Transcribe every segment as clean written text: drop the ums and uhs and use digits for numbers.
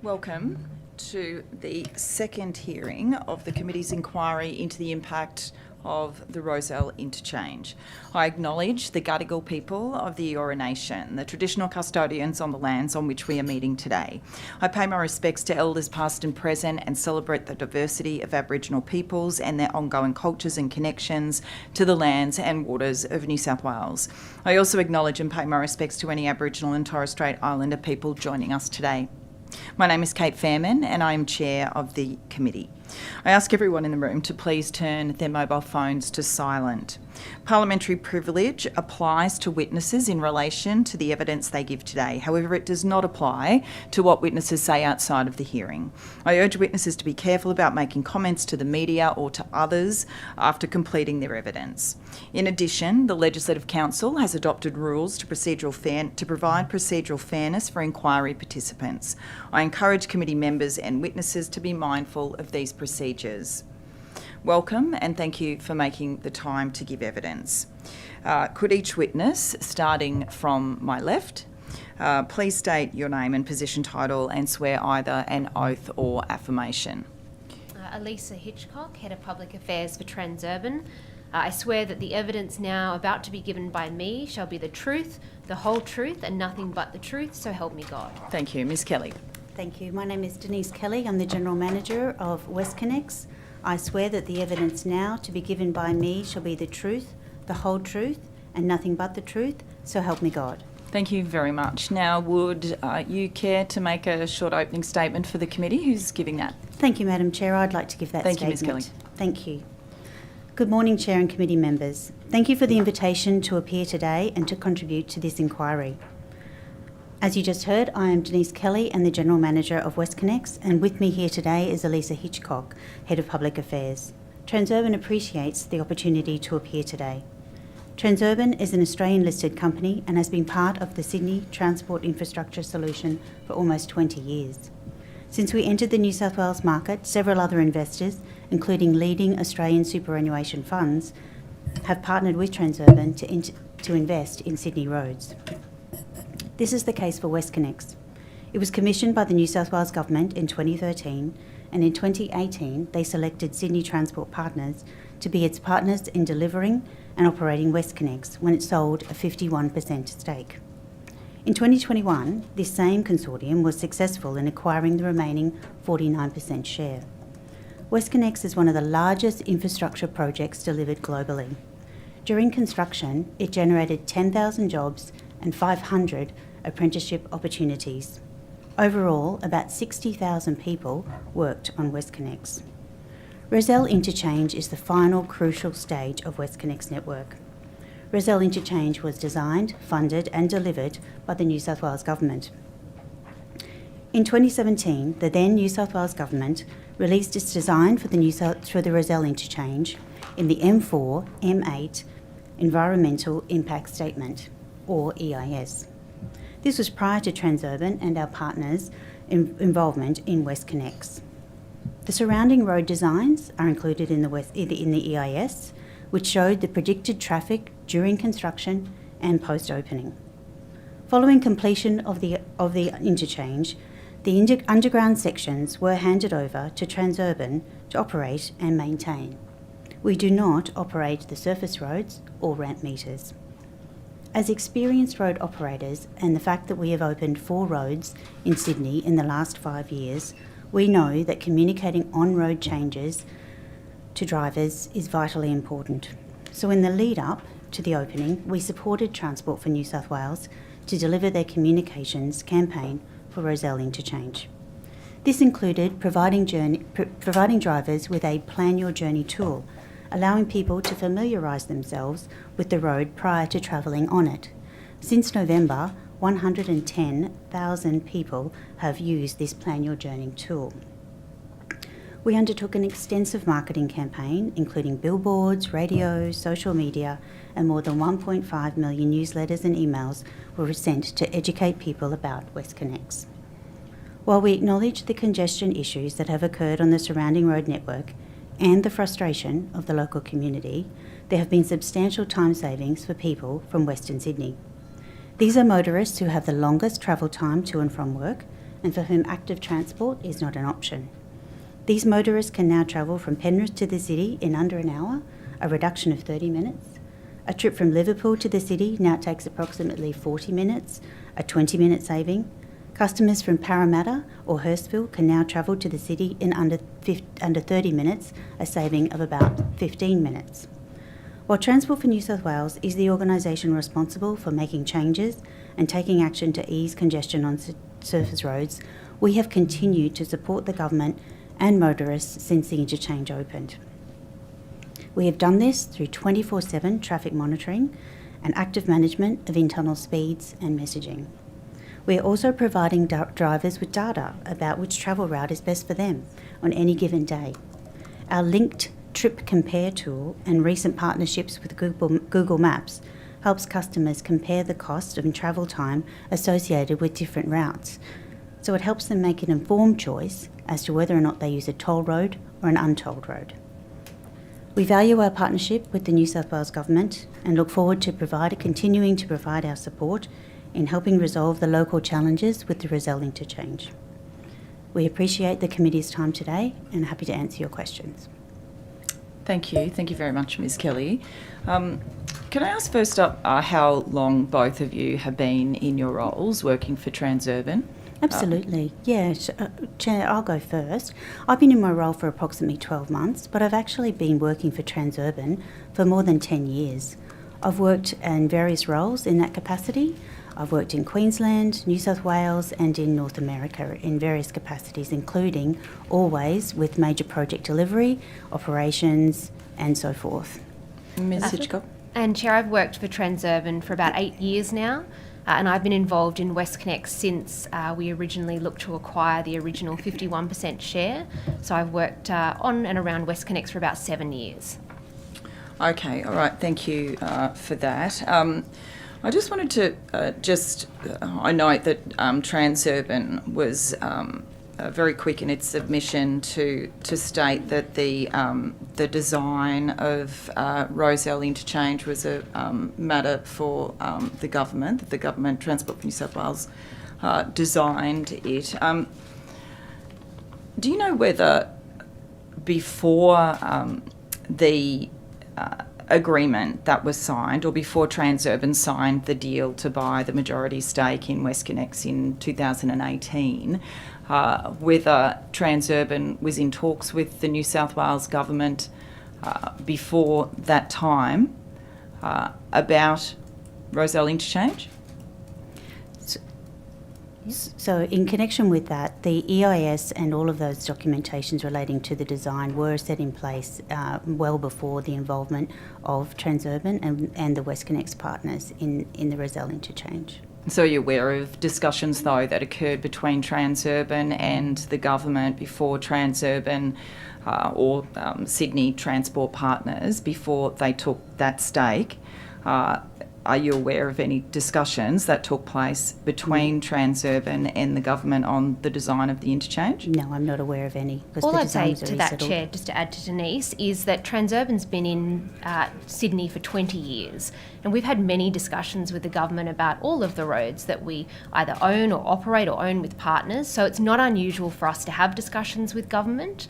Welcome to the second hearing of the committee's inquiry into the impact of the Rozelle Interchange. I acknowledge the Gadigal people of the Eora Nation, the traditional custodians on the lands on which we are meeting today. I pay my respects to elders past and present and celebrate the diversity of Aboriginal peoples and their ongoing cultures and connections to the lands and waters of New South Wales. I also acknowledge and pay my respects to any Aboriginal and Torres Strait Islander people joining us today. My name is Kate Fairman and I am Chair of the committee. I ask everyone in the room to please turn their mobile phones to silent. Parliamentary privilege applies to witnesses in relation to the evidence they give today. However, it does not apply to what witnesses say outside of the hearing. I urge witnesses to be careful about making comments to the media or to others after completing their evidence. In addition, the Legislative Council has adopted rules to provide procedural fairness for inquiry participants. I encourage committee members and witnesses to be mindful of these procedures. Welcome and thank you for making the time to give evidence. Could each witness, starting from my left, please state your name and position title and swear either an oath or affirmation. Elisa Hitchcock, Head of Public Affairs for Transurban. I swear that the evidence now about to be given by me shall be the truth, the whole truth and nothing but the truth, so help me God. Thank you. Ms Kelly. Thank you. My name is Denise Kelly. I'm the General Manager of WestConnex. I swear that the evidence now to be given by me shall be the truth, the whole truth, and nothing but the truth, so help me God. Thank you very much. Now, would you care to make a short opening statement for the committee? Who's giving that? Thank you, Madam Chair. I'd like to give that statement. Thank you, Ms Kelly. Thank you. Good morning, Chair and committee members. Thank you for the invitation to appear today and to contribute to this inquiry. As you just heard, I am Denise Kelly and the General Manager of WestConnex, and with me here today is Elisa Hitchcock, Head of Public Affairs. Transurban appreciates the opportunity to appear today. Transurban is an Australian-listed company and has been part of the Sydney Transport Infrastructure Solution for almost 20 years. Since we entered the New South Wales market, several other investors, including leading Australian superannuation funds, have partnered with Transurban to invest in Sydney roads. This is the case for WestConnex. It was commissioned by the New South Wales Government in 2013, and in 2018 they selected Sydney Transport Partners to be its partners in delivering and operating WestConnex when it sold a 51% stake. In 2021, this same consortium was successful in acquiring the remaining 49% share. WestConnex is one of the largest infrastructure projects delivered globally. During construction, it generated 10,000 jobs and 500 apprenticeship opportunities. Overall, about 60,000 people worked on WestConnex. Rozelle Interchange is the final crucial stage of WestConnex network. Rozelle Interchange was designed, funded and delivered by the New South Wales Government. In 2017, the then New South Wales Government released its design for the Rozelle Interchange in the M4, M8 Environmental Impact Statement, or EIS. This was prior to Transurban and our partners' involvement in WestConnex. The surrounding road designs are included in the EIS, which showed the predicted traffic during construction and post-opening. Following completion of the interchange, the underground sections were handed over to Transurban to operate and maintain. We do not operate the surface roads or ramp meters. As experienced road operators and the fact that we have opened 4 roads in Sydney in the last 5 years, we know that communicating on-road changes to drivers is vitally important. So in the lead up to the opening, we supported Transport for New South Wales to deliver their communications campaign for Rozelle Interchange. This included providing drivers with a Plan Your Journey tool, allowing people to familiarise themselves with the road prior to travelling on it. Since November, 110,000 people have used this Plan Your Journey tool. We undertook an extensive marketing campaign, including billboards, radio, social media, and more than 1.5 million newsletters and emails were sent to educate people about WestConnex. While we acknowledge the congestion issues that have occurred on the surrounding road network and the frustration of the local community, there have been substantial time savings for people from Western Sydney. These are motorists who have the longest travel time to and from work, and for whom active transport is not an option. These motorists can now travel from Penrith to the city in under an hour, a reduction of 30 minutes. A trip from Liverpool to the city now takes approximately 40 minutes, a 20-minute saving. Customers from Parramatta or Hurstville can now travel to the city in under 30 minutes, a saving of about 15 minutes. While Transport for New South Wales is the organisation responsible for making changes and taking action to ease congestion on surface roads, we have continued to support the government and motorists since the interchange opened. We have done this through 24/7 traffic monitoring and active management of internal speeds and messaging. We are also providing drivers with data about which travel route is best for them on any given day. Our linked Trip Compare tool and recent partnerships with Google Maps helps customers compare the cost and travel time associated with different routes. So it helps them make an informed choice as to whether or not they use a toll road or an untolled road. We value our partnership with the New South Wales Government and look forward to continuing to provide our support in helping resolve the local challenges with the Rozelle Interchange. We appreciate the committee's time today and are happy to answer your questions. Thank you. Thank you very much, Ms Kelly. Can I ask first up how long both of you have been in your roles working for Transurban? Absolutely. Chair, I'll go first. I've been in my role for approximately 12 months, but I've actually been working for Transurban for more than 10 years. I've worked in various roles in that capacity. I've worked in Queensland, New South Wales and in North America in various capacities, including always with major project delivery, operations and so forth. Ms Hitchcock? And Chair, I've worked for Transurban for about 8 years now, and I've been involved in WestConnex since we originally looked to acquire the original 51% share. So I've worked on and around WestConnex for about 7 years. Okay, all right, thank you for that. I just wanted to I note that Transurban was very quick in its submission to state that the design of Rozelle Interchange was a matter for the government, that the government, Transport for New South Wales, designed it. Do you know whether before the agreement that was signed, or before Transurban signed the deal to buy the majority stake in WestConnex in 2018, whether Transurban was in talks with the New South Wales government before that time about Rozelle Interchange? So in connection with that, the EIS and all of those documentations relating to the design were set in place well before the involvement of Transurban and the WestConnex partners in the Rozelle Interchange. So you're aware of discussions, though, that occurred between Transurban and the government before Transurban or Sydney Transport Partners, before they took that stake. Are you aware of any discussions that took place between Transurban and the government on the design of the interchange? No, I'm not aware of any. All I'd say to that, Chair, just to add to Denise, is that Transurban's been in Sydney for 20 years, and we've had many discussions with the government about all of the roads that we either own or operate or own with partners, so it's not unusual for us to have discussions with government.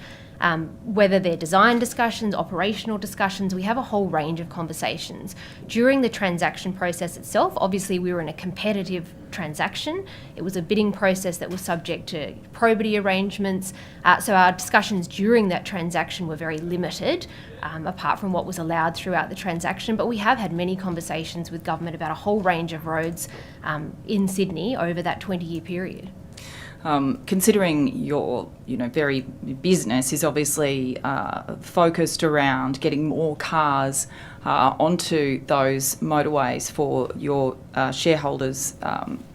Whether they're design discussions, operational discussions, we have a whole range of conversations. During the transaction process itself, obviously we were in a competitive transaction. It was a bidding process that was subject to probity arrangements, so our discussions during that transaction were very limited, apart from what was allowed throughout the transaction, but we have had many conversations with government about a whole range of roads in Sydney over that 20-year period. Considering your, very business is obviously focused around getting more cars onto those motorways for your shareholders'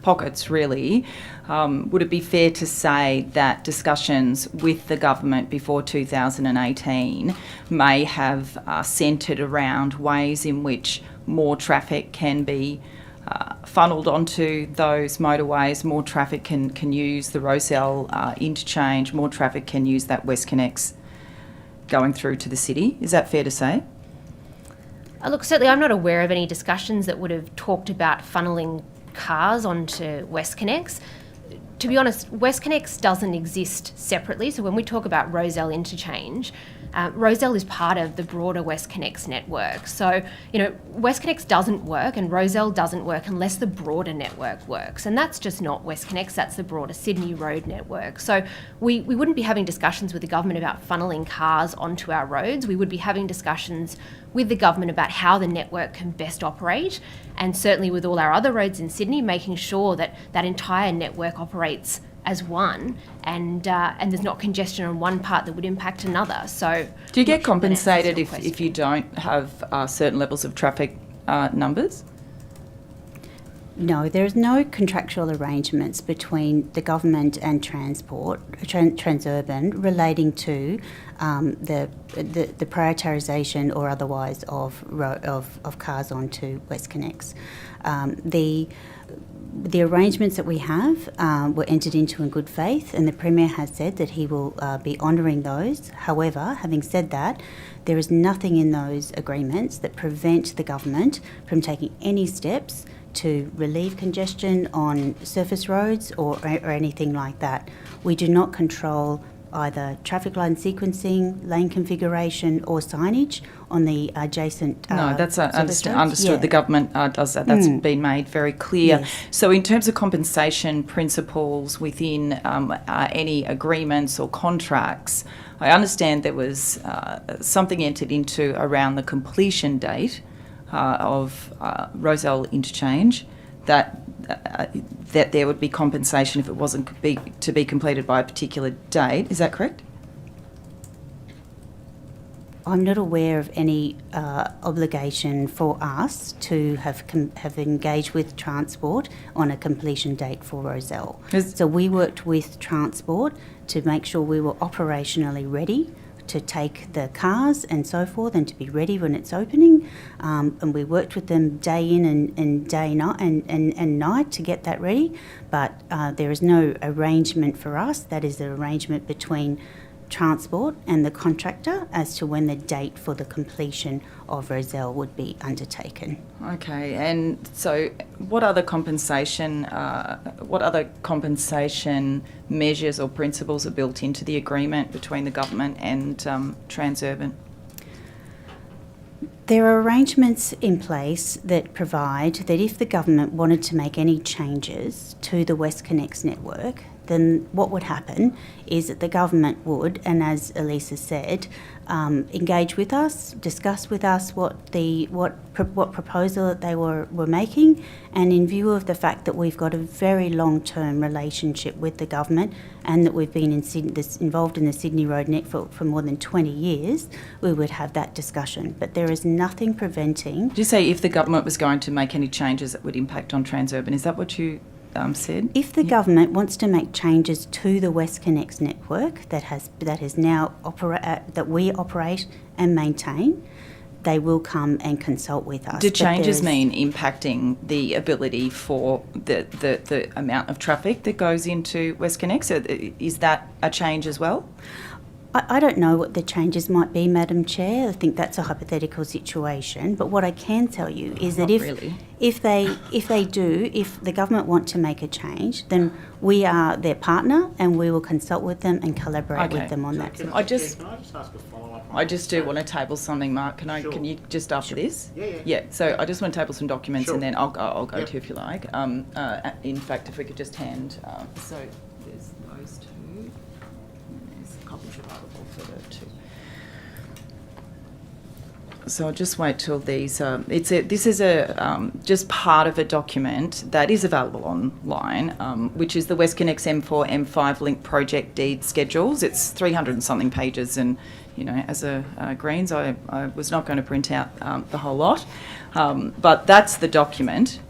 pockets, really, would it be fair to say that discussions with the government before 2018 may have centred around ways in which more traffic can be funnelled onto those motorways, more traffic can use the Rozelle Interchange, more traffic can use that WestConnex going through to the city? Is that fair to say? Look, certainly I'm not aware of any discussions that would have talked about funnelling cars onto WestConnex. to be honest, WestConnex doesn't exist separately. So when we talk about Rozelle Interchange, Rozelle is part of the broader WestConnex network. So, WestConnex doesn't work and Rozelle doesn't work unless the broader network works. And that's just not WestConnex, that's the broader Sydney Road network. So we wouldn't be having discussions with the government about funneling cars onto our roads. We would be having discussions with the government about how the network can best operate, and certainly with all our other roads in Sydney, making sure that that entire network operates as one, and there's not congestion on one part that would impact another. So, do you get compensated if you don't have certain levels of traffic numbers? No, there is no contractual arrangements between the government and Transurban relating to the prioritisation or otherwise of cars onto WestConnex. The arrangements that we have were entered into in good faith, and the Premier has said that he will be honouring those. However, having said that, there is nothing in those agreements that prevent the government from taking any steps to relieve congestion on surface roads or anything like that. We do not control either traffic line sequencing, lane configuration or signage on the adjacent No, that's understood. Yeah. The government does that. That's been made very clear. Yes. So in terms of compensation principles within any agreements or contracts, I understand there was something entered into around the completion date of Rozelle Interchange that there would be compensation if it wasn't to be completed by a particular date. Is that correct? I'm not aware of any obligation for us to have engaged with Transport on a completion date for Rozelle. So we worked with Transport to make sure we were operationally ready to take the cars and so forth and to be ready when it's opening. And we worked with them day in and day night and night to get that ready. But there is no arrangement for us. That is the arrangement between Transport and the contractor as to when the date for the completion of Rozelle would be undertaken. Okay, and so what other compensation measures or principles are built into the agreement between the government and Transurban? There are arrangements in place that provide that if the government wanted to make any changes to the WestConnex network, then what would happen is that the government would, and as Elisa said, engage with us, discuss with us what proposal that they were making, and in view of the fact that we've got a very long-term relationship with the government and that we've been involved in the Sydney Road Net for more than 20 years, we would have that discussion. But there is nothing preventing... Did you say if the government was going to make any changes that would impact on Transurban? Is that what you said? If the government wants to make changes to the WestConnex network that we operate and maintain, they will come and consult with us. Do changes mean impacting the ability for the amount of traffic that goes into WestConnex? Is that a change as well? I don't know what the changes might be, Madam Chair. I think that's a hypothetical situation. But what I can tell you is that if the government want to make a change, then we are their partner and we will consult with them and collaborate with them on that. Can I just ask a follow-up? I just do want to table something, Mark. Can you just after this? Yeah. So I just want to table some documents and then I'll go to you if you like. In fact, if we could just hand. So there's those two. There's copies available for the two. So I'll just wait till these. This is just part of a document that is available online, which is the WestConnex M4 M5 link project deed schedules. It's 300 and something pages, and as a Greens, I was not going to print out the whole lot, but that's the document.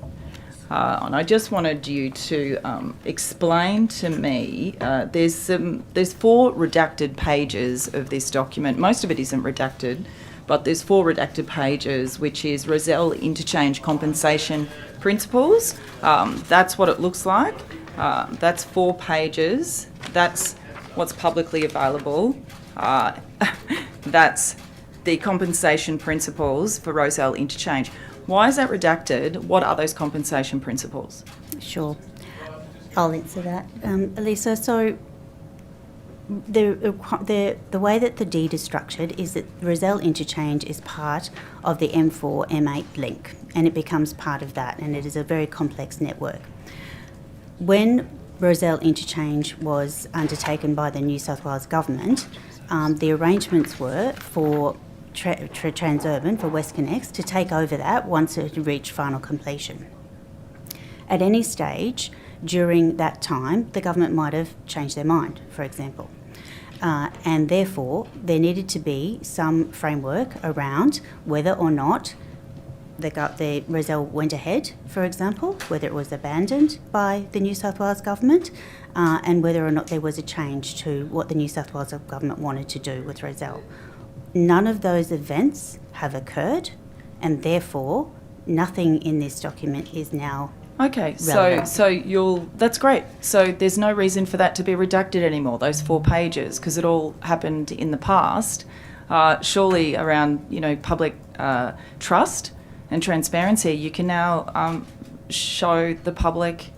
And I just wanted you to explain to me. There's 4 redacted pages of this document. Most of it isn't redacted. But there's 4 redacted pages, which is Rozelle Interchange Compensation Principles. That's what it looks like. That's 4 pages. That's what's publicly available. That's the compensation principles for Rozelle Interchange. Why is that redacted? What are those compensation principles? Sure. I'll answer that, Elisa. So the way that the deed is structured is that Rozelle Interchange is part of the M4 M8 link, and it becomes part of that, and it is a very complex network. When Rozelle Interchange was undertaken by the New South Wales Government, the arrangements were for Transurban, for WestConnex, to take over that once it had reached final completion. At any stage during that time, the government might have changed their mind, for example. And therefore, there needed to be some framework around whether or not the Rozelle went ahead, for example, whether it was abandoned by the New South Wales Government, and whether or not there was a change to what the New South Wales Government wanted to do with Rozelle. None of those events have occurred, and therefore nothing in this document is now Okay, relevant. so that's great. So there's no reason for that to be redacted anymore, those 4 pages, because it all happened in the past. Surely around, public trust and transparency, you can now show the public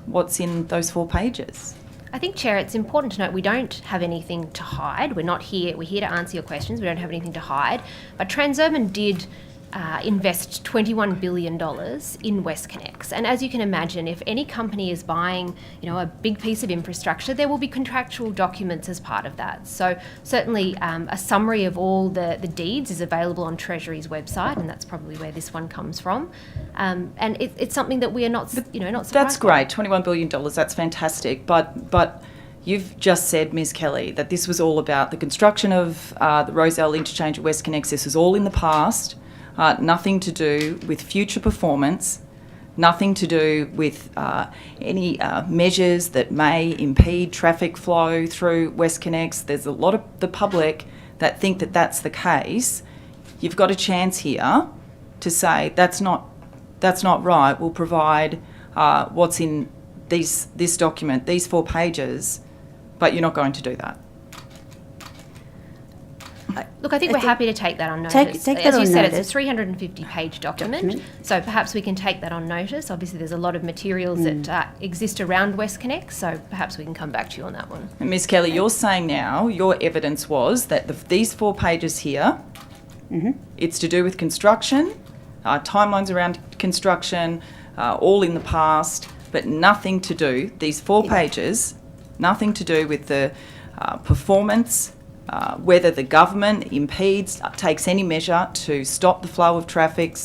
what's in those 4 pages. I think, Chair, it's important to note we don't have anything to hide. We're here to answer your questions. We don't have anything to hide. But Transurban did invest $21 billion in WestConnex. And as you can imagine, if any company is buying, a big piece of infrastructure, there will be contractual documents as part of that. So certainly a summary of all the deeds is available on Treasury's website, and that's probably where this one comes from. And it's something that we are not, not surprised That's great, by. $21 billion, that's fantastic. But you've just said, Ms. Kelly, that this was all about the construction of the Rozelle Interchange at WestConnex. This is all in the past. Nothing to do with future performance, nothing to do with any measures that may impede traffic flow through WestConnex. There's a lot of the public that think that that's the case. You've got a chance here to say that's not right. We'll provide what's in this document, these 4 pages, but you're not going to do that. Look, I think we're happy to take that on notice. Take that As you on said, notice. it's a 350-page document, so perhaps we can take that on notice. Obviously, there's a lot of materials that exist around WestConnex, so perhaps we can come back to you on that one. And Ms. Kelly, you're saying now your evidence was that these 4 pages here, it's to do with construction, timelines around construction, all in the past, but nothing to do, these 4 pages, nothing to do with the performance, whether the government impedes, takes any measure to stop the flow of traffic,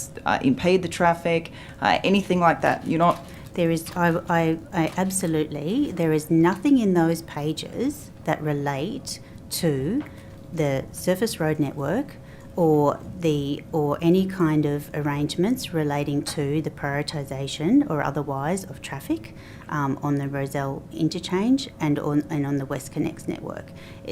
impede the traffic, anything like that. You're not... There is, I absolutely, there is nothing in those pages that relate to the surface road network or any kind of arrangements relating to the prioritisation or otherwise of traffic on the Rozelle Interchange and on the WestConnex network.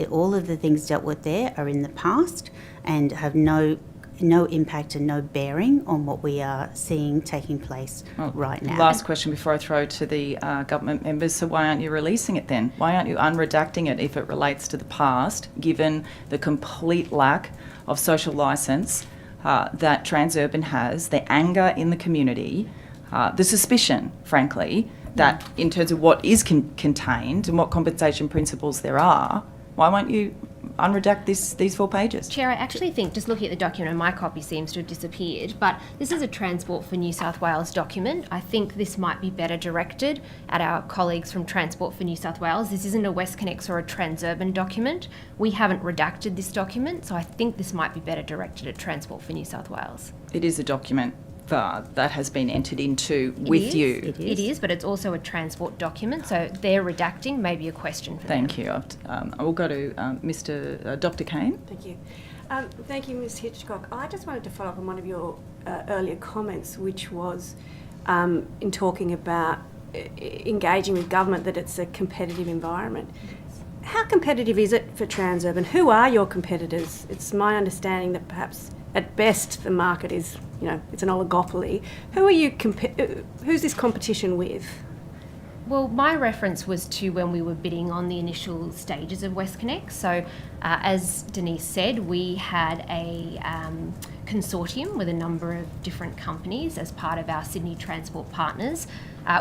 All of the things dealt with there are in the past and have no impact and no bearing on what we are seeing taking place right now. Last question before I throw to the government members. So why aren't you releasing it then? Why aren't you unredacting it if it relates to the past, given the complete lack of social licence that Transurban has, the anger in the community, the suspicion, frankly, that in terms of what is contained and what compensation principles there are, why won't you unredact these 4 pages? Chair, I actually think, just looking at the document, and my copy seems to have disappeared, but this is a Transport for New South Wales document. I think this might be better directed at our colleagues from Transport for New South Wales. This isn't a WestConnex or a Transurban document. We haven't redacted this document, so I think this might be better directed at Transport for New South Wales. It is a document that has been entered into with you. It is, but it's also a transport document, so their redacting may be a question for them. Thank you. I will go to Dr. Kane. Thank you. Thank you, Ms Hitchcock. I just wanted to follow up on one of your earlier comments, which was in talking about engaging with government, that it's a competitive environment. How competitive is it for Transurban? Who are your competitors? It's my understanding that perhaps at best the market is, it's an oligopoly. Who are you? Who's this competition with? Well, my reference was to when we were bidding on the initial stages of WestConnex. So, as Denise said, we had a consortium with a number of different companies as part of our Sydney Transport Partners.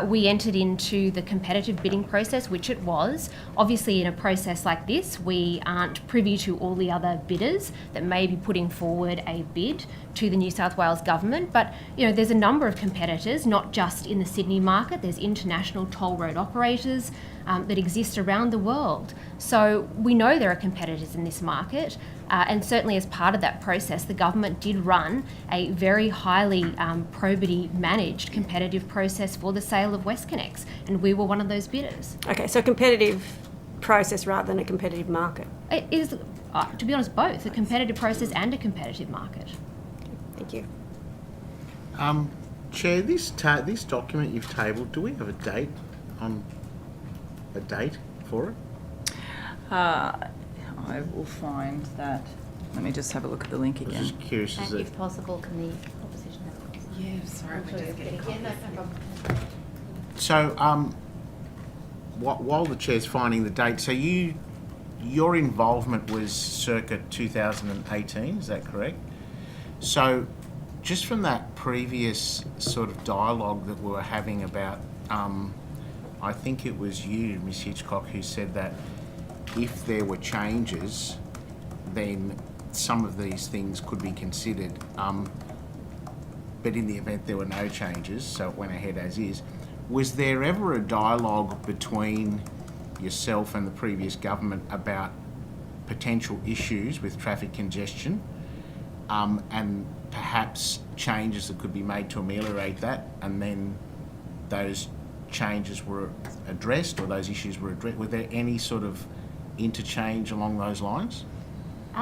We entered into the competitive bidding process, which it was. Obviously, in a process like this, we aren't privy to all the other bidders that may be putting forward a bid to the New South Wales government. But, you know, there's a number of competitors, not just in the Sydney market. There's international toll road operators that exist around the world. So we know there are competitors in this market. And certainly as part of that process, the government did run a very highly probity managed competitive process for the sale of WestConnex, and we were one of those bidders. Okay, so competitive process rather than a competitive market. It is, to be honest, both a competitive process and a competitive market. Thank you. Chair, this document you've tabled, do we have a date for it? I will find that. Let me just have a look at the link I was again. just curious, is And it? if possible, can the opposition have a question? Yeah, sorry, we're just getting Yeah, no problem. So, while the chair's finding the date, so your involvement was circa 2018, is that correct? So, just from that previous sort of dialogue that we were having about, I think it was you, Ms Hitchcock, who said that if there were changes, then some of these things could be considered. But in the event there were no changes, so it went ahead as is, was there ever a dialogue between yourself and the previous government about potential issues with traffic congestion, and perhaps changes that could be made to ameliorate that, and then those changes were addressed or those issues were addressed? Were there any sort of interchange along those lines?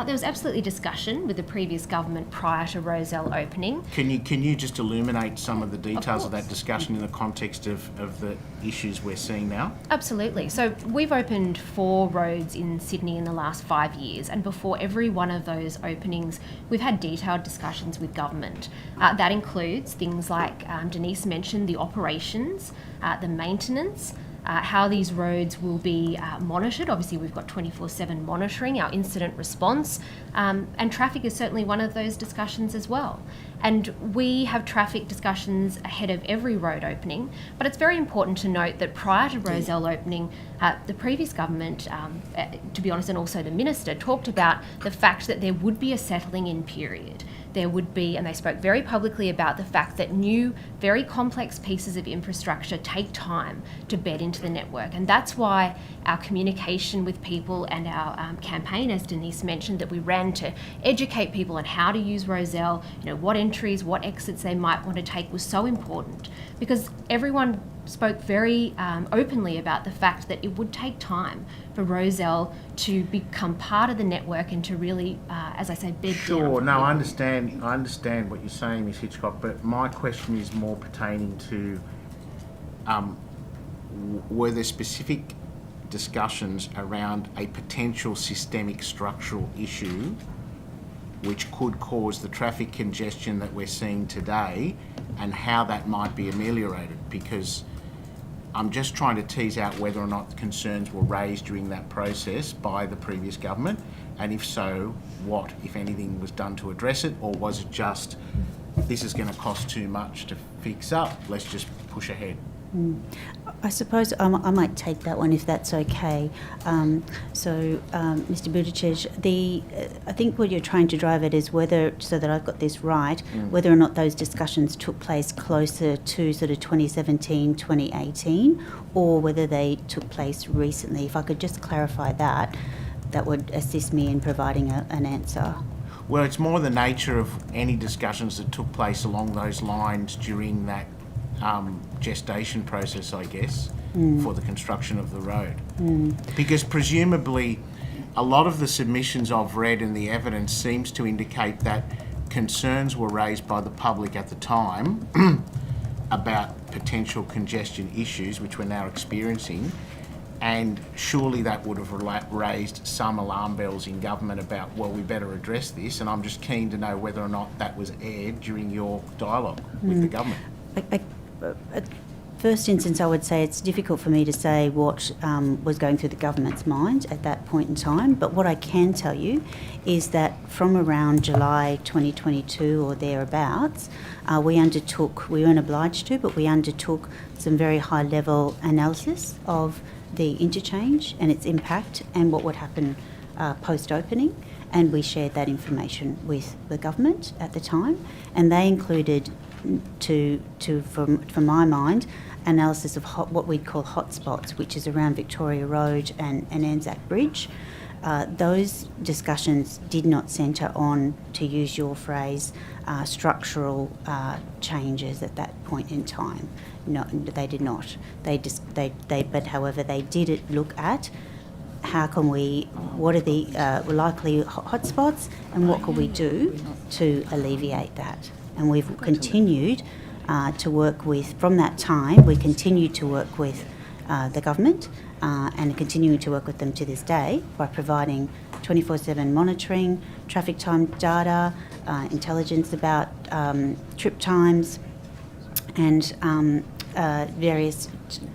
There was absolutely discussion with the previous government prior to Rozelle opening. Can you just illuminate some of the details of that course. discussion in the context of the issues we're seeing now? Absolutely. So we've opened 4 roads in Sydney in the last 5 years, and before every one of those openings, we've had detailed discussions with government. That includes things like Denise mentioned, the operations, the maintenance, how these roads will be monitored. Obviously, we've got 24/7 monitoring, our incident response, and traffic is certainly one of those discussions as well. And we have traffic discussions ahead of every road opening, but it's very important to note that prior to Rozelle opening, the previous government, to be honest, and also the minister, talked about the fact that there would be a settling in period. There would be, and they spoke very publicly about the fact that new, very complex pieces of infrastructure take time to bed into the network. And that's why our communication with people and our campaign, as Denise mentioned, that we ran to educate people on how to use Rozelle, what entries, what exits they might want to take, was so important, because everyone spoke very openly about the fact that it would take time for Rozelle to become part of the network and to really, as I say, bed down. Sure, no, I understand what you're saying, Ms Hitchcock, but my question is more pertaining to, were there specific discussions around a potential systemic structural issue which could cause the traffic congestion that we're seeing today, and how that might be ameliorated? Because I'm just trying to tease out whether or not concerns were raised during that process by the previous government, and if so, what, if anything, was done to address it, or was it just, this is going to cost too much to fix up, let's just push ahead? I suppose I might take that one if that's okay. Mr. Buttigieg, I think what you're trying to drive at is whether, so that I've got this right, whether or not those discussions took place closer to sort of 2017, 2018, or whether they took place recently. If I could just clarify that, that would assist me in providing an answer. Well, it's more the nature of any discussions that took place along those lines during that gestation process, I guess, for the construction of the road. Because presumably a lot of the submissions I've read and the evidence seems to indicate that concerns were raised by the public at the time about potential congestion issues, which we're now experiencing, and surely that would have raised some alarm bells in government about, well, we better address this, and I'm just keen to know whether or not that was aired during your dialogue with the government. first instance, I would say it's difficult for me to say what was going through the government's mind at that point in time. But what I can tell you is that from around July 2022 or thereabouts, we weren't obliged to, but we undertook some very high-level analysis of the interchange and its impact and what would happen post-opening. And we shared that information with the government at the time, and they included, from my mind, analysis of what we'd call hotspots, which is around Victoria Road and Anzac Bridge. Those discussions did not centre on, to use your phrase, structural changes at that point in time. No, they did not. But however, they did look at what are the likely hotspots and what could we do to alleviate that. And we've continued to work with, from that time, we continue to work with the government and continuing to work with them to this day by providing 24/7 monitoring, traffic time data, intelligence about trip times and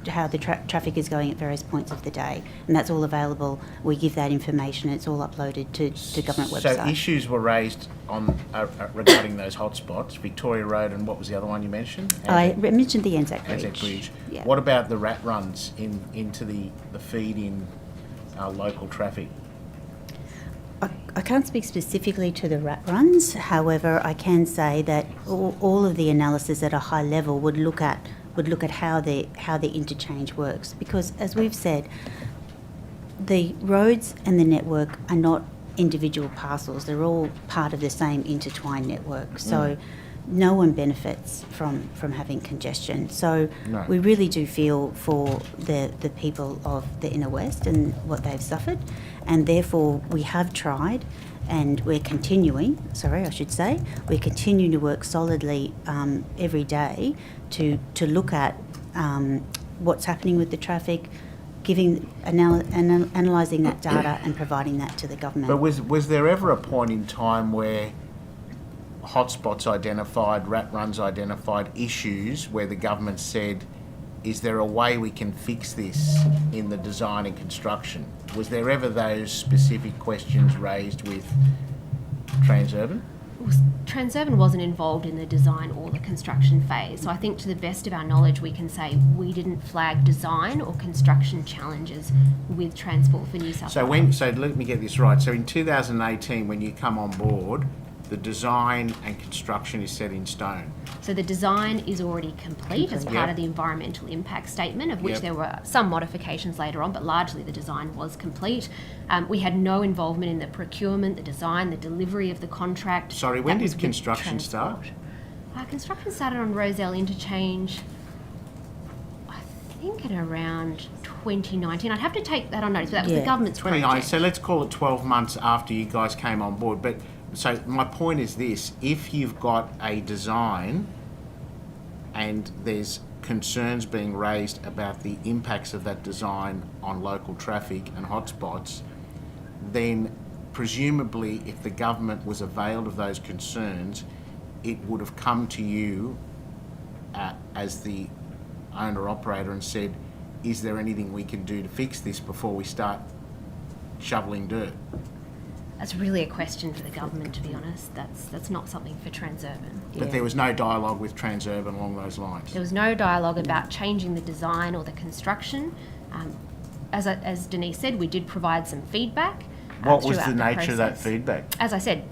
how the traffic is going at various points of the day. And that's all available. We give that information. It's all uploaded to government website. So issues were raised on regarding those hotspots, Victoria Road, and what was the other one you mentioned? I mentioned the Anzac Bridge. Anzac Bridge. Yeah. What about the rat runs into the feed in local traffic? I can't speak specifically to the rat runs. However, I can say that all of the analysis at a high level would look at how the interchange works, because as we've said, the roads and the network are not individual parcels. They're all part of the same intertwined network. So no one benefits from having congestion. So No. we really do feel for the people of the Inner West and what they've suffered, and therefore we have tried and we're continuing to work solidly every day to look at what's happening with the traffic, analysing that data and providing that to the government. But was there ever a point in time where hotspots identified, rat runs identified, issues where the government said, is there a way we can fix this in the design and construction? Was there ever those specific questions raised with Transurban? Transurban wasn't involved in the design or the construction phase, so I think to the best of our knowledge we can say we didn't flag design or construction challenges with Transport for New South Wales. So let me get this right. So in 2018, when you come on board, the design and construction is set in stone. So the design is already complete as part Yep. of the environmental impact statement, of which Yep. there were some modifications later on, but largely the design was complete. We had no involvement in the procurement, the design, the delivery of the contract. Sorry, when That was did with construction start? Construction started on Rozelle Interchange, I think at around 2019. I'd have to take that on notice, but that was the Yeah. government's 29, project. so let's call it 12 months after you guys came on board. But so my point is this, if you've got a design and there's concerns being raised about the impacts of that design on local traffic and hotspots, then presumably if the government was availed of those concerns, it would have come to you as the owner-operator and said, is there anything we can do to fix this before we start shoveling dirt? That's really a question for the government, to be honest. That's not something for Transurban. But there was no dialogue with Transurban along those lines. There was no dialogue about changing the design or the construction. As Denise said, we did provide some feedback. What was throughout the nature of that process. feedback? As I said,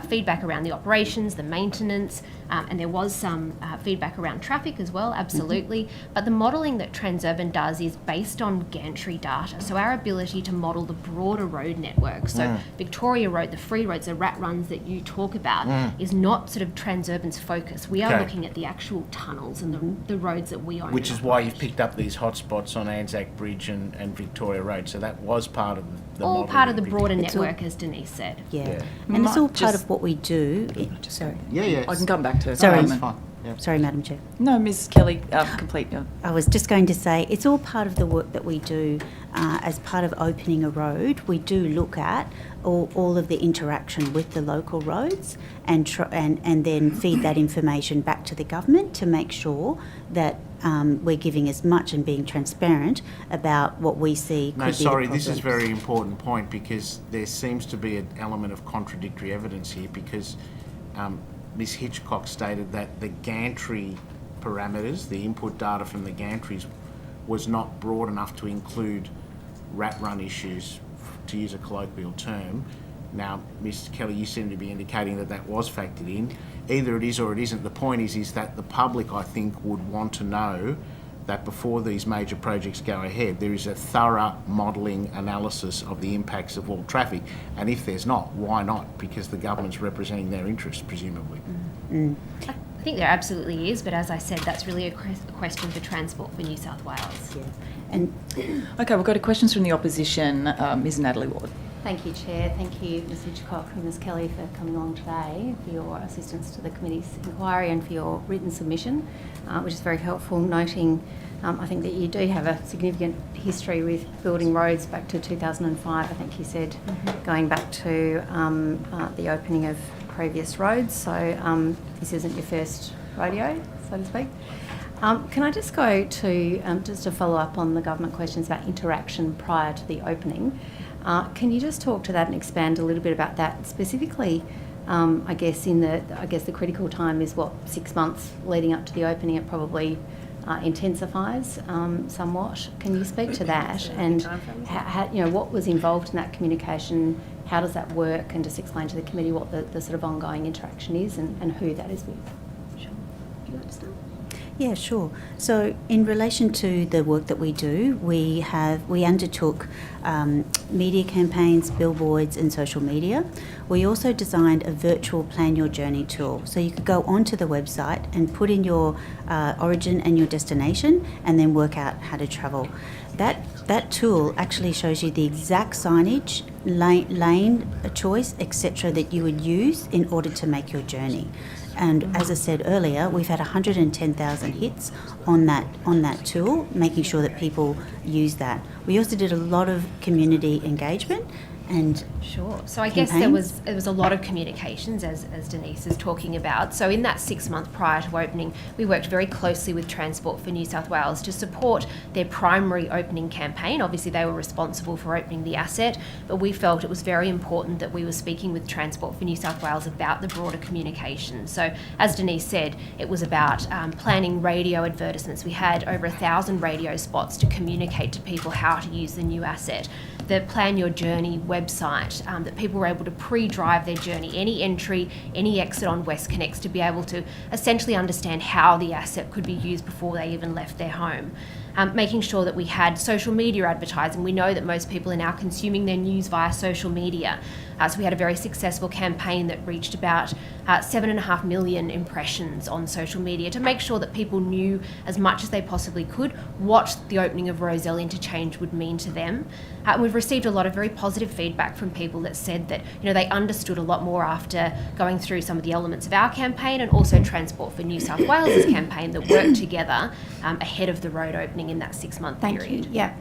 feedback around the operations, the maintenance, and there was some feedback around traffic as well, absolutely. But the modelling that Transurban does is based on gantry data, so our ability to model the broader road network. So Victoria Road, the free roads, the rat runs that you talk about, is not sort of Transurban's focus. We are Okay. looking at the actual tunnels and the roads that we own. Which and is why operate. you've picked up these hotspots on Anzac Bridge and Victoria Road. So that was part of the all modelling part of the that we broader did. It's all- network, as Denise said. Yeah. Yeah. And it's all Might part just- of what we do. Sorry. Yeah, yeah. I can come back to Sorry. That's Simon. fine. Sorry, Madam Chair. No, Ms Kelly, complete. I was just going to say, it's all part of the work that we do as part of opening a road. We do look at all of the interaction with the local roads and then feed that information back to the government to make sure that we're giving as much and being transparent about what we see could No, be the sorry, this is a problems. very important point because there seems to be an element of contradictory evidence here because Ms Hitchcock stated that the gantry parameters, the input data from the gantries, was not broad enough to include rat run issues, to use a colloquial term. Now, Ms Kelly, you seem to be indicating that that was factored in. Either it is or it isn't. The point is that the public, I think, would want to know that before these major projects go ahead, there is a thorough modelling analysis of the impacts of all traffic. And if there's not, why not? Because the government's representing their interests, presumably. I think there absolutely is, but as I said, that's really a question for Transport for New South Wales. Yeah. And Okay, we've got questions from the opposition. Ms Natalie Ward. Thank you, Chair. Thank you, Ms Hitchcock and Ms Kelly, for coming along today, for your assistance to the committee's inquiry and for your written submission, which is very helpful, noting I think that you do have a significant history with building roads back to 2005, I think you said, going back to the opening of previous roads. So this isn't your first rodeo, so to speak. Can I just go to, just to follow up on the government questions about interaction prior to the opening? Can you just talk to that and expand a little bit about that? Specifically, I guess the critical time is 6 months leading up to the opening. It probably intensifies somewhat. Can you speak to that and how, what was involved in that communication? How does that work? And just explain to the committee what the sort of ongoing interaction is and who that is with. Sure. Do you understand? yeah, sure. So in relation to the work that we do, we undertook media campaigns, billboards and social media. We also designed a virtual plan your journey tool. So you could go onto the website and put in your origin and your destination and then work out how to travel. That tool actually shows you the exact signage, lane choice, etc. that you would use in order to make your journey. And as I said earlier, we've had 110,000 hits on that tool, making sure that people use that. We also did a lot of community engagement and Sure. So I guess there was a lot of communications, as Denise is talking about. So in that 6 month prior to opening, we worked very closely with Transport for New South Wales to support their primary opening campaign. Obviously, they were responsible for opening the asset, but we felt it was very important that we were speaking with Transport for New South Wales about the broader communication. So as Denise said, it was about planning radio advertisements. We had over 1,000 radio spots to communicate to people how to use the new asset. The Plan Your Journey website, that people were able to pre-drive their journey, any entry, any exit on WestConnex, to be able to essentially understand how the asset could be used before they even left their home. Making sure that we had social media advertising. We know that most people are now consuming their news via social media. So we had a very successful campaign that reached about 7.5 million impressions on social media to make sure that people knew as much as they possibly could what the opening of Rozelle Interchange would mean to them. We've received a lot of very positive feedback from people that said that they understood a lot more after going through some of the elements of our campaign and also Transport for New South Wales' campaign that worked together ahead of the road opening in that 6 month period. Thank you. Yeah,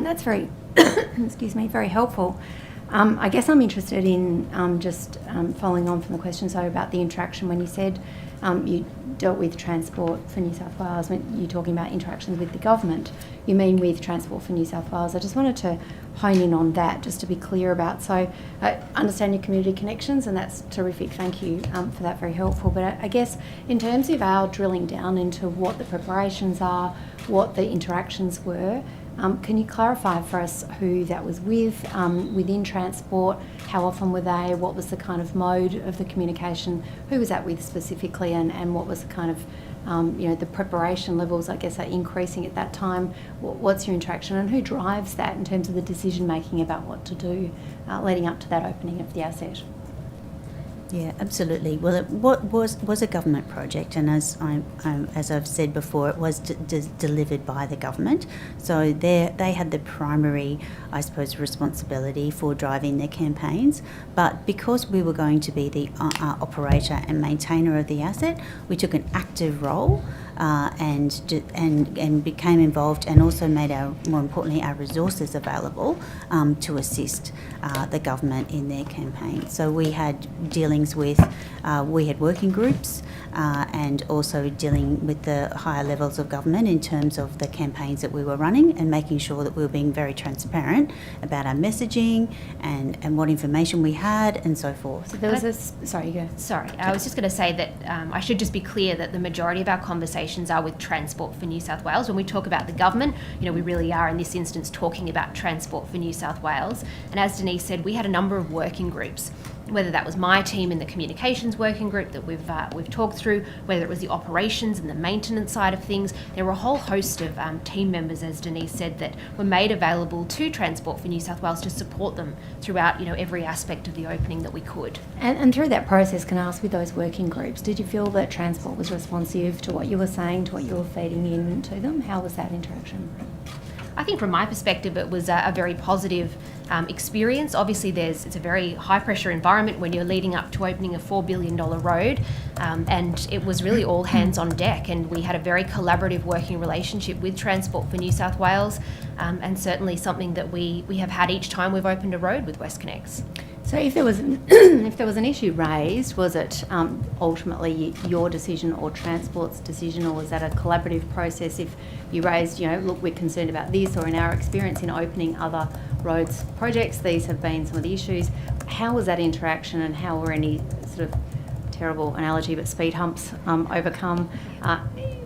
that's very, excuse me, very helpful. I guess I'm interested in just following on from the question, so about the interaction. When you said you dealt with Transport for New South Wales, when you're talking about interactions with the government, you mean with Transport for New South Wales. I just wanted to hone in on that, just to be clear about. So I understand your community connections, and that's terrific. Thank you for that, very helpful. But I guess in terms of our drilling down into what the preparations are, what the interactions were, can you clarify for us who that was with, within Transport, how often were they, what was the kind of mode of the communication, who was that with specifically, and what was the kind of, the preparation levels, I guess, are increasing at that time. What's your interaction and who drives that in terms of the decision making about what to do leading up to that opening of the asset? Yeah, absolutely. Well, it was a government project, and as I've said before, it was delivered by the government. So they had the primary, I suppose, responsibility for driving their campaigns. But because we were going to be the operator and maintainer of the asset, we took an active role and became involved, and also made more importantly, our resources available to assist the government in their campaign. So we had dealings with, we had working groups and also dealing with the higher levels of government in terms of the campaigns that we were running, and making sure that we were being very transparent about our messaging and what information we had and so forth. So there was sorry, you go. Sorry, I was just going to say that I should just be clear that the majority of our conversations are with Transport for New South Wales. When we talk about the government, we really are in this instance talking about Transport for New South Wales. And as Denise said, we had a number of working groups, whether that was my team in the communications working group that we've talked through, whether it was the operations and the maintenance side of things. There were a whole host of team members, as Denise said, that were made available to Transport for New South Wales to support them throughout every aspect of the opening that we could. And through that process, can I ask, with those working groups, did you feel that Transport was responsive to what you were saying, to what you were feeding in to them? How was that interaction? I think from my perspective, it was a very positive experience. Obviously, it's a very high-pressure environment when you're leading up to opening a $4 billion road, and it was really all hands on deck, and we had a very collaborative working relationship with Transport for New South Wales, and certainly something that we have had each time we've opened a road with WestConnex. So if there was an issue raised, was it ultimately your decision or Transport's decision, or was that a collaborative process? If you raised, look, we're concerned about this, or in our experience in opening other roads projects, these have been some of the issues. How was that interaction, and how were any sort of, terrible analogy, but speed humps overcome?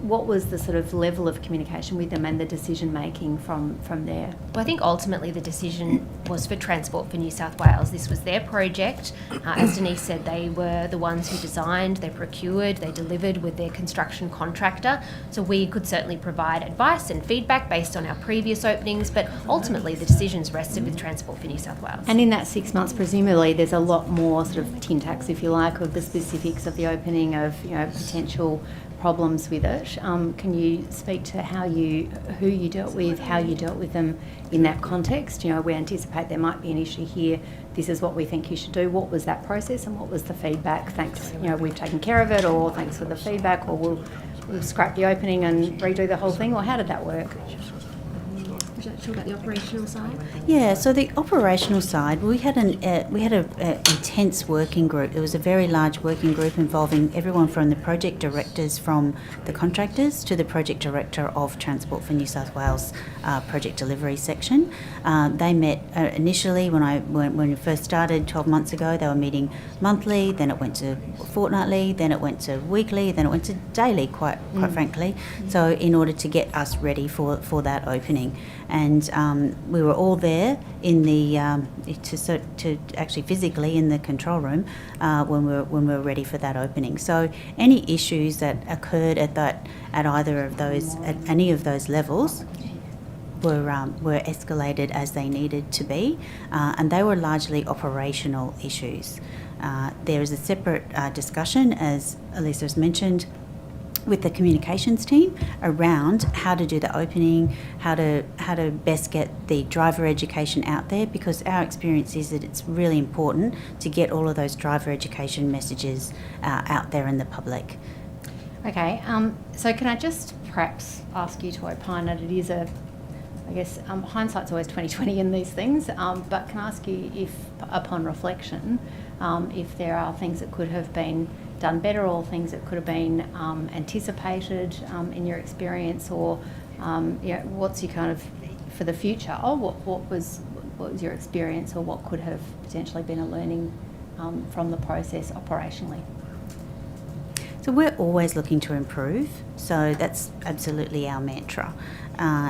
What was the sort of level of communication with them and the decision making from there? Well, I think ultimately the decision was for Transport for New South Wales. This was their project. As Denise said, they were the ones who designed, they procured, they delivered with their construction contractor. So we could certainly provide advice and feedback based on our previous openings, but ultimately the decisions rested with Transport for New South Wales. And in that 6 months, presumably there's a lot more sort of tin tacks, if you like, of the specifics of the opening, of potential problems with it. Can you speak to who you dealt with, how you dealt with them in that context? We anticipate there might be an issue here. This is what we think you should do. What was that process, and what was the feedback? Thanks, we've taken care of it, or thanks for the feedback, or we'll scrap the opening and redo the whole thing, or how did that work? Would you like to talk about the operational side? Yeah, so the operational side, we had an intense working group. It was a very large working group involving everyone from the project directors from the contractors to the project director of Transport for New South Wales project delivery section. They met initially when we first started 12 months ago. They were meeting monthly, then it went to fortnightly, then it went to weekly, then it went to daily, quite frankly. So in order to get us ready for that opening. And we were all there in the to actually physically in the control room when we were ready for that opening. So any issues that occurred at any of those levels were escalated as they needed to be, and they were largely operational issues. There is a separate discussion, as Elisa has mentioned, with the communications team around how to do the opening, how to best get the driver education out there, because our experience is that it's really important to get all of those driver education messages out there in the public. Okay, so can I just perhaps ask you to opine that it is hindsight's always 20/20 in these things, but can I ask you if, upon reflection, if there are things that could have been done better, or things that could have been anticipated in your experience, or what's your kind of, for the future, what was your experience, or what could have potentially been a learning from the process operationally? So we're always looking to improve, so that's absolutely our mantra.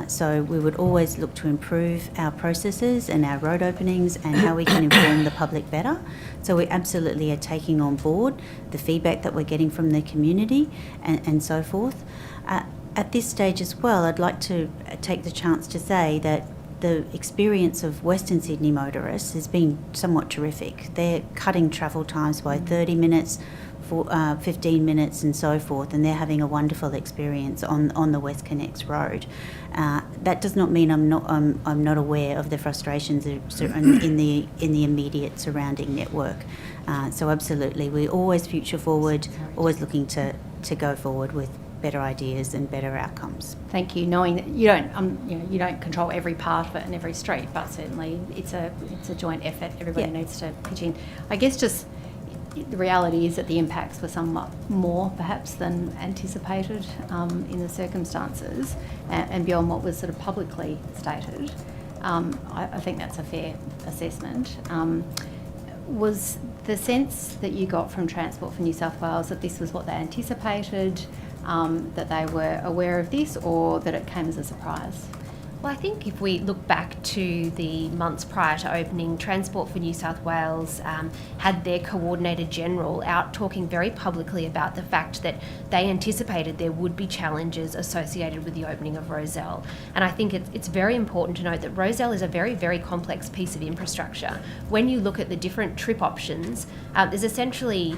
So we would always look to improve our processes and our road openings and how we can inform the public better. So we absolutely are taking on board the feedback that we're getting from the community and so forth. At this stage as well, I'd like to take the chance to say that the experience of Western Sydney motorists has been somewhat terrific. They're cutting travel times by 30 minutes, 15 minutes and so forth, and they're having a wonderful experience on the West Connects road. That does not mean I'm not aware of the frustrations in the immediate surrounding network. So absolutely, we're always future forward, always looking to go forward with better ideas and better outcomes. Thank you. Knowing that you don't control every part of it and every street, but certainly it's a joint effort. Everybody needs to pitch in. I guess just the reality is that the impacts were somewhat more perhaps than anticipated in the circumstances and beyond what was sort of publicly stated. I think that's a fair assessment. Was the sense that you got from Transport for New South Wales that this was what they anticipated, that they were aware of this, or that it came as a surprise? Well, I think if we look back to the months prior to opening, Transport for New South Wales had their Coordinator General out talking very publicly about the fact that they anticipated there would be challenges associated with the opening of Rozelle. And I think it's very important to note that Rozelle is a very, very complex piece of infrastructure. When you look at the different trip options, there's essentially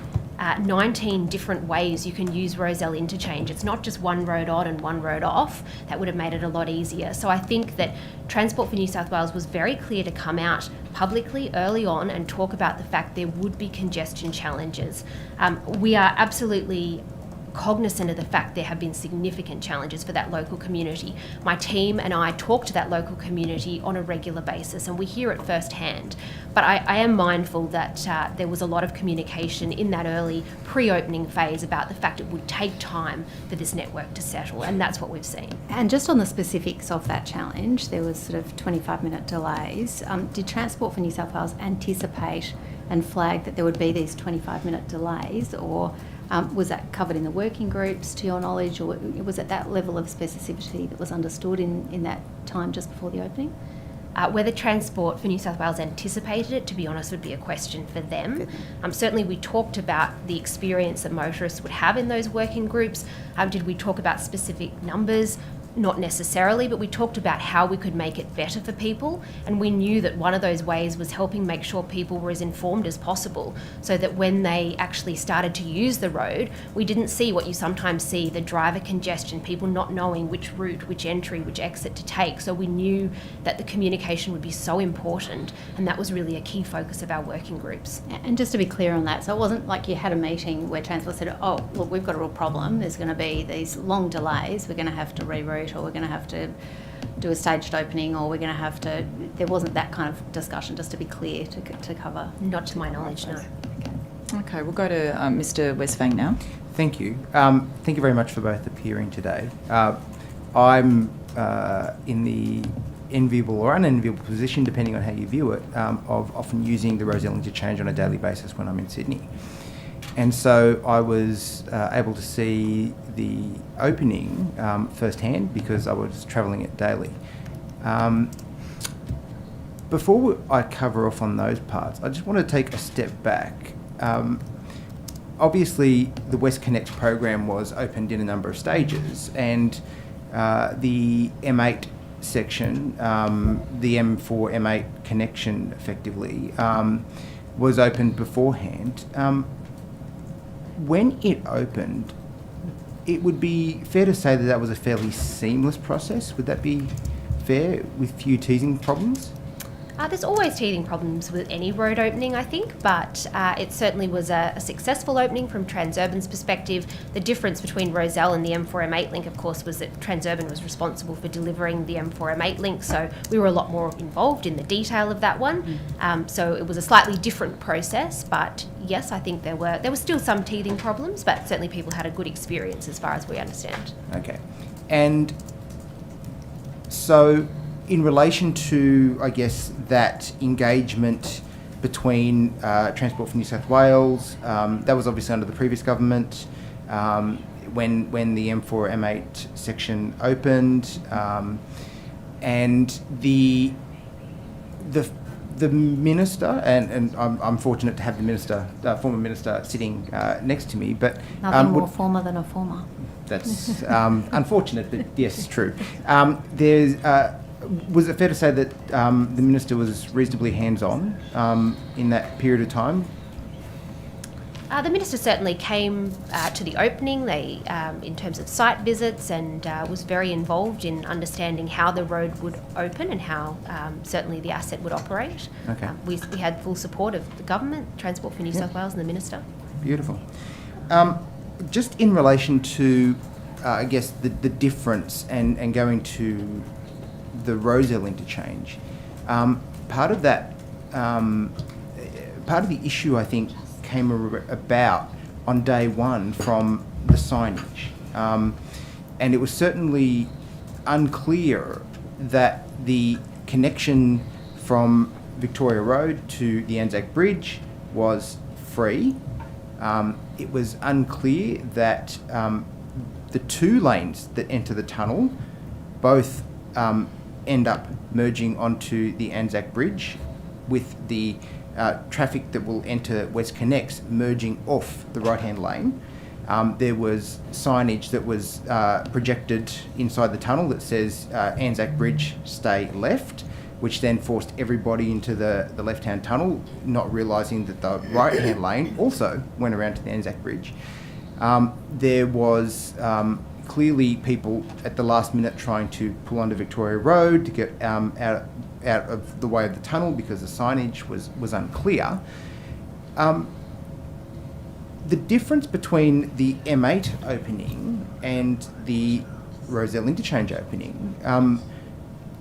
19 different ways you can use Rozelle Interchange. It's not just one road on and one road off. That would have made it a lot easier. So I think that Transport for New South Wales was very clear to come out publicly early on and talk about the fact there would be congestion challenges. We are absolutely cognizant of the fact there have been significant challenges for that local community. My team and I talk to that local community on a regular basis and we hear it firsthand. But I am mindful that there was a lot of communication in that early pre-opening phase about the fact it would take time for this network to settle, and that's what we've seen. And just on the specifics of that challenge, there was sort of 25-minute delays. Did Transport for New South Wales anticipate and flag that there would be these 25-minute delays, or was that covered in the working groups, to your knowledge, or was it that level of specificity that was understood in that time just before the opening? Whether Transport for New South Wales anticipated it, to be honest, would be a question for them. Certainly we talked about the experience that motorists would have in those working groups. Did we talk about specific numbers? Not necessarily, but we talked about how we could make it better for people, and we knew that one of those ways was helping make sure people were as informed as possible, so that when they actually started to use the road, we didn't see what you sometimes see, the driver congestion, people not knowing which route, which entry, which exit to take. So we knew that the communication would be so important, and that was really a key focus of our working groups. And just to be clear on that, so it wasn't like you had a meeting where Transport said, oh, look, we've got a real problem, there's going to be these long delays, we're going to have to reroute, or we're going to have to do a staged opening, or we're going to have to... There wasn't that kind of discussion, just to be clear, to cover. Not to my knowledge, no. Okay, we'll go to Mr. Westphang now. Thank you. Thank you very much for both appearing today. I'm in the enviable or unenviable position, depending on how you view it, of often using the Rozelle Interchange on a daily basis when I'm in Sydney. And so I was able to see the opening firsthand because I was travelling it daily. Before I cover off on those parts, I just want to take a step back. Obviously, the West Connect program was opened in a number of stages, and the M8 section, the M4 M8 connection effectively, was opened beforehand. When it opened, it would be fair to say that that was a fairly seamless process. Would that be fair, with few teething problems? There's always teething problems with any road opening, I think, but it certainly was a successful opening from Transurban's perspective. The difference between Rozelle and the M4-M8 link, of course, was that Transurban was responsible for delivering the M4-M8 link, so we were a lot more involved in the detail of that one. So it was a slightly different process, but yes, I think there were still some teething problems, but certainly people had a good experience as far as we understand. Okay. And so, in relation to, I guess, that engagement between Transport for New South Wales, that was obviously under the previous government, when the M4 M8 section opened, and the minister, and I'm fortunate to have the minister, former minister, sitting next to me, but Nothing more former than a former. That's unfortunate, but yes, true. Was it fair to say that the Minister was reasonably hands-on in that period of time? The Minister certainly came to the opening in terms of site visits and was very involved in understanding how the road would open and how certainly the asset would operate. Okay. We had full support of the government, Transport for New South Wales and the Minister. Beautiful. Just in relation to, I guess, the difference and going to the Rozelle Interchange, part of that, part of the issue, I think, came about on day one from the signage. And it was certainly unclear that the connection from Victoria Road to the Anzac Bridge was free. It was unclear that the two lanes that enter the tunnel both end up merging onto the Anzac Bridge, with the traffic that will enter WestConnex merging off the right-hand lane. There was signage that was projected inside the tunnel that says Anzac Bridge, stay left, which then forced everybody into the left-hand tunnel, not realising that the right-hand lane also went around to the Anzac Bridge. There was clearly people at the last minute trying to pull onto Victoria Road to get out of the way of the tunnel because the signage was unclear. The difference between the M8 opening and the Rozelle Interchange opening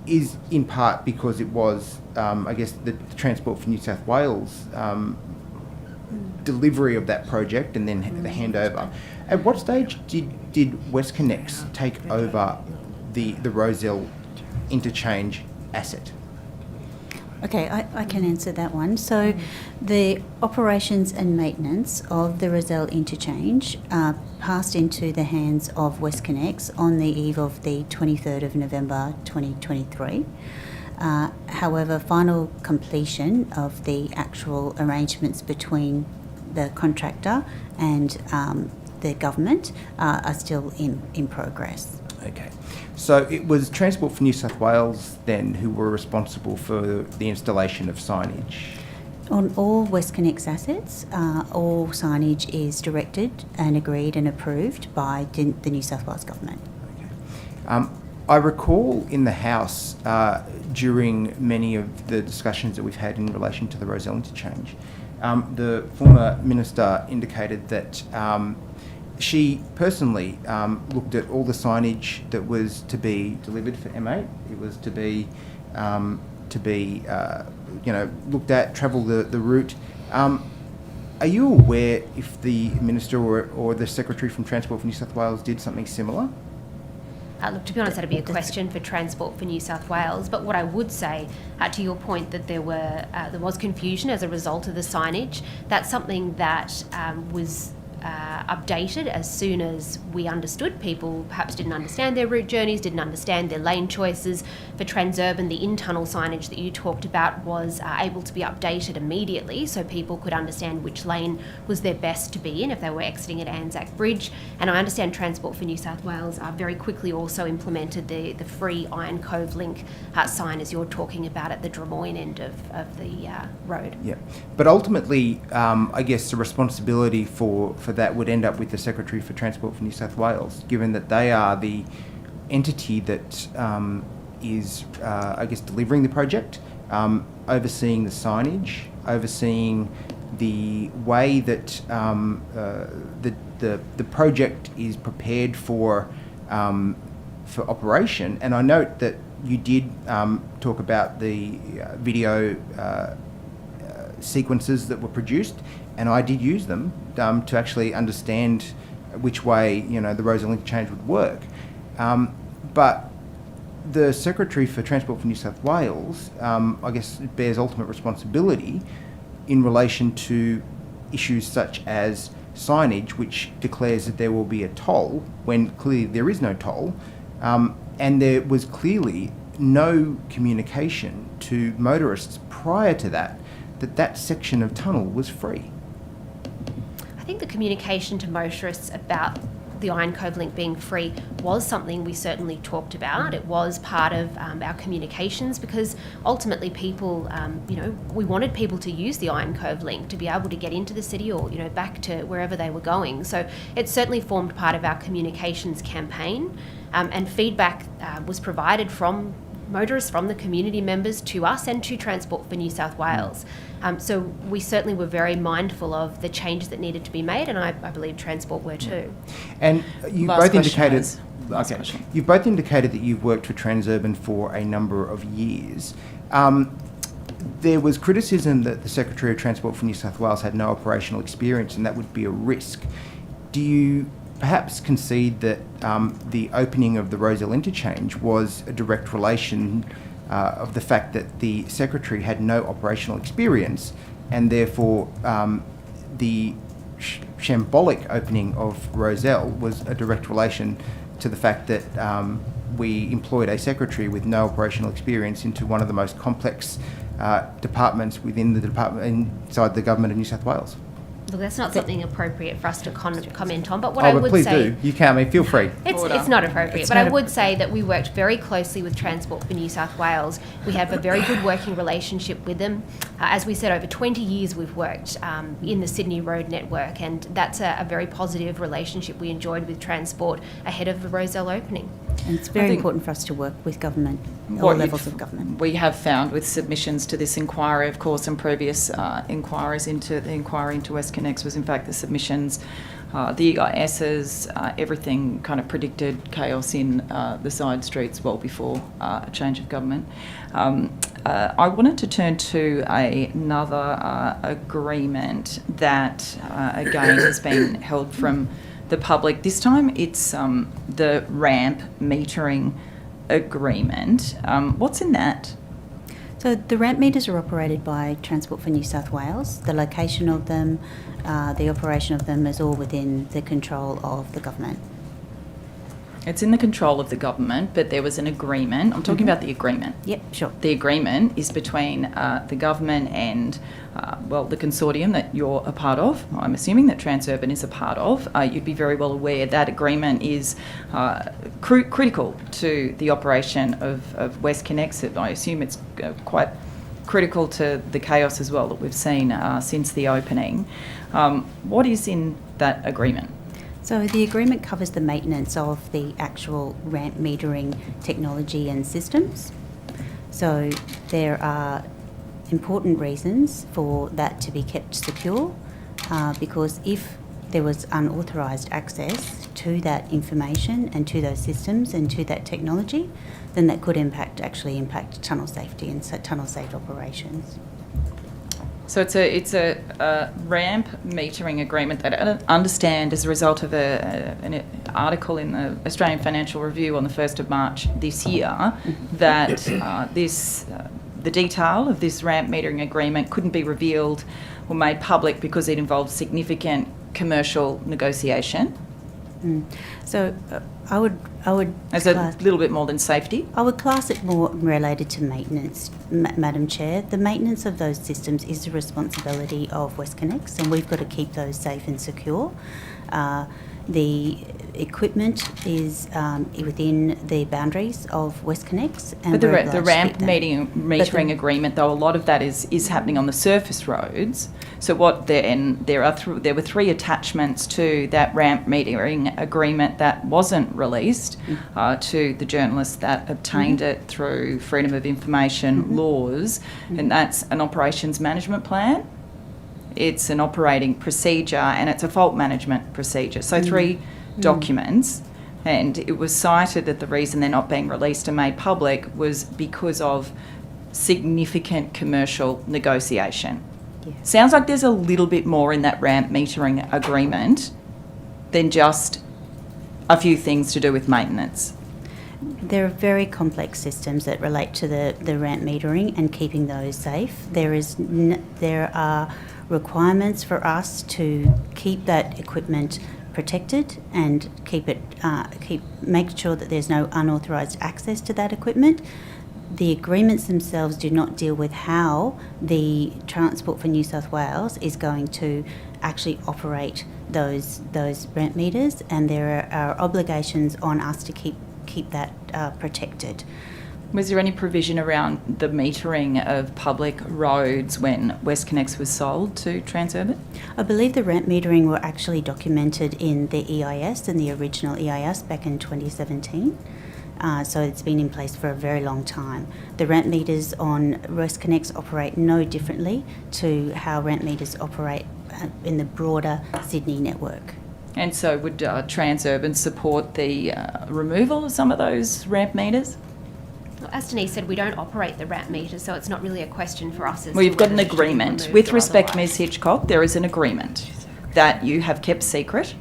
is in part because it was, I guess, the Transport for New South Wales delivery of that project and then the handover. At what stage did WestConnex take over the Rozelle Interchange asset? Okay, I can answer that one. So the operations and maintenance of the Rozelle Interchange passed into the hands of WestConnex on the eve of the 23rd of November 2023. However, final completion of the actual arrangements between the contractor and the government are still in progress. Okay. So it was Transport for New South Wales then who were responsible for the installation of signage? On all WestConnex assets, all signage is directed and agreed and approved by the New South Wales Government. Okay. I recall in the House during many of the discussions that we've had in relation to the Rozelle Interchange, the former Minister indicated that she personally looked at all the signage that was to be delivered for M8. It was to be looked at, travel the route. Are you aware if the Minister or the Secretary from Transport for New South Wales did something similar? Look, to be honest, that'd be a question for Transport for New South Wales. But what I would say, to your point, that there was confusion as a result of the signage. That's something that was updated as soon as we understood. People perhaps didn't understand their route journeys, didn't understand their lane choices. For Transurban, the in-tunnel signage that you talked about was able to be updated immediately so people could understand which lane was their best to be in if they were exiting at Anzac Bridge. And I understand Transport for New South Wales very quickly also implemented the free Iron Cove link sign as you're talking about at the Drummoyne end of the road. Yeah, but ultimately, I guess the responsibility for that would end up with the Secretary for Transport for New South Wales, given that they are the entity that is, I guess, delivering the project, overseeing the signage, overseeing the way that the project is prepared for operation. And I note that you did talk about the video sequences that were produced, and I did use them to actually understand which way the Rozelle Interchange would work. But the Secretary for Transport for New South Wales, I guess, bears ultimate responsibility in relation to issues such as signage, which declares that there will be a toll when clearly there is no toll, and there was clearly no communication to motorists prior to that section of tunnel was free. I think the communication to motorists about the Iron Cove link being free was something we certainly talked about. It was part of our communications, because ultimately people, we wanted people to use the Iron Cove link to be able to get into the city or, back to wherever they were going. So it certainly formed part of our communications campaign, and feedback was provided from motorists, from the community members to us and to Transport for New South Wales. So we certainly were very mindful of the changes that needed to be made, and I believe Transport were too. And you Last both question, indicated. Liz. Last Okay. question. You've both indicated that you've worked for Transurban for a number of years. There was criticism that the Secretary of Transport for New South Wales had no operational experience, and that would be a risk. Do you perhaps concede that the opening of the Rozelle Interchange was a direct relation of the fact that the Secretary had no operational experience, and therefore the shambolic opening of Rozelle was a direct relation to the fact that we employed a Secretary with no operational experience into one of the most complex departments within the department inside the government of New South Wales? Look, that's not something appropriate for us to comment on, but what I but would please say... do. You can. I mean, feel free. It's not appropriate, but I would say that we worked very closely with Transport for New South Wales. We have a very good working relationship with them. As we said, over 20 years we've worked in the Sydney Road network, and that's a very positive relationship we enjoyed with Transport ahead of the Rozelle opening. And it's very think important for us to work with government, all What levels of government. we have found with submissions to this inquiry, of course, and previous inquiries into the inquiry into WestConnex was in fact the submissions, the EISs, everything kind of predicted chaos in the side streets well before a change of government. I wanted to turn to another agreement that, again, has been held from the public. This time it's the ramp metering agreement. What's in that? So the ramp meters are operated by Transport for New South Wales. The location of them, the operation of them is all within the control of the government. It's in the control of the government, but there was an agreement. I'm talking about the agreement. Yep, sure. The agreement is between the government and, the consortium that you're a part of. I'm assuming that Transurban is a part of. You'd be very well aware that agreement is critical to the operation of WestConnex. I assume it's quite critical to the chaos as well that we've seen since the opening. What is in that agreement? So the agreement covers the maintenance of the actual ramp metering technology and systems. So there are important reasons for that to be kept secure, because if there was unauthorised access to that information and to those systems and to that technology, then that could actually impact tunnel safety and tunnel safe operations. So it's a ramp metering agreement that I understand as a result of an article in the Australian Financial Review on the 1st of March this year that the detail of this ramp metering agreement couldn't be revealed or made public because it involved significant commercial negotiation. So I would As a little bit more than safety. I would class it more related to maintenance, Madam Chair. The maintenance of those systems is the responsibility of WestConnex, and we've got to keep those safe and secure. The equipment is within the boundaries of WestConnex, and But we're the obliged to ramp keep that. metering agreement, though, a lot of that is happening on the surface roads. So there were 3 attachments to that ramp metering agreement that wasn't released to the journalists that obtained it through Freedom of Information laws, and that's an operations management plan. It's an operating procedure, and it's a fault management procedure. So 3 documents, and it was cited that the reason they're not being released and made public was because of significant commercial negotiation. Yeah. Sounds like there's a little bit more in that ramp metering agreement than just a few things to do with maintenance. There are very complex systems that relate to the ramp metering and keeping those safe. There are requirements for us to keep that equipment protected and make sure that there's no unauthorised access to that equipment. The agreements themselves do not deal with how the Transport for New South Wales is going to actually operate those ramp meters, and there are obligations on us to keep that protected. Was there any provision around the metering of public roads when WestConnex was sold to Transurban? I believe the ramp metering were actually documented in the EIS, in the original EIS back in 2017. So it's been in place for a very long time. The ramp meters on WestConnex operate no differently to how ramp meters operate in the broader Sydney network. And so would Transurban support the removal of some of those ramp meters? Well, as Denise said, we don't operate the ramp meters, so it's not really a question for us. Well, you've got an agreement. With respect, Ms Hitchcock, there is an agreement that you have kept secret,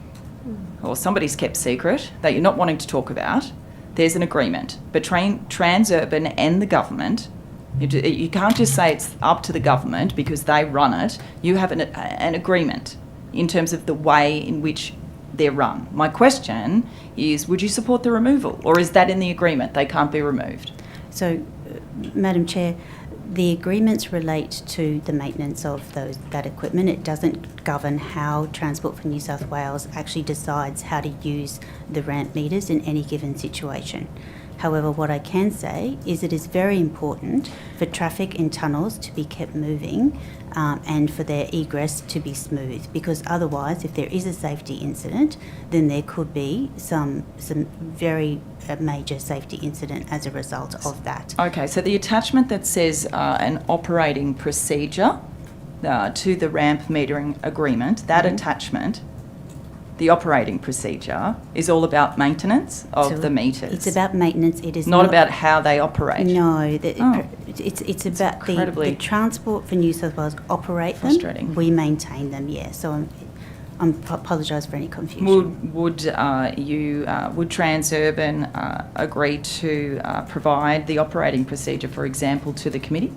or somebody's kept secret, that you're not wanting to talk about. There's an agreement between Transurban and the government. You can't just say it's up to the government because they run it. You have an agreement in terms of the way in which they're run. My question is, would you support the removal, or is that in the agreement? They can't be removed. So, Madam Chair, the agreements relate to the maintenance of that equipment. It doesn't govern how Transport for New South Wales actually decides how to use the ramp meters in any given situation. However, what I can say is it is very important for traffic in tunnels to be kept moving and for their egress to be smooth, because otherwise, if there is a safety incident, then there could be some very major safety incident as a result of that. Okay, so the attachment that says an operating procedure to the ramp metering agreement, that attachment, the operating procedure, is all about maintenance of So the meters. It's about maintenance. It is not about how they operate. No, Oh. it's about the incredibly Transport for New South Wales operate frustrating. them. We maintain them. Yeah. So I apologise for any confusion. Would Transurban agree to provide the operating procedure, for example, to the committee?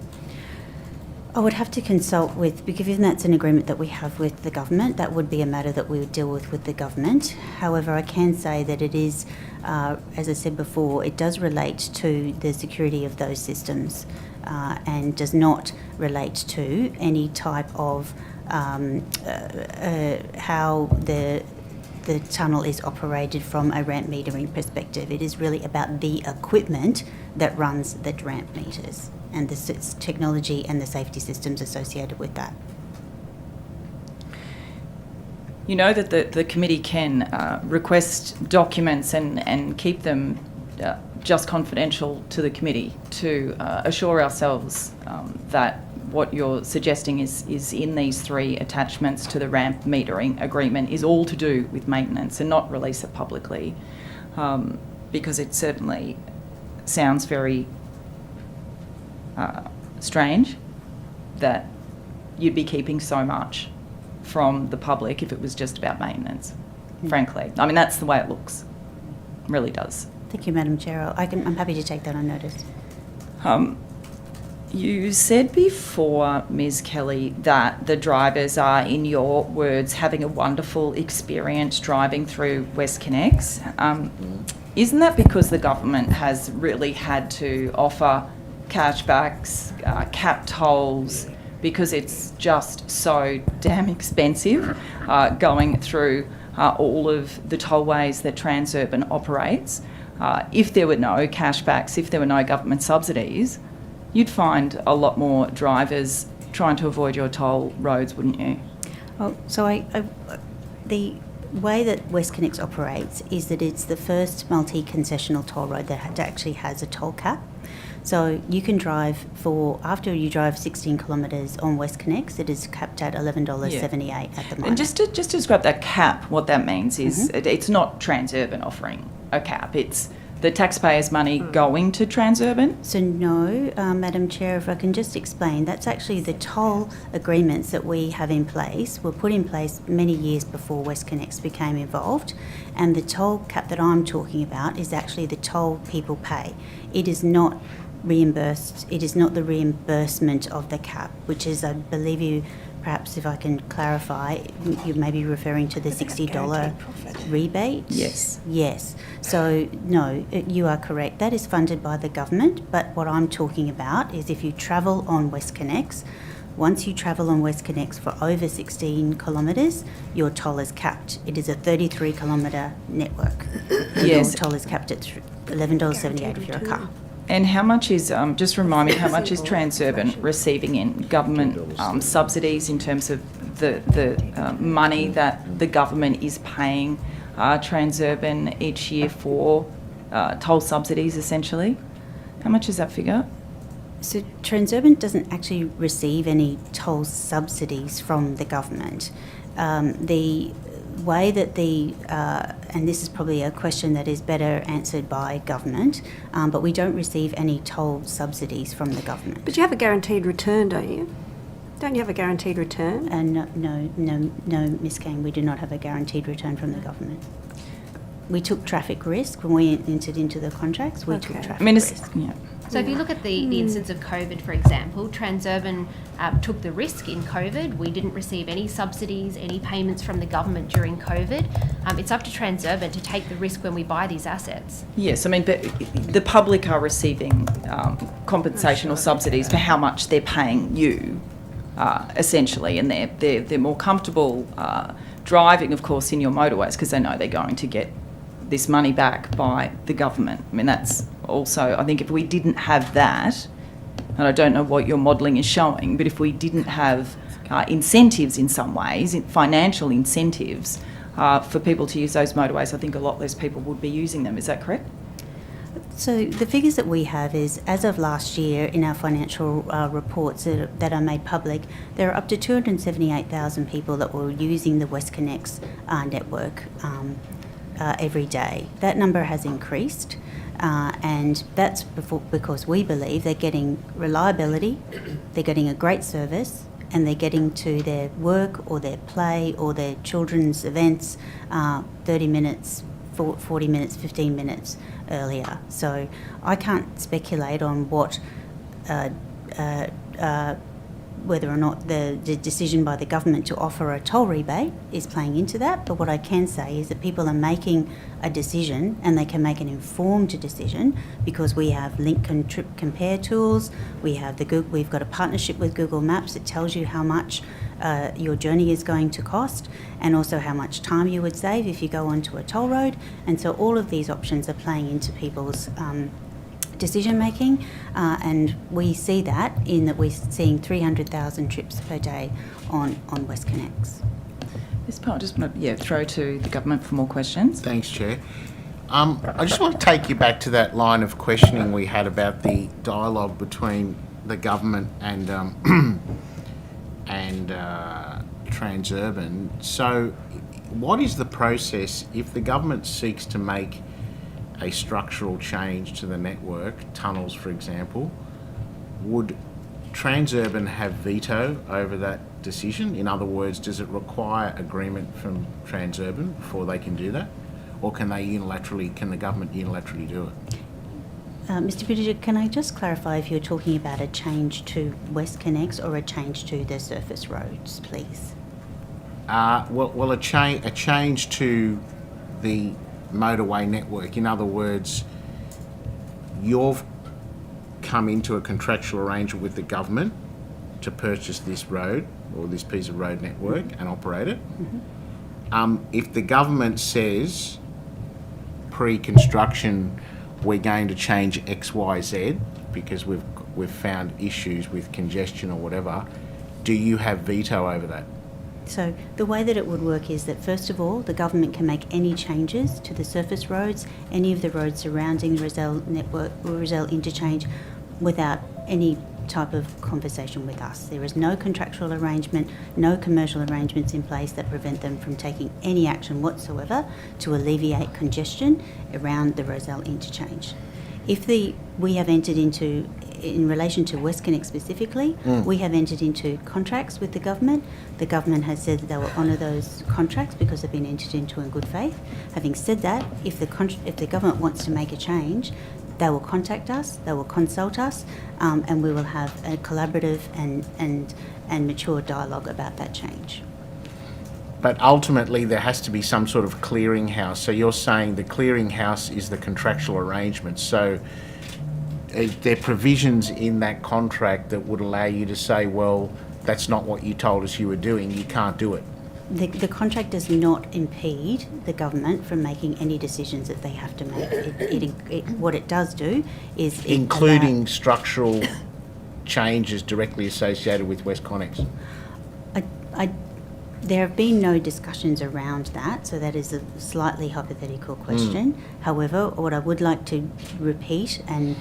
I would have to consult with, because given that's an agreement that we have with the government, that would be a matter that we would deal with the government. However, I can say that it is, as I said before, it does relate to the security of those systems and does not relate to any type of how the tunnel is operated from a ramp metering perspective. It is really about the equipment that runs the ramp meters and the technology and the safety systems associated with that. You know that the committee can request documents and keep them just confidential to the committee to assure ourselves that what you're suggesting is in these three attachments to the ramp metering agreement is all to do with maintenance and not release it publicly, because it certainly sounds very strange that you'd be keeping so much from the public if it was just about maintenance, frankly. I mean, that's the way it looks. It really does. Thank you, Madam Chair. I'm happy to take that on notice. You said before, Ms Kelly, that the drivers are, in your words, having a wonderful experience driving through WestConnex. Isn't that because the government has really had to offer cashbacks, cap tolls, because it's just so damn expensive going through all of the tollways that Transurban operates? If there were no cashbacks, if there were no government subsidies, you'd find a lot more drivers trying to avoid your toll roads, wouldn't you? Oh, so the way that WestConnex operates is that it's the first multi-concessional toll road that actually has a toll cap. So you can drive after you drive 16 kilometres on WestConnex, it is capped at $11.78 at the moment. And just to describe that cap, what that means is it's not Transurban offering a cap. It's the taxpayers' money going to Transurban? So no, Madam Chair, if I can just explain, that's actually the toll agreements that we have in place were put in place many years before WestConnex became involved, and the toll cap that I'm talking about is actually the toll people pay. It is not reimbursed, it is not the reimbursement of the cap, which is, I believe you, perhaps if I can clarify, you may be referring to the $60 rebate? Yes. Yes. So, no, you are correct. That is funded by the government, but what I'm talking about is if you travel on WestConnex Once you travel on WestConnex for over 16 kilometres, your toll is capped. It is a 33-kilometre network. And Yes. Your toll is capped at $11.78 if you're a car. And how much is, just remind me, how much is Transurban receiving in government subsidies in terms of the money that the government is paying Transurban each year for toll subsidies, essentially? How much is that figure? So Transurban doesn't actually receive any toll subsidies from the government. The way that and this is probably a question that is better answered by government, but we don't receive any toll subsidies from the government. But you have a guaranteed return, don't you? Don't you have a guaranteed return? And no, Ms. Kane, we do not have a guaranteed return from the government. We took traffic risk when we entered into the contracts. We took Okay. traffic I mean, risk. yeah. So if you look at the instance of COVID, for example, Transurban took the risk in COVID. We didn't receive any subsidies, any payments from the government during COVID. It's up to Transurban to take the risk when we buy these assets. Yes, I mean, but the public are receiving compensation or subsidies for how much they're paying you, essentially, and they're more comfortable driving, of course, in your motorways because they know they're going to get this money back by the government. I mean, that's also, I think if we didn't have that, and I don't know what your modelling is showing, but if we didn't have incentives in some ways, financial incentives for people to use those motorways, I think a lot less people would be using them. Is that correct? So the figures that we have is, as of last year, in our financial reports that are made public, there are up to 278,000 people that were using the WestConnex network every day. That number has increased, and that's because we believe they're getting reliability, they're getting a great service, and they're getting to their work or their play or their children's events 30 minutes, 40 minutes, 15 minutes earlier. So I can't speculate on what whether or not the decision by the government to offer a toll rebate is playing into that, but what I can say is that people are making a decision, and they can make an informed decision because we have link and trip compare tools. We've got a partnership with Google Maps that tells you how much your journey is going to cost, and also how much time you would save if you go onto a toll road. And so all of these options are playing into people's decision making, and we see that in that we're seeing 300,000 trips per day on WestConnex. This part, I just want to throw to the government for more questions. Thanks, Chair. I just want to take you back to that line of questioning we had about the dialogue between the government and Transurban. So, what is the process if the government seeks to make a structural change to the network, tunnels for example? Would Transurban have veto over that decision? In other words, does it require agreement from Transurban before they can do that? Or can the government unilaterally do it? Mr. Bridger, can I just clarify if you're talking about a change to WestConnex or a change to the surface roads, please? A change to the motorway network. In other words, you've come into a contractual arrangement with the government to purchase this road or this piece of road network and operate it. Mm-hmm. If the government says pre-construction we're going to change X, Y, Z because we've found issues with congestion or whatever, do you have veto over that? So the way that it would work is that, first of all, the government can make any changes to the surface roads, any of the roads surrounding the Rozelle Interchange, without any type of conversation with us. There is no contractual arrangement, no commercial arrangements in place that prevent them from taking any action whatsoever to alleviate congestion around the Rozelle Interchange. We have entered into, in relation to WestConnex specifically, we have entered into contracts with the government. The government has said that they will honour those contracts because they've been entered into in good faith. Having said that, if the government wants to make a change, they will contact us, they will consult us, and we will have a collaborative and mature dialogue about that change. But ultimately there has to be some sort of clearinghouse. So you're saying the clearinghouse is the contractual arrangement. So there are provisions in that contract that would allow you to say, well, that's not what you told us you were doing, you can't do it. The contract does not impede the government from making any decisions that they have to make. What it does do is... Including structural changes directly associated with WestConnex. There have been no discussions around that, so that is a slightly hypothetical question. However, what I would like to repeat and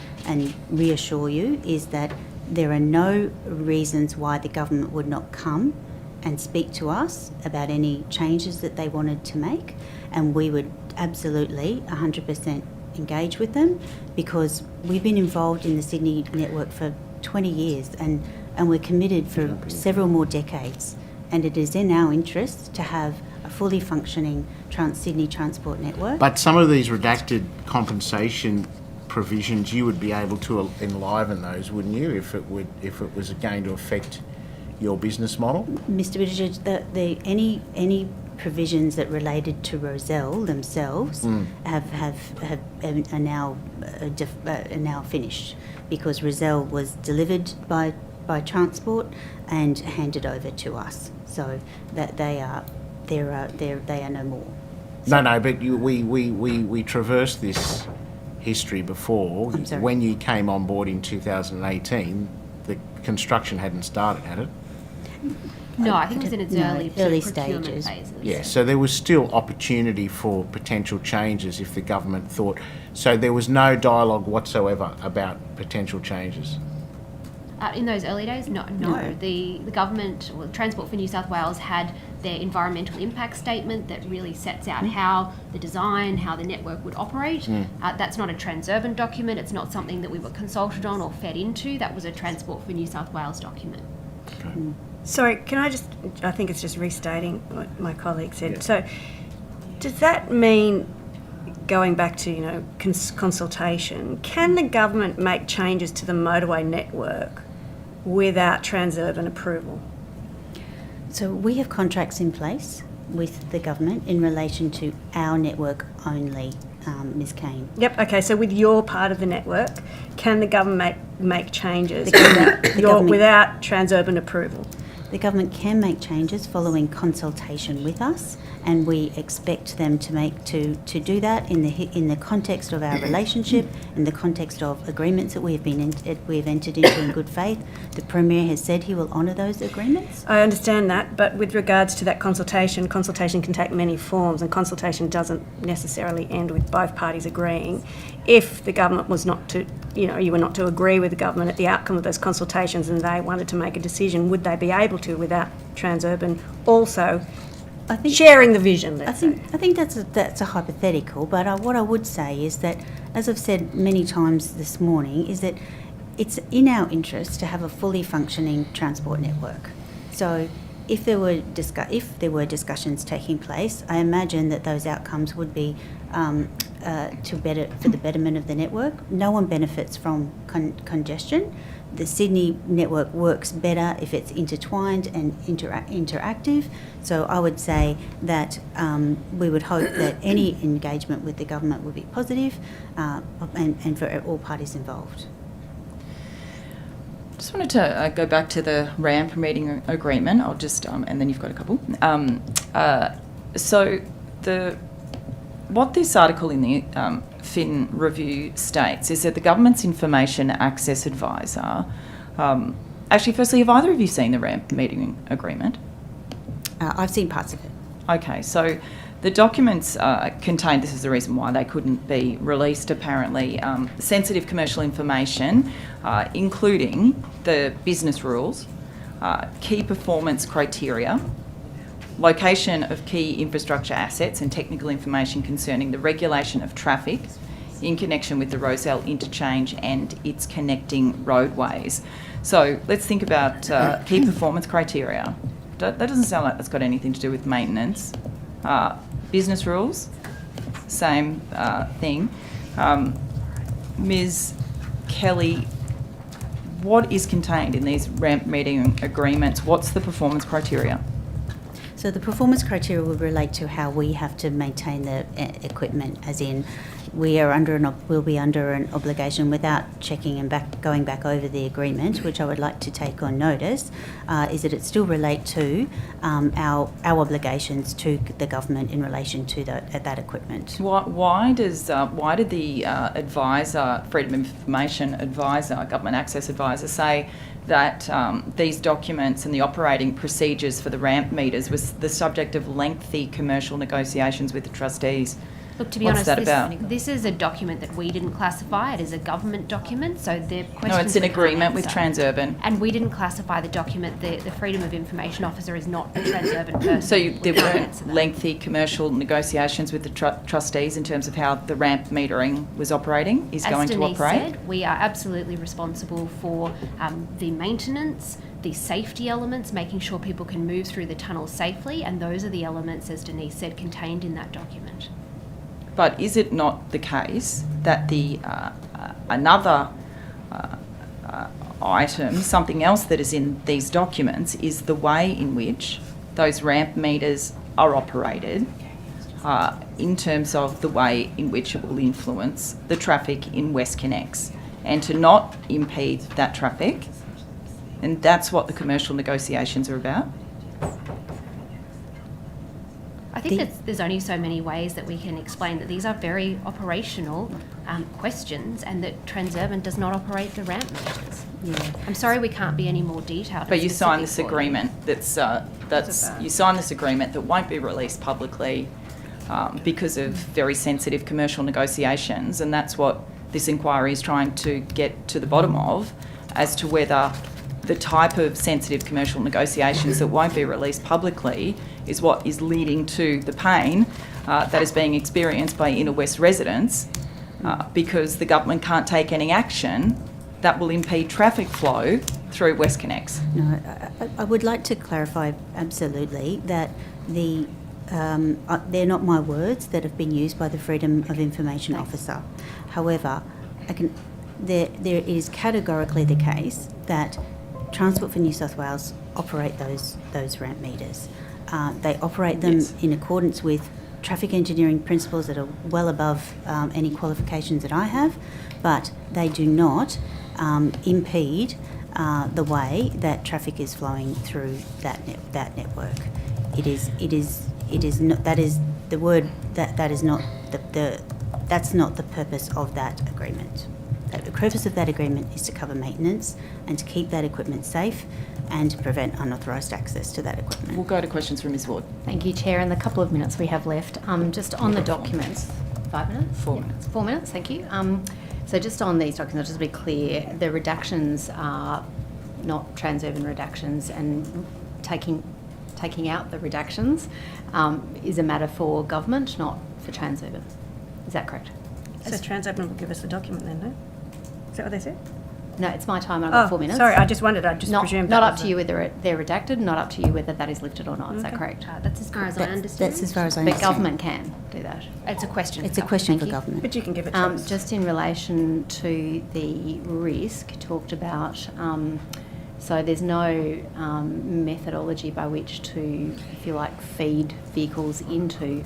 reassure you is that there are no reasons why the government would not come and speak to us about any changes that they wanted to make, and we would absolutely 100% engage with them, because we've been involved in the Sydney network for 20 years and we're committed for several more decades, and it is in our interest to have a fully functioning Sydney transport network. But some of these redacted compensation provisions, you would be able to enliven those, wouldn't you, if it was going to affect your business model? Mr. Buttigieg, any provisions that related to Rozelle themselves are now finished, because Rozelle was delivered by transport and handed over to us, so that they are no more. No, but we traversed this history before. I'm sorry. When you came on board in 2018, the construction hadn't started, had it? No, I think it was in its No, early early procurement stages. phases. Yeah, so there was still opportunity for potential changes if the government thought. So there was no dialogue whatsoever about potential changes. In those early days, no. The government, well, Transport for New South Wales had their environmental impact statement that really sets out how the design, how the network would operate. That's not a Transurban document. It's not something that we were consulted on or fed into. That was a Transport for New South Wales document. Okay. Sorry, I think it's just restating what my colleague said. So does that mean, going back to, consultation, can the government make changes to the motorway network without Transurban approval? So we have contracts in place with the government in relation to our network only, Ms. Kane. Yep, okay, so with your part of the network, can the government make changes government- without Transurban approval? The government can make changes following consultation with us, and we expect them to do that in the context of our relationship, in the context of agreements that we have entered into in good faith. The Premier has said he will honour those agreements. I understand that, but with regards to that consultation can take many forms, and consultation doesn't necessarily end with both parties agreeing. If the government was not to, you were not to agree with the government at the outcome of those consultations and they wanted to make a decision, would they be able to without Transurban also sharing the vision? I think that's a hypothetical, but what I would say is that, as I've said many times this morning, is that it's in our interest to have a fully functioning transport network. So if there were discussions taking place, I imagine that those outcomes would be for the betterment of the network. No one benefits from congestion. The Sydney network works better if it's intertwined and interactive. So I would say that we would hope that any engagement with the government would be positive and for all parties involved. Just wanted to go back to the ramp meeting agreement. I'll just, and then you've got a couple. What this article in the Fin Review states is that the government's information access advisor. Actually, firstly, have either of you seen the ramp meeting agreement? I've seen parts of it. Okay, so the documents contain, this is the reason why they couldn't be released apparently, sensitive commercial information, including the business rules, key performance criteria, location of key infrastructure assets and technical information concerning the regulation of traffic in connection with the Rozelle Interchange and its connecting roadways. So let's think about key performance criteria. That doesn't sound like that's got anything to do with maintenance. Business rules, same thing. Ms. Kelly, what is contained in these ramp meeting agreements? What's the performance criteria? So the performance criteria will relate to how we have to maintain the equipment, as in we are we'll be under an obligation without checking and going back over the agreement, which I would like to take on notice, is that it still relate to our obligations to the government in relation to that equipment. Why did the advisor, Freedom of Information advisor, government access advisor, say that these documents and the operating procedures for the ramp meters was the subject of lengthy commercial negotiations with the trustees? Look, to be What's honest, that about? this is a document that we didn't classify. It is a government document, so the questions... No, it's an we can't agreement with answer. Transurban. And we didn't classify the document. The Freedom of Information Officer is not a Transurban person. So there We can't answer weren't that. lengthy commercial negotiations with the trustees in terms of how the ramp metering was operating, is going to Denise operate? said, we are absolutely responsible for the maintenance, the safety elements, making sure people can move through the tunnel safely, and those are the elements, as Denise said, contained in that document. But is it not the case that the another item, something else that is in these documents, is the way in which those ramp meters are operated in terms of the way in which it will influence the traffic in WestConnex, and to not impede that traffic? And that's what the commercial negotiations are about? I think there's only so many ways that we can explain that these are very operational questions, and that Transurban does not operate the ramp meters. Yeah. I'm sorry we can't be any more detailed. But and you signed this specific for you. agreement that's you signed this agreement that won't be released publicly because of very sensitive commercial negotiations, and that's what this inquiry is trying to get to the bottom of, as to whether the type of sensitive commercial negotiations that won't be released publicly is what is leading to the pain that is being experienced by inner west residents because the government can't take any action that will impede traffic flow through WestConnex. No, I would like to clarify absolutely that they're not my words that have been used by the Freedom of Information Officer. However, there is categorically the case that Transport for New South Wales operate those ramp meters. They operate them in accordance with traffic engineering principles that are well above any qualifications that I have, but they do not impede the way that traffic is flowing through that network. That's not the purpose of that agreement. The purpose of that agreement is to cover maintenance and to keep that equipment safe and to prevent unauthorised access to that equipment. We'll go to questions from Ms Ward. Thank you, Chair. In the couple of minutes we have left, just on the documents, 5 minutes? 4 Yeah, minutes. 4 minutes, thank you. So just on these documents, just to be clear, the redactions are not Transurban redactions, and taking out the redactions is a matter for government, not for Transurban. Is that correct? So Transurban will give us the document then, no? Is that what they said? No, it's my time. I've got 4 minutes. Sorry, I just wondered. I just presumed Not that up was to you whether they're redacted, not up to you whether that is lifted or not. Is that correct? That's as far as I understand. That's as far as I But understand. government can do that. It's a question. It's for a question for Thank you. government. But you can give it to us. Just in relation to the risk talked about, so there's no methodology by which to, if you like, feed vehicles into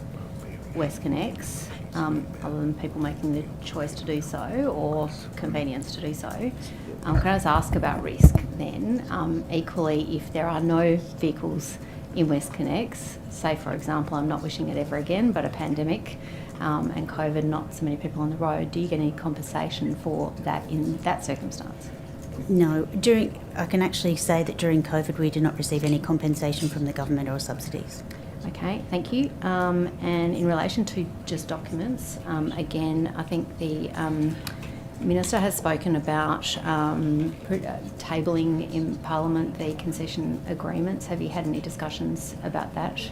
WestConnex, other than people making the choice to do so or convenience to do so. Can I just ask about risk then? Equally, if there are no vehicles in WestConnex, say for example, I'm not wishing it ever again, but a pandemic and COVID, not so many people on the road, do you get any compensation for that in that circumstance? No. I can actually say that during COVID we did not receive any compensation from the government or subsidies. Okay, thank you. And in relation to just documents, again, I think the Minister has spoken about tabling in Parliament the concession agreements. Have you had any discussions about that,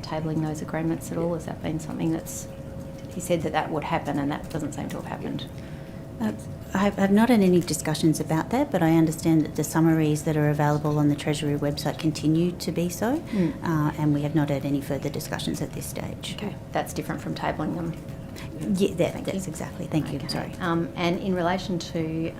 tabling those agreements at all? Has that been something he said that would happen, and that doesn't seem to have happened? I have not had any discussions about that, but I understand that the summaries that are available on the Treasury website continue to be so, and we have not had any further discussions at this stage. Okay, that's different from tabling them. Yeah, that's exactly. Thank you. Okay. Sorry. And in relation to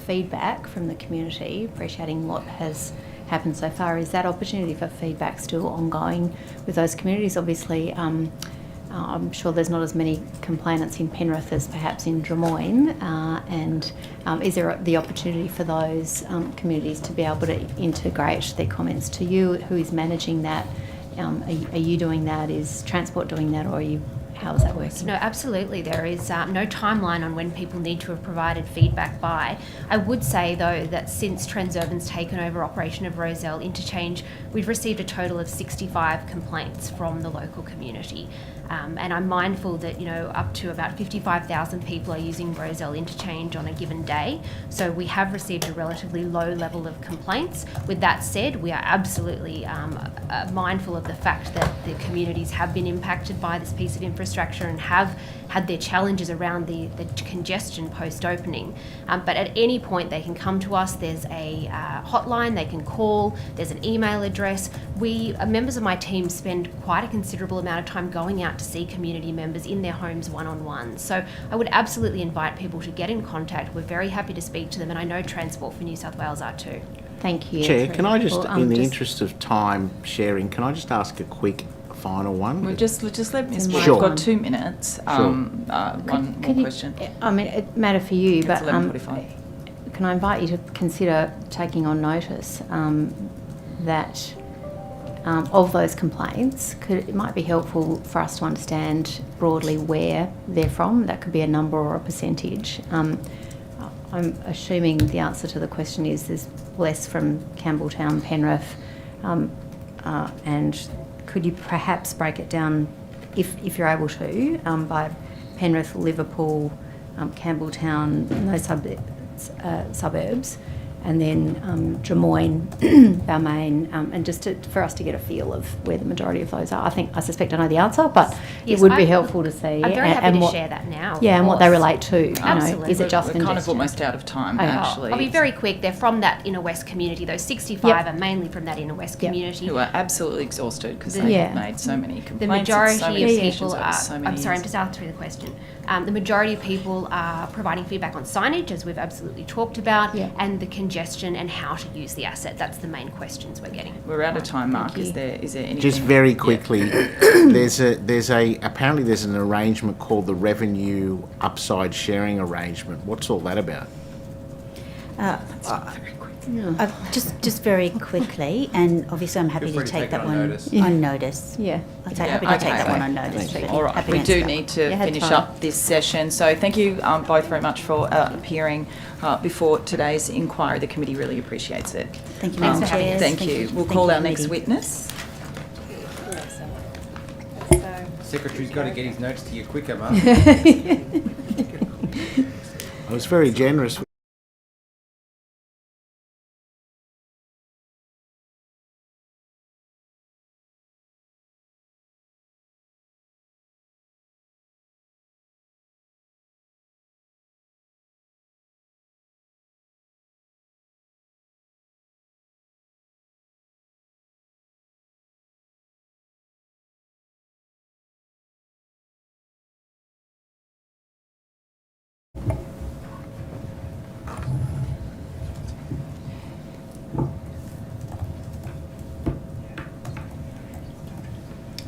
feedback from the community, appreciating what has happened so far. Is that opportunity for feedback still ongoing with those communities? Obviously, I'm sure there's not as many complainants in Penrith as perhaps in Drummoyne, and is there the opportunity for those communities to be able to integrate their comments to you? Who is managing that? Are you doing that? Is Transport doing that, or are you? How is that working? No, absolutely. There is no timeline on when people need to have provided feedback by. I would say, though, that since Transurban's taken over operation of Rozelle Interchange, we've received a total of 65 complaints from the local community. And I'm mindful that, up to about 55,000 people are using Rozelle Interchange on a given day. So we have received a relatively low level of complaints. With that said, we are absolutely mindful of the fact that the communities have been impacted by this piece of infrastructure and have had their challenges around the congestion post-opening. But at any point they can come to us. There's a hotline they can call. There's an email address. Members of my team spend quite a considerable amount of time going out to see community members in their homes one-on-one. So I would absolutely invite people to get in contact. We're very happy to speak to them, and I know Transport for New South Wales are too. Thank you. Chair, can I just, in the interest of time sharing, can I just ask a quick final one? We'll just let Ms. Moore. Sure. We've got 2 minutes. One more question. I mean, it matter for you, It's but 11:45. can I invite you to consider taking on notice that of those complaints, it might be helpful for us to understand broadly where they're from. That could be a number or a percentage. I'm assuming the answer to the question is there's less from Campbelltown, Penrith, and could you perhaps break it down, if you're able to, by Penrith, Liverpool, Campbelltown, and those suburbs, and then Drummoyne, Balmain, and just for us to get a feel of where the majority of those are. I suspect I know the answer, but Yes, it would be helpful to see. I'm very happy to what, share that now. Yeah, and what they course. relate to. Absolutely. Is it just We're kind of congestion? almost out of time, Okay. actually. I'll be very quick. They're from that inner west community. Those 65 are mainly from that inner west Yep. community. Who are absolutely exhausted because The- they've Yeah. made so many The complaints. majority and so of many people petitions over are. so many I'm sorry, I'm years. just out through the question. The majority of people are providing feedback on signage, as we've absolutely talked about, Yeah. and the congestion and how to use the asset. That's the main questions we're getting. We're out of time, Mark. Thank Is you. there anything? Just very Yeah. quickly, apparently there's an arrangement called the revenue upside sharing arrangement. What's all that about? Just very quickly, and obviously I'm happy Feel to free take to take that it on one notice. on notice. Yeah. Happy to take that okay. one on notice. Thank All right, Happy we to do answer need to You had finish time. up this session. So thank you both very much for appearing before today's inquiry. The committee really appreciates it. Thank you, Thanks Madam for having Chair. us. Thank you. We'll Thank call you, our next committee. witness. Secretary's got to get his notes to you quicker, Mark. I was very generous.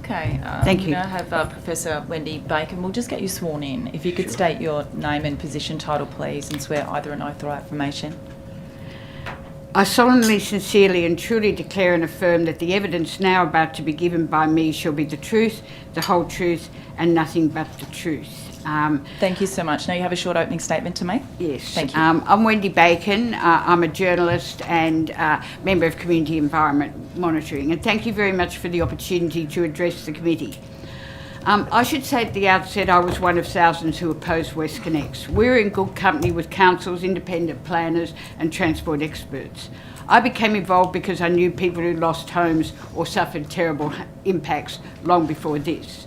Okay. Thank we you. now have Professor Wendy Bacon. We'll just get you sworn in. If you could state your name and position title, please, and swear either an oath or affirmation. I solemnly, sincerely and truly declare and affirm that the evidence now about to be given by me shall be the truth, the whole truth and nothing but the truth. Thank you so much. Now you have a short opening statement to make. Yes. Thank you. I'm Wendy Bacon. I'm a journalist and member of Community Environment Monitoring, and thank you very much for the opportunity to address the committee. I should say at the outset I was one of thousands who opposed WestConnex. We're in good company with councils, independent planners and transport experts. I became involved because I knew people who lost homes or suffered terrible impacts long before this.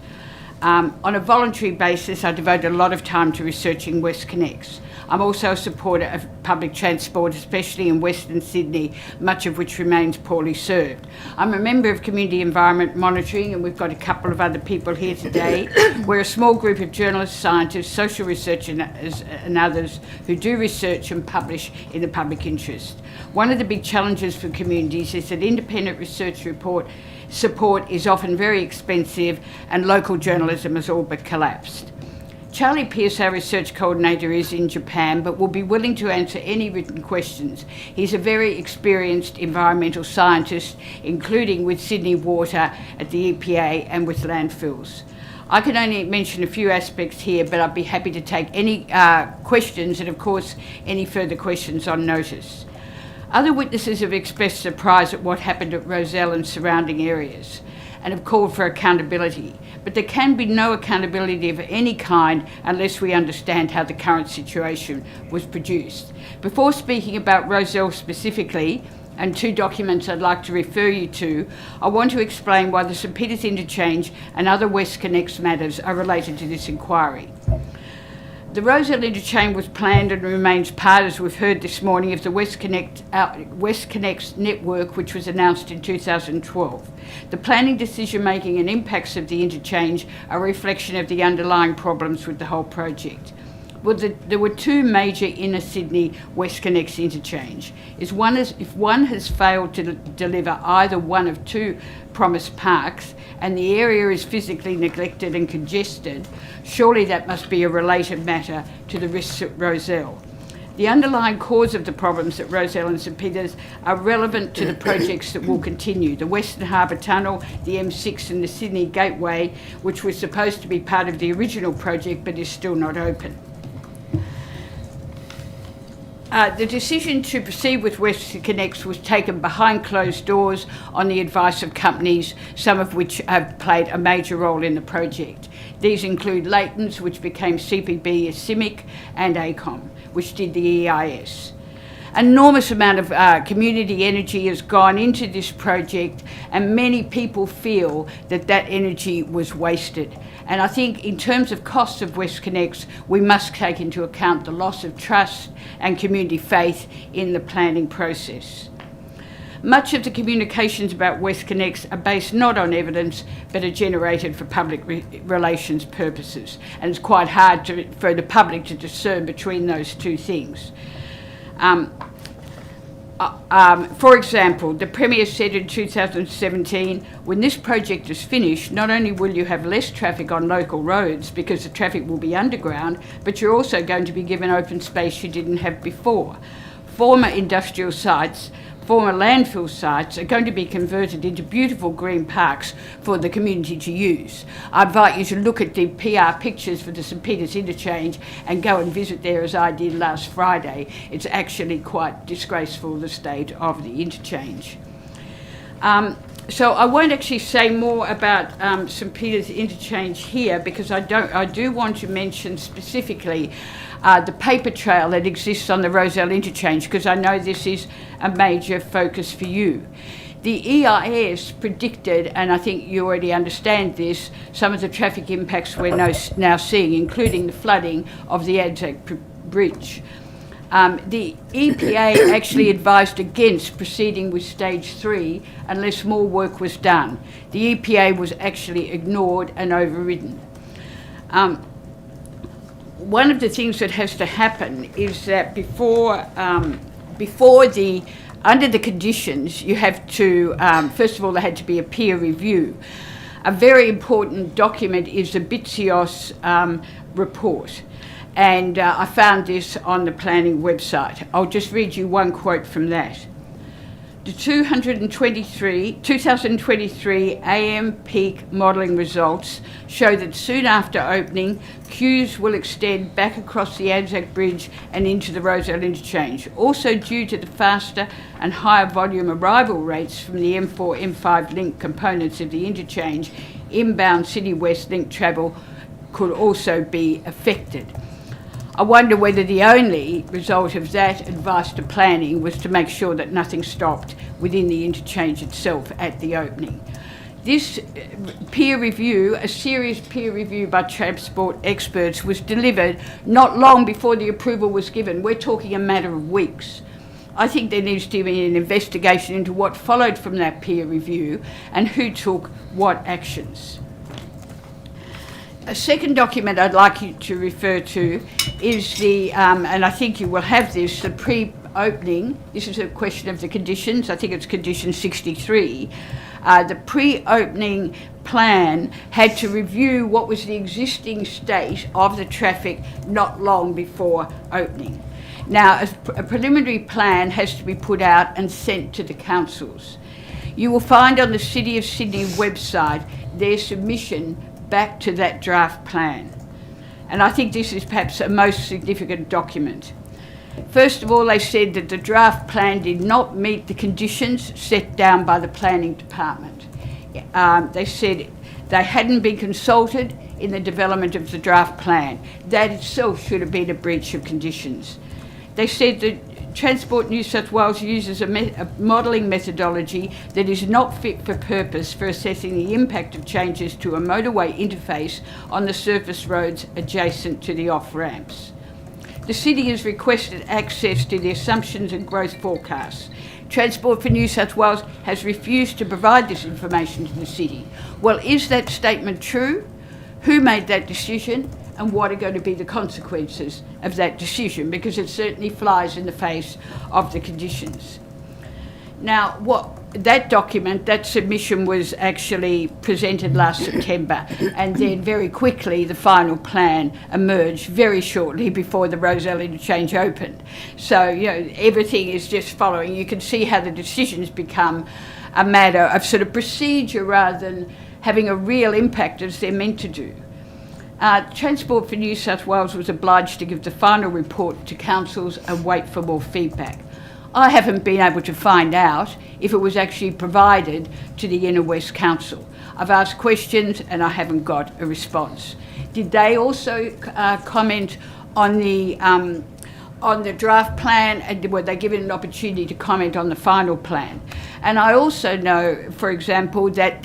On a voluntary basis, I devoted a lot of time to researching WestConnex. I'm also a supporter of public transport, especially in Western Sydney, much of which remains poorly served. I'm a member of Community Environment Monitoring, and we've got a couple of other people here today. We're a small group of journalists, scientists, social researchers and others who do research and publish in the public interest. One of the big challenges for communities is that independent research support is often very expensive, and local journalism has all but collapsed. Charlie Pearce, our research coordinator, is in Japan, but will be willing to answer any written questions. He's a very experienced environmental scientist, including with Sydney Water at the EPA and with landfills. I can only mention a few aspects here, but I'd be happy to take any questions and, of course, any further questions on notice. Other witnesses have expressed surprise at what happened at Rozelle and surrounding areas and have called for accountability. But there can be no accountability of any kind unless we understand how the current situation was produced. Before speaking about Rozelle specifically, and two documents I'd like to refer you to, I want to explain why the St Peters Interchange and other WestConnex matters are related to this inquiry. The Rozelle Interchange was planned and remains part, as we've heard this morning, of the WestConnex network, which was announced in 2012. The planning, decision-making and impacts of the interchange are a reflection of the underlying problems with the whole project. Well, there were two major inner Sydney WestConnex interchange. If one has failed to deliver either one of two promised parks and the area is physically neglected and congested, surely that must be a related matter to the risks at Rozelle. The underlying cause of the problems at Rozelle and St Peters are relevant to the projects that will continue. The Western Harbour Tunnel, the M6 and the Sydney Gateway, which was supposed to be part of the original project but is still not open. The decision to proceed with WestConnex was taken behind closed doors on the advice of companies, some of which have played a major role in the project. These include Leighton's, which became CPB CIMIC, and ACOM, which did the EIS. An enormous amount of community energy has gone into this project, and many people feel that that energy was wasted. And I think in terms of costs of WestConnex, we must take into account the loss of trust and community faith in the planning process. Much of the communications about WestConnex are based not on evidence, but are generated for public relations purposes. And it's quite hard for the public to discern between those two things. For example, the Premier said in 2017, when this project is finished, not only will you have less traffic on local roads because the traffic will be underground, but you're also going to be given open space you didn't have before. Former industrial sites, former landfill sites are going to be converted into beautiful green parks for the community to use. I invite you to look at the PR pictures for the St Peters Interchange and go and visit there as I did last Friday. It's actually quite disgraceful, the state of the interchange. So I won't actually say more about St Peters Interchange here because I do want to mention specifically the paper trail that exists on the Rozelle Interchange, because I know this is a major focus for you. The EIS predicted, and I think you already understand this, some of the traffic impacts we're now seeing, including the flooding of the Anzac Bridge. The EPA actually advised against proceeding with stage 3 unless more work was done. The EPA was actually ignored and overridden. One of the things that has to happen is that under the conditions, you have to, first of all, there had to be a peer review. A very important document is the BITSIOS report. And I found this on the planning website. I'll just read you one quote from that. The 2023 AM peak modelling results show that soon after opening, queues will extend back across the Anzac Bridge and into the Rozelle Interchange. Also due to the faster and higher volume arrival rates from the M4, M5 link components of the interchange, inbound City West link travel could also be affected. I wonder whether the only result of that advice to planning was to make sure that nothing stopped within the interchange itself at the opening. This peer review, a serious peer review by transport experts, was delivered not long before the approval was given. We're talking a matter of weeks. I think there needs to be an investigation into what followed from that peer review and who took what actions. A second document I'd like you to refer to is the, and I think you will have this, the pre-opening. This is a question of the conditions. I think it's condition 63. The pre-opening plan had to review what was the existing state of the traffic not long before opening. Now, a preliminary plan has to be put out and sent to the councils. You will find on the City of Sydney website their submission back to that draft plan. And I think this is perhaps a most significant document. First of all, they said that the draft plan did not meet the conditions set down by the planning department. They said they hadn't been consulted in the development of the draft plan. That itself should have been a breach of conditions. They said that Transport New South Wales uses a modelling methodology that is not fit for purpose for assessing the impact of changes to a motorway interface on the surface roads adjacent to the off-ramps. The City has requested access to the assumptions and growth forecasts. Transport for New South Wales has refused to provide this information to the City. Well, is that statement true? Who made that decision? And what are going to be the consequences of that decision? Because it certainly flies in the face of the conditions. Now, that submission was actually presented last September, and then very quickly the final plan emerged very shortly before the Rozelle Interchange opened. So, everything is just following. You can see how the decisions become a matter of sort of procedure rather than having a real impact as they're meant to do. Transport for New South Wales was obliged to give the final report to councils and wait for more feedback. I haven't been able to find out if it was actually provided to the Inner West Council. I've asked questions and I haven't got a response. Did they also comment on the draft plan, and were they given an opportunity to comment on the final plan? And I also know, for example, that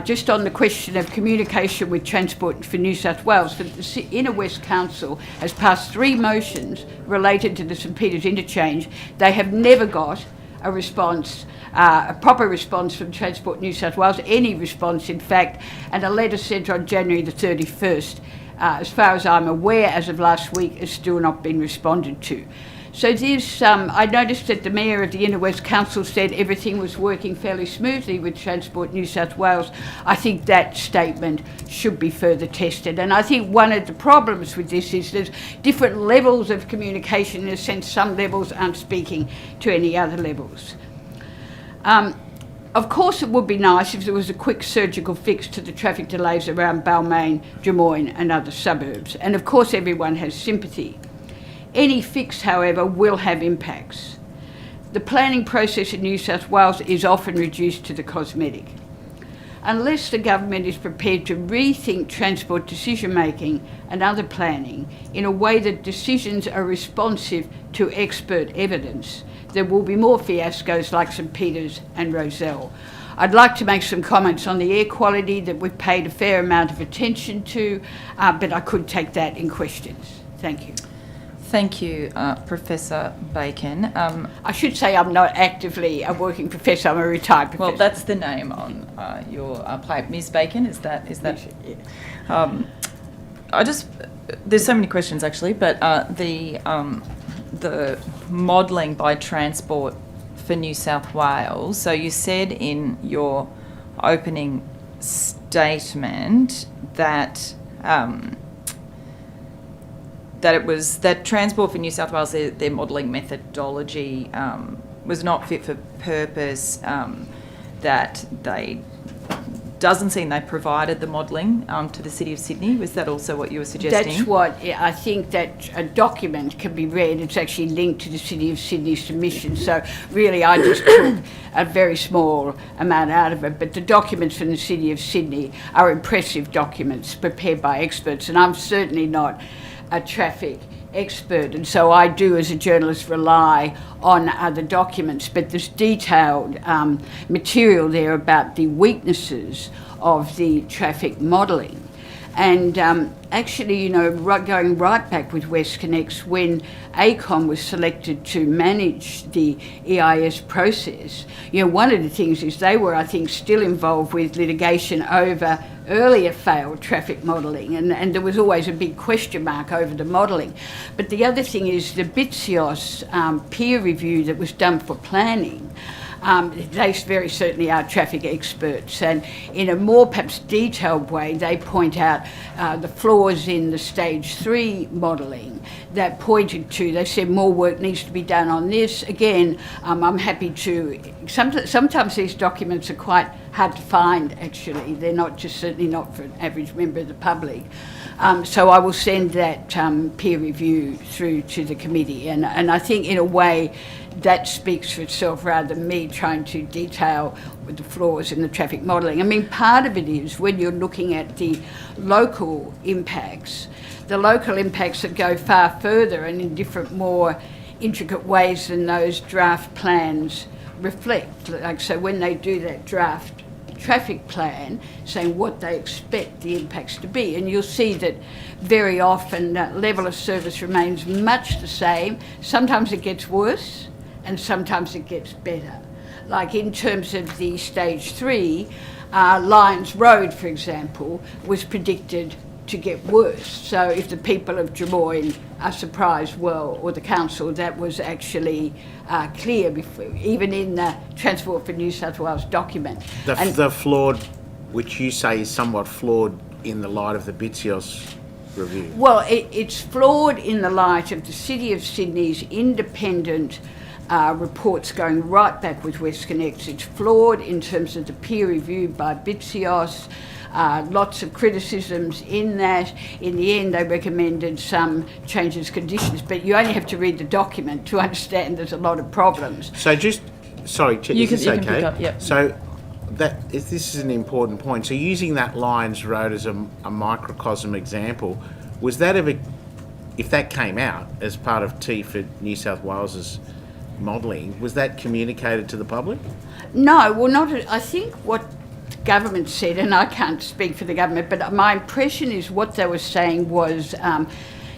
just on the question of communication with Transport for New South Wales, that the Inner West Council has passed 3 motions related to the St Peters Interchange. They have never got a response, a proper response from Transport New South Wales, any response in fact, and a letter sent on January the 31st, as far as I'm aware, as of last week, has still not been responded to. So there's, I noticed that the Mayor of the Inner West Council said everything was working fairly smoothly with Transport New South Wales. I think that statement should be further tested. And I think one of the problems with this is there's different levels of communication. In a sense, some levels aren't speaking to any other levels. Of course, it would be nice if there was a quick surgical fix to the traffic delays around Balmain, Drummoyne and other suburbs. And of course, everyone has sympathy. Any fix, however, will have impacts. The planning process in New South Wales is often reduced to the cosmetic. Unless the government is prepared to rethink transport decision-making and other planning in a way that decisions are responsive to expert evidence, there will be more fiascos like St Peters and Rozelle. I'd like to make some comments on the air quality that we've paid a fair amount of attention to, but I could take that in questions. Thank you. Thank you, Professor Bacon. I should say I'm not actively a working professor, I'm a retired professor. Well, that's the name on your plate. Ms Bacon, is that? Yeah. There's so many questions actually, but the modelling by Transport for New South Wales. So you said in your opening statement that that Transport for New South Wales, their modelling methodology was not fit for purpose, that they doesn't seem they provided the modelling to the City of Sydney. Was that also what you were suggesting? That's what, I think that a document can be read. It's actually linked to the City of Sydney submission. So really I just took a very small amount out of it. But the documents from the City of Sydney are impressive documents prepared by experts. And I'm certainly not a traffic expert, and so I do, as a journalist, rely on other documents. But there's detailed material there about the weaknesses of the traffic modelling. And actually, going right back with WestConnex, when ACOM was selected to manage the EIS process, one of the things is they were, I think, still involved with litigation over earlier failed traffic modelling, and there was always a big question mark over the modelling. But the other thing is the BITSIOS peer review that was done for planning. They very certainly are traffic experts, and in a more perhaps detailed way they point out the flaws in the stage 3 modelling that pointed to, they said more work needs to be done on this. Again, I'm happy to, sometimes these documents are quite hard to find actually, they're not certainly not for an average member of the public. So I will send that peer review through to the committee, and I think in a way that speaks for itself rather than me trying to detail the flaws in the traffic modelling. I mean, part of it is when you're looking at the local impacts that go far further and in different, more intricate ways than those draft plans reflect. Like, so when they do that draft traffic plan, saying what they expect the impacts to be, and you'll see that very often that level of service remains much the same. Sometimes it gets worse and sometimes it gets better. Like in terms of the stage 3, Lyons Road, for example, was predicted to get worse. So if the people of Drummoyne are surprised, well, or the council, that was actually clear before, even in the Transport for New South Wales document. The flawed, which you say is somewhat flawed in the light of the BITSIOS review. Well, it's flawed in the light of the City of Sydney's independent reports going right back with WestConnex. It's flawed in terms of the peer review by BITSIOS. Lots of criticisms in that. In the end, they recommended some changes, conditions, but you only have to read the document to understand there's a lot of problems. So just, sorry, You is this can okay? pick up, yep. So this is an important point. So using that Lyons Road as a microcosm example, was that ever, if that came out as part of T for New South Wales's modelling, was that communicated to the public? No, well, not. I think what government said, and I can't speak for the government, but my impression is what they were saying was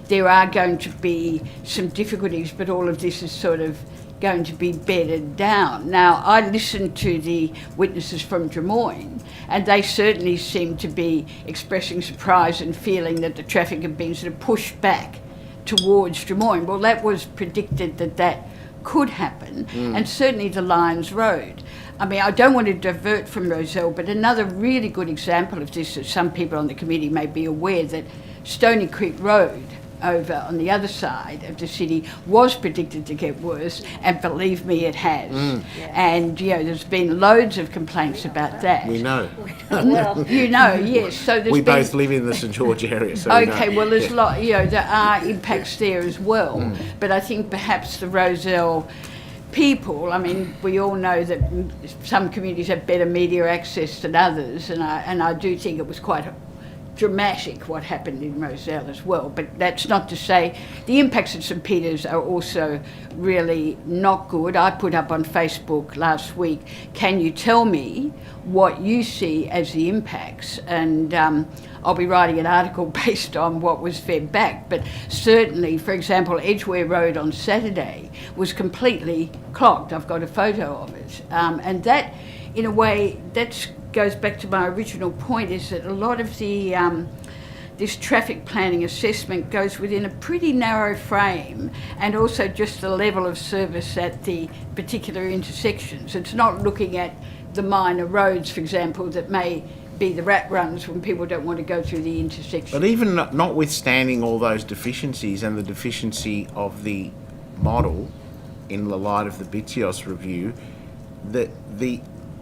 there are going to be some difficulties, but all of this is sort of going to be bedded down. Now, I listened to the witnesses from Drummoyne, and they certainly seemed to be expressing surprise and feeling that the traffic had been sort of pushed back towards Drummoyne. Well, that was predicted that could happen, and certainly the Lyons Road. I mean, I don't want to divert from Rozelle, but another really good example of this, that some people on the committee may be aware, that Stony Creek Road over on the other side of the city was predicted to get worse, and believe me, it has. And, there's been loads of complaints about that. We know. Well, yes. So there's we been, both live in the St George area, so okay, we know. well, there's there are impacts there as well, but I think perhaps the Rozelle people, I mean, we all know that some communities have better media access than others, and I do think it was quite dramatic what happened in Rozelle as well. But that's not to say the impacts at St Peters are also really not good. I put up on Facebook last week, can you tell me what you see as the impacts? And I'll be writing an article based on what was fed back. But certainly, for example, Edgware Road on Saturday was completely clogged. I've got a photo of it. And that, in a way, that goes back to my original point, is that a lot of the this traffic planning assessment goes within a pretty narrow frame, and also just the level of service at the particular intersections. It's not looking at the minor roads, for example, that may be the rat runs when people don't want to go through the intersection. But even notwithstanding all those deficiencies and the deficiency of the model in the light of the BITSIOS review,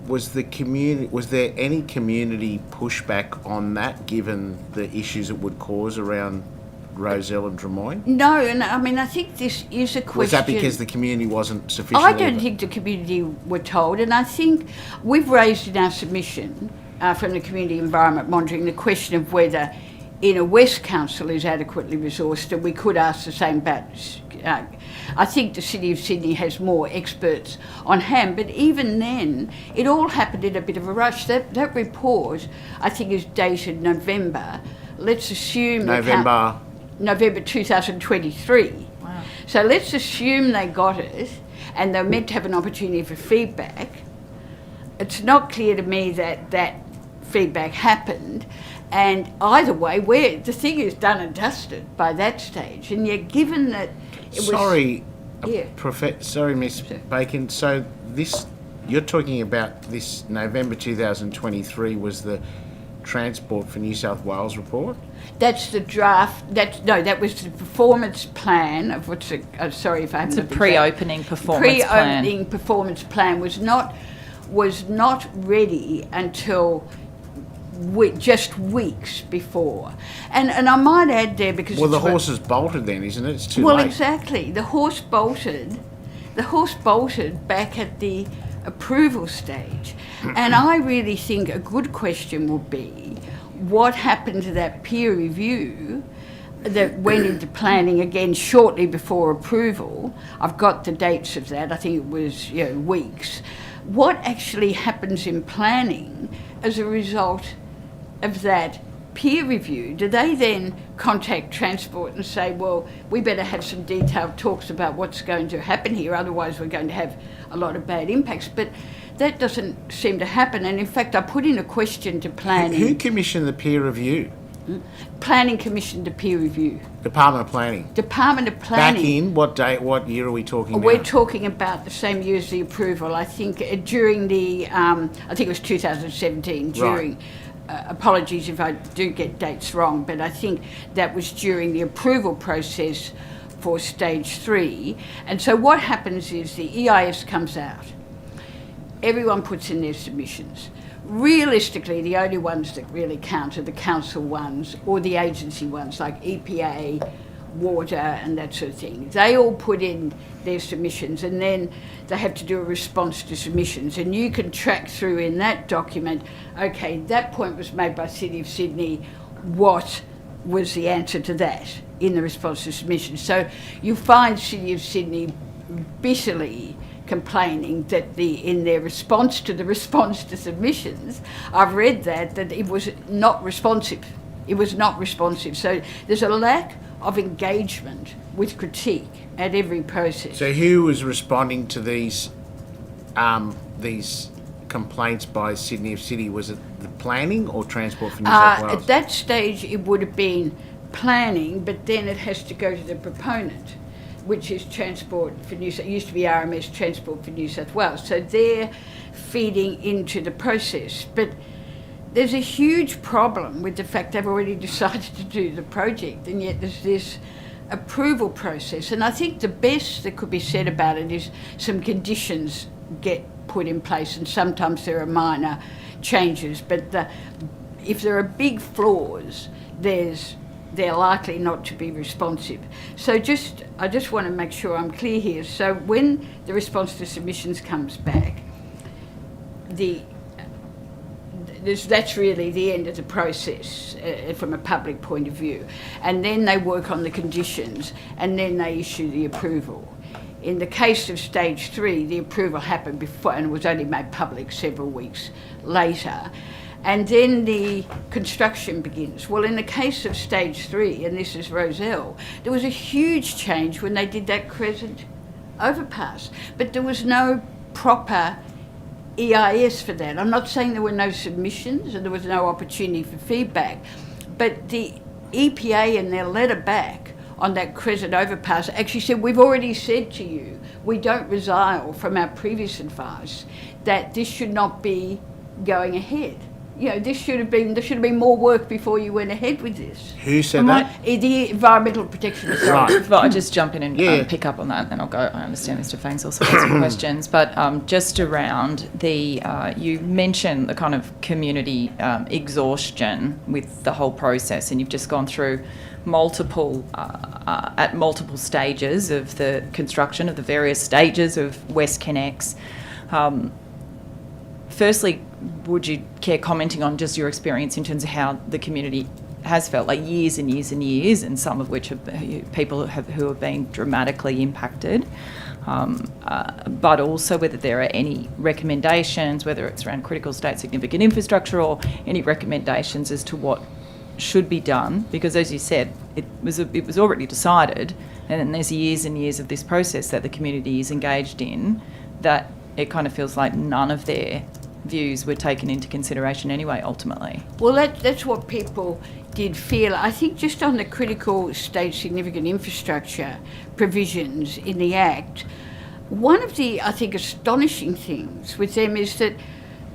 was there any community pushback on that, given the issues it would cause around Rozelle and Drummoyne? No, and I mean, I think this is a question. Was that because the community wasn't sufficiently... I don't think the community were told, and I think we've raised in our submission from the Community Environment Monitoring the question of whether inner West Council is adequately resourced, and we could ask the same about. I think the City of Sydney has more experts on hand, but even then, it all happened in a bit of a rush. That report, I think, is dated November. Let's assume November 2023. Wow. So let's assume they got it, and they're meant to have an opportunity for feedback. It's not clear to me that that feedback happened, and either way, the thing is done and dusted by that stage. And yet, given that it Sorry, was, sorry, Miss Bacon. So you're talking about this November 2023 was the Transport for New South Wales report? that's the draft. That was the performance plan of what's it? Sorry if I haven't. It's a pre-opening performance plan. Pre-opening performance plan was not ready until just weeks before. And I might add there, because... Well, the horse is bolted then, isn't it? It's too late. Well, exactly. The horse bolted back at the approval stage. And I really think a good question would be, what happened to that peer review that went into planning again shortly before approval? I've got the dates of that. I think it was weeks. What actually happens in planning as a result of that peer review? Do they then contact Transport and say, well, we better have some detailed talks about what's going to happen here, otherwise we're going to have a lot of bad impacts? But that doesn't seem to happen. And in fact, I put in a question to planning. Who commissioned the peer review? Planning commissioned the peer review. Department of Planning. Department of Planning. Back in what date? What year are we talking about? We're talking about the same year as the approval. I think during the, I think it was 2017. During, apologies if I do get dates wrong, but I think that was during the approval process for stage 3. And so what happens is the EIS comes out. Everyone puts in their submissions. Realistically, the only ones that really count are the council ones or the agency ones, like EPA, water and that sort of thing. They all put in their submissions, and then they have to do a response to submissions. And you can track through in that document, okay, that point was made by City of Sydney, what was the answer to that in the response to submissions? So you find City of Sydney bitterly complaining that in their response to submissions, I've read that it was not responsive. It was not responsive. So there's a lack of engagement with critique at every process. So who was responding to these complaints by Sydney of City? Was it the planning or Transport for New South Wales? At that stage, it would have been planning, but then it has to go to the proponent, which is Transport for New South. It used to be RMS, Transport for New South Wales. So they're feeding into the process. But there's a huge problem with the fact they've already decided to do the project, and yet there's this approval process. And I think the best that could be said about it is some conditions get put in place, and sometimes there are minor changes. But if there are big flaws, they're likely not to be responsive. So I just want to make sure I'm clear here. So when the response to submissions comes back, that's really the end of the process from a public point of view. And then they work on the conditions, and then they issue the approval. In the case of stage 3, the approval happened before and was only made public several weeks later. And then the construction begins. Well, in the case of stage 3, and this is Rozelle, there was a huge change when they did that Crescent overpass. But there was no proper EIS for that. I'm not saying there were no submissions and there was no opportunity for feedback, but the EPA in their letter back on that Crescent overpass actually said, we've already said to you, we don't resile from our previous advice that this should not be going ahead. There should have been more work before you went ahead with this. Who said that? The Environmental Protection Authority. Right. Well, I'll just jump in and pick up on that, and then I'll go. I understand Mr. Fang's also got some questions, but just around you mentioned the kind of community exhaustion with the whole process, and you've just gone through multiple stages of the construction of the various stages of WestConnex. Firstly, would you care commenting on just your experience in terms of how the community has felt like years and years and years, and some of which have people who have been dramatically impacted. But also whether there are any recommendations, whether it's around critical state significant infrastructure or any recommendations as to what should be done, because as you said, it was already decided, and then there's years and years of this process that the community is engaged in, that it kind of feels like none of their views were taken into consideration anyway, ultimately. Well, that's what people did feel. I think just on the critical state significant infrastructure provisions in the Act, one of the, I think, astonishing things with them is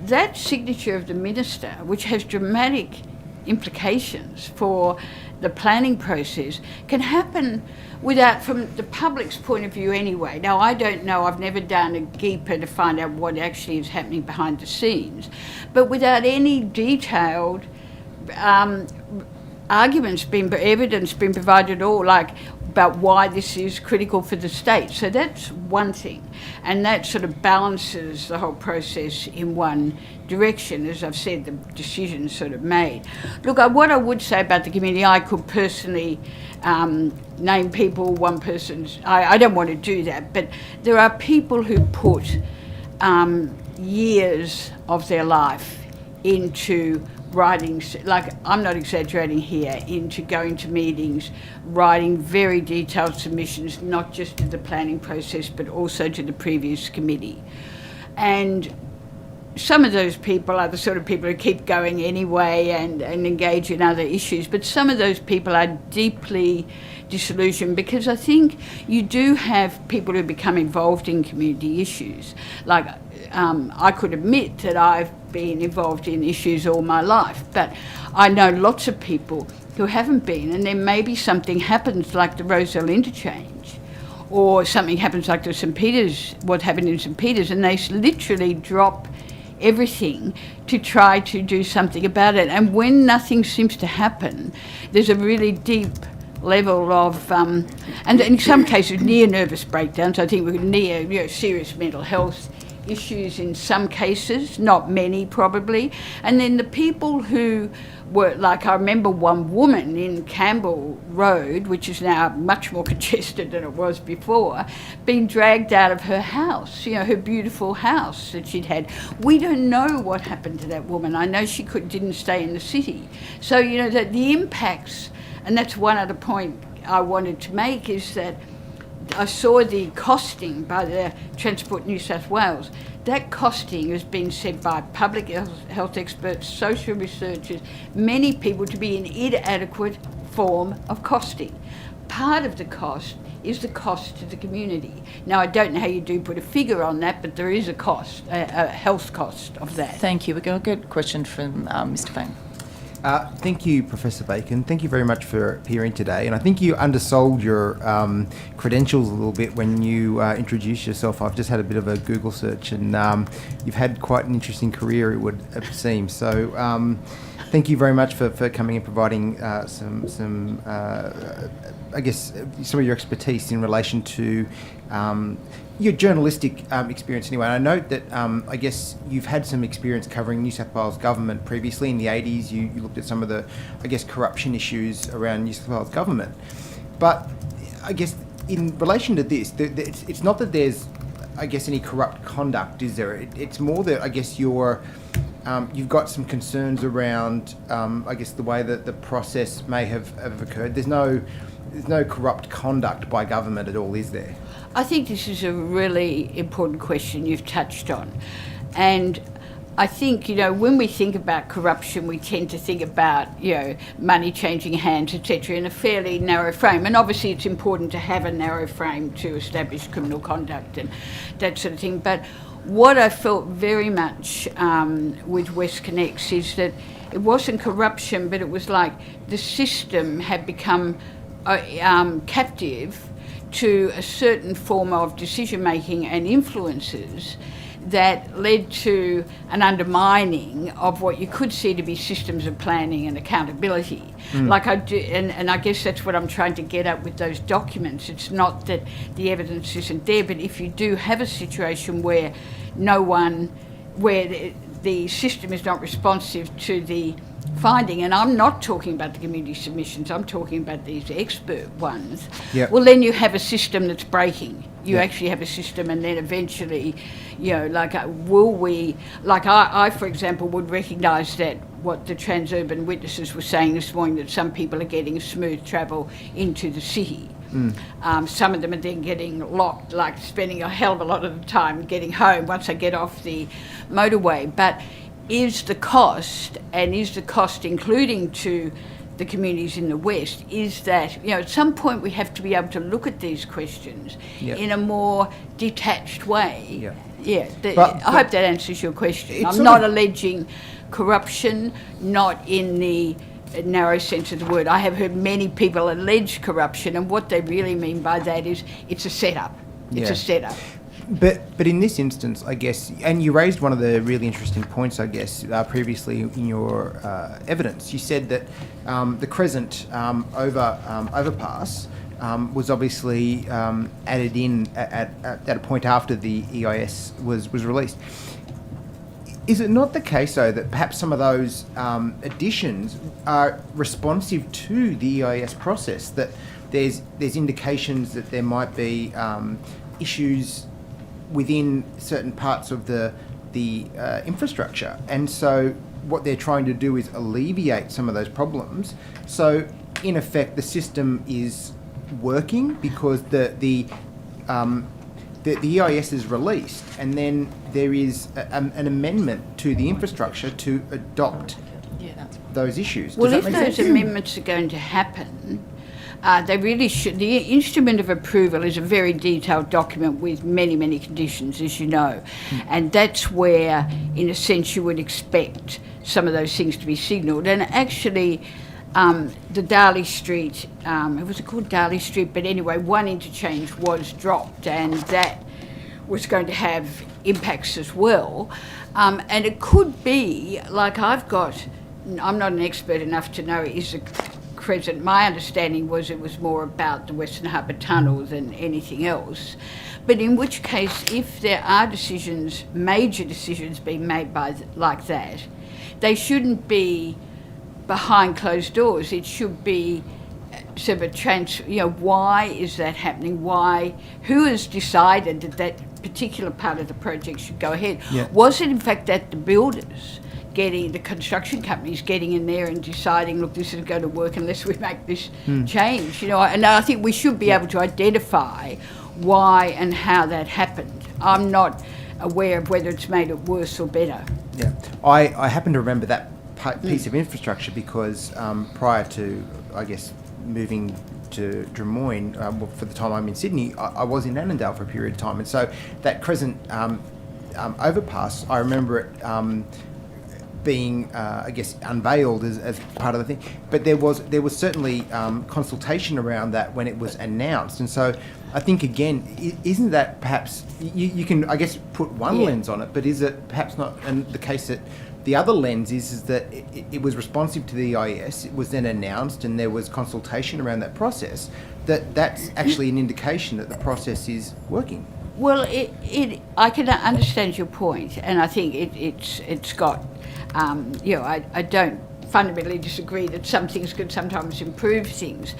that signature of the Minister, which has dramatic implications for the planning process, can happen without, from the public's point of view anyway. Now, I don't know, I've never done a GEPA to find out what actually is happening behind the scenes, but without any detailed evidence being provided at all, like about why this is critical for the state. So that's one thing, and that sort of balances the whole process in one direction. As I've said, the decision's sort of made. Look, what I would say about the committee, I could personally name people, one person's, I don't want to do that, but there are people who put years of their life into writing, like, I'm not exaggerating here, into going to meetings, writing very detailed submissions, not just to the planning process, but also to the previous committee. And some of those people are the sort of people who keep going anyway and engage in other issues, but some of those people are deeply disillusioned, because I think you do have people who become involved in community issues. Like, I could admit that I've been involved in issues all my life, but I know lots of people who haven't been, and then maybe something happens like the Rozelle Interchange, or something happens like the St Peters, what happened in St Peters, and they literally drop everything to try to do something about it. And when nothing seems to happen, there's a really deep level of, and in some cases near nervous breakdowns. I think we're near serious mental health issues in some cases, not many probably. And then the people who were, like, I remember one woman in Campbell Road, which is now much more congested than it was before, being dragged out of her house, her beautiful house that she'd had. We don't know what happened to that woman. I know she didn't stay in the city. So, that the impacts, and that's one other point I wanted to make, is that I saw the costing by the Transport New South Wales. That costing has been said by public health experts, social researchers, many people, to be an inadequate form of costing. Part of the cost is the cost to the community. Now, I don't know how you do put a figure on that, but there is a cost, a health cost of that. Thank you. We've got a good question from Mr. Fang. Thank you, Professor Bacon. Thank you very much for appearing today. And I think you undersold your credentials a little bit when you introduced yourself. I've just had a bit of a Google search, and you've had quite an interesting career, it would seem. So thank you very much for coming and providing some I guess, some of your expertise in relation to your journalistic experience anyway. And I note that I guess you've had some experience covering New South Wales government previously. In the 80s, you looked at some of the, I guess, corruption issues around New South Wales government. But I guess in relation to this, it's not that there's, I guess, any corrupt conduct, is there? It's more that, I guess, you've got some concerns around, I guess, the way that the process may have occurred. There's no corrupt conduct by government at all, is there? I think this is a really important question you've touched on. And I think, when we think about corruption, we tend to think about, money changing hands, etc., in a fairly narrow frame. And obviously it's important to have a narrow frame to establish criminal conduct and that sort of thing. But what I felt very much with WestConnex is that it wasn't corruption, but it was like the system had become captive to a certain form of decision-making and influences that led to an undermining of what you could see to be systems of planning and accountability. Like I do, and I guess that's what I'm trying to get at with those documents. It's not that the evidence isn't there, but if you do have a situation where the system is not responsive to the finding, and I'm not talking about the community submissions, I'm talking about these expert ones, Yep. well, then you have a system that's breaking. You Yep. actually have a system, and then eventually, will we, I, for example, would recognise that what the Transurban witnesses were saying this morning, that some people are getting smooth travel into the city. Some of them are then getting locked, like spending a hell of a lot of the time getting home once they get off the motorway. But is the cost including to the communities in the West, is that, at some point we have to be able to look at these questions Yep. in a more detached way. Yep. Yeah, But I hope that answers your question. It's I'm sort not of- alleging corruption, not in the narrow sense of the word. I have heard many people allege corruption, and what they really mean by that is it's a setup. It's Yeah. a setup. But in this instance, I guess, and you raised one of the really interesting points, I guess, previously in your evidence. You said that the Crescent overpass was obviously added in at a point after the EIS was released. Is it not the case, though, that perhaps some of those additions are responsive to the EIS process, that there's indications that there might be issues within certain parts of the infrastructure, and so what they're trying to do is alleviate some of those problems. So in effect, the system is working because the EIS is released, and then there is an amendment to the infrastructure to adopt those issues. Well, Does if that make those sense? amendments are going to happen, they really should. The instrument of approval is a very detailed document with many, many conditions, as you know. And that's where, in a sense, you would expect some of those things to be signalled. And actually, the Darley Street, was it called Darley Street? But anyway, one interchange was dropped, and that was going to have impacts as well. And it could be, I'm not an expert enough to know, is a Crescent. My understanding was it was more about the Western Harbour Tunnel than anything else. But in which case, if there are major decisions being made like that, they shouldn't be behind closed doors. It should be sort of why is that happening? Who has decided that particular part of the project should go ahead? Yeah. Was it in fact that the builders, the construction companies getting in there and deciding, look, this isn't going to work unless we make this change, and I think we should be able to identify why and how that happened. I'm not aware of whether it's made it worse or better. Yeah, I happen to remember that piece of infrastructure because prior to, I guess, moving to Drummoyne, for the time I'm in Sydney, I was in Annandale for a period of time, and so that Crescent overpass, I remember it being, I guess, unveiled as part of the thing. But there was certainly consultation around that when it was announced, and so I think again, isn't that perhaps you can, I guess, put one lens on it, but is it perhaps not? And the case that the other lens is that it was responsive to the EIS. It was then announced, and there was consultation around that process. That's actually an indication that the process is working. Well, I can understand your point, and I think it's got. I don't fundamentally disagree that some things could sometimes improve things,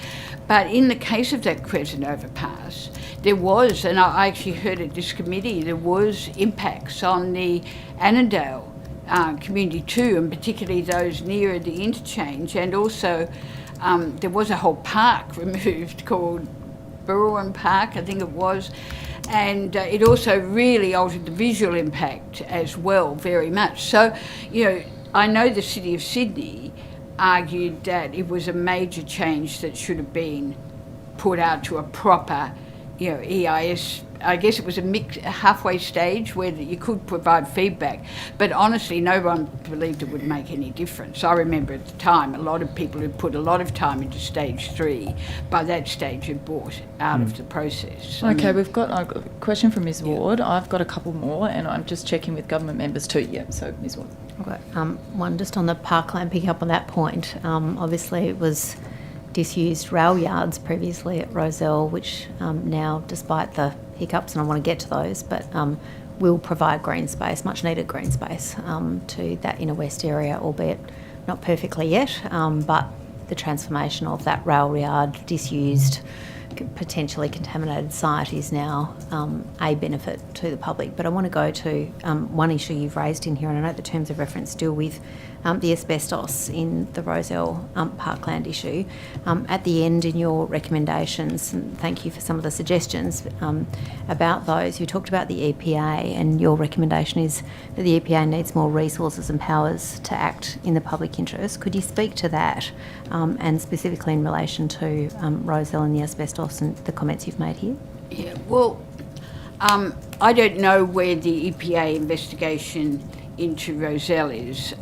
but in the case of that Crescent overpass, there was, and I actually heard at this committee, there was impacts on the Annandale community too, and particularly those nearer the interchange, and also there was a whole park removed called Burwan Park, I think it was, and it also really altered the visual impact as well very much. So, I know the City of Sydney argued that it was a major change that should have been put out to a proper, EIS. I guess it was a halfway stage where you could provide feedback, but honestly, no one believed it would make any difference. I remember at the time, a lot of people who put a lot of time into stage 3, by that stage had bought out of the process. Okay, I've got a question from Ms Ward. I've got a couple more, and I'm just checking with government members too. Yeah, so Ms Ward. I've got one just on the parkland, picking up on that point. Obviously, it was disused rail yards previously at Rozelle, which now, despite the hiccups, and I want to get to those, but will provide green space, much needed green space, to that inner west area, albeit not perfectly yet, but the transformation of that rail yard, disused, potentially contaminated site is now a benefit to the public. But I want to go to one issue you've raised in here, and I know the terms of reference deal with the asbestos in the Rozelle Parkland issue. At the end in your recommendations, and thank you for some of the suggestions about those, you talked about the EPA, and your recommendation is that the EPA needs more resources and powers to act in the public interest. Could you speak to that, and specifically in relation to Rozelle and the asbestos and the comments you've made here? Yeah, well, I don't know where the EPA investigation into Rozelle is,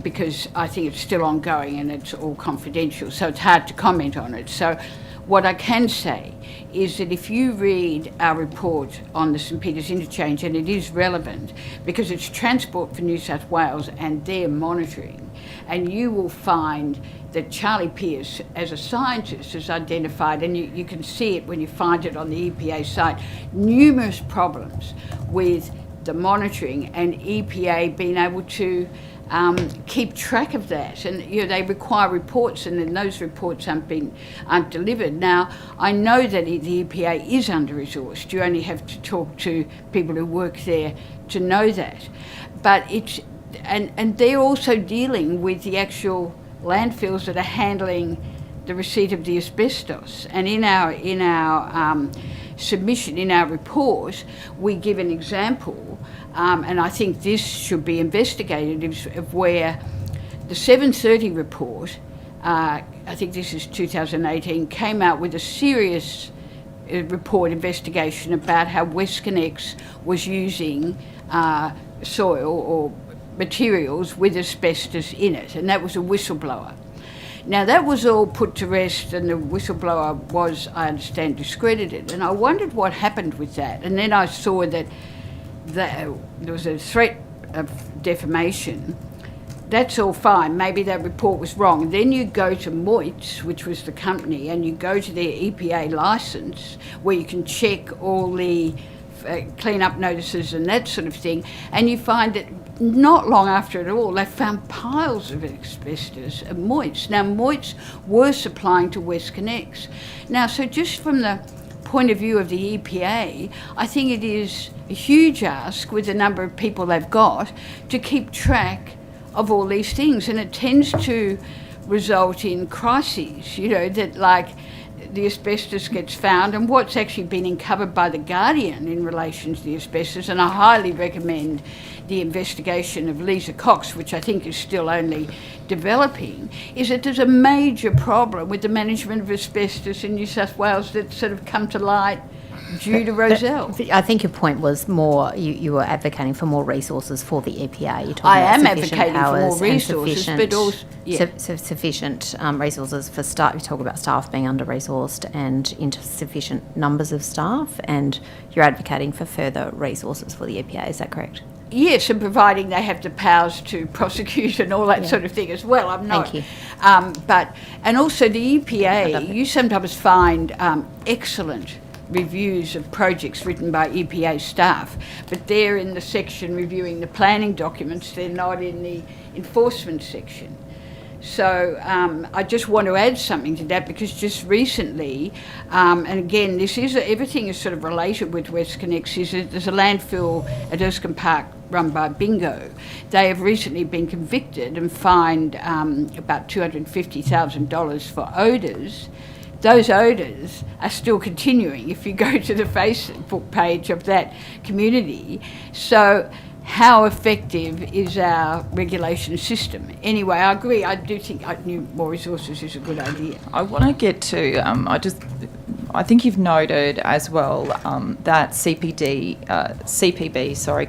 because I think it's still ongoing and it's all confidential, so it's hard to comment on it. So what I can say is that if you read our report on the St Peters Interchange, and it is relevant because it's Transport for New South Wales and their monitoring, and you will find that Charlie Pearce, as a scientist, has identified, and you can see it when you find it on the EPA site, numerous problems with the monitoring and EPA being able to keep track of that. And they require reports, and then those reports aren't delivered. Now, I know that the EPA is under-resourced. You only have to talk to people who work there to know that. But it's and they're also dealing with the actual landfills that are handling the receipt of the asbestos. And in our submission, in our report, we give an example, and I think this should be investigated, of where the 730 report, I think this is 2018, came out with a serious report investigation about how WestConnex was using soil or materials with asbestos in it, and that was a whistleblower. Now, that was all put to rest, and the whistleblower was, I understand, discredited. And I wondered what happened with that. And then I saw that there was a threat of defamation. That's all fine. Maybe that report was wrong. And then you go to Moitz, which was the company, and you go to their EPA licence, where you can check all the clean-up notices and that sort of thing, and you find that not long after it all, they found piles of asbestos at Moitz. Now, Moitz were supplying to WestConnex. Now, so just from the point of view of the EPA, I think it is a huge ask, with the number of people they've got, to keep track of all these things. And it tends to result in crises, that like the asbestos gets found, and what's actually been uncovered by The Guardian in relation to the asbestos, and I highly recommend the investigation of Lisa Cox, which I think is still only developing, is that there's a major problem with the management of asbestos in New South Wales that's sort of come to light due to Rozelle. I think your point was more, you were advocating for more resources for the EPA. You're talking I about am sufficient advocating for powers more resources, and but also sufficient resources for staff. You talk about staff being under-resourced and insufficient numbers of staff, and you're advocating for further resources for the EPA. Is that correct? Yes, and providing they have the powers to prosecute and all that sort of thing as well. I'm not. Thank you. And also the EPA, you sometimes find excellent reviews of projects written by EPA staff, but they're in the section reviewing the planning documents, they're not in the enforcement section. So I just want to add something to that, because just recently, and again, everything is sort of related with WestConnex, is that there's a landfill at Erskine Park run by Bingo. They have recently been convicted and fined about $250,000 for odours. Those odours are still continuing if you go to the Facebook page of that community. So how effective is our regulation system? Anyway, I agree. I do think more resources is a good idea. I want to get to, I think you've noted as well that CPB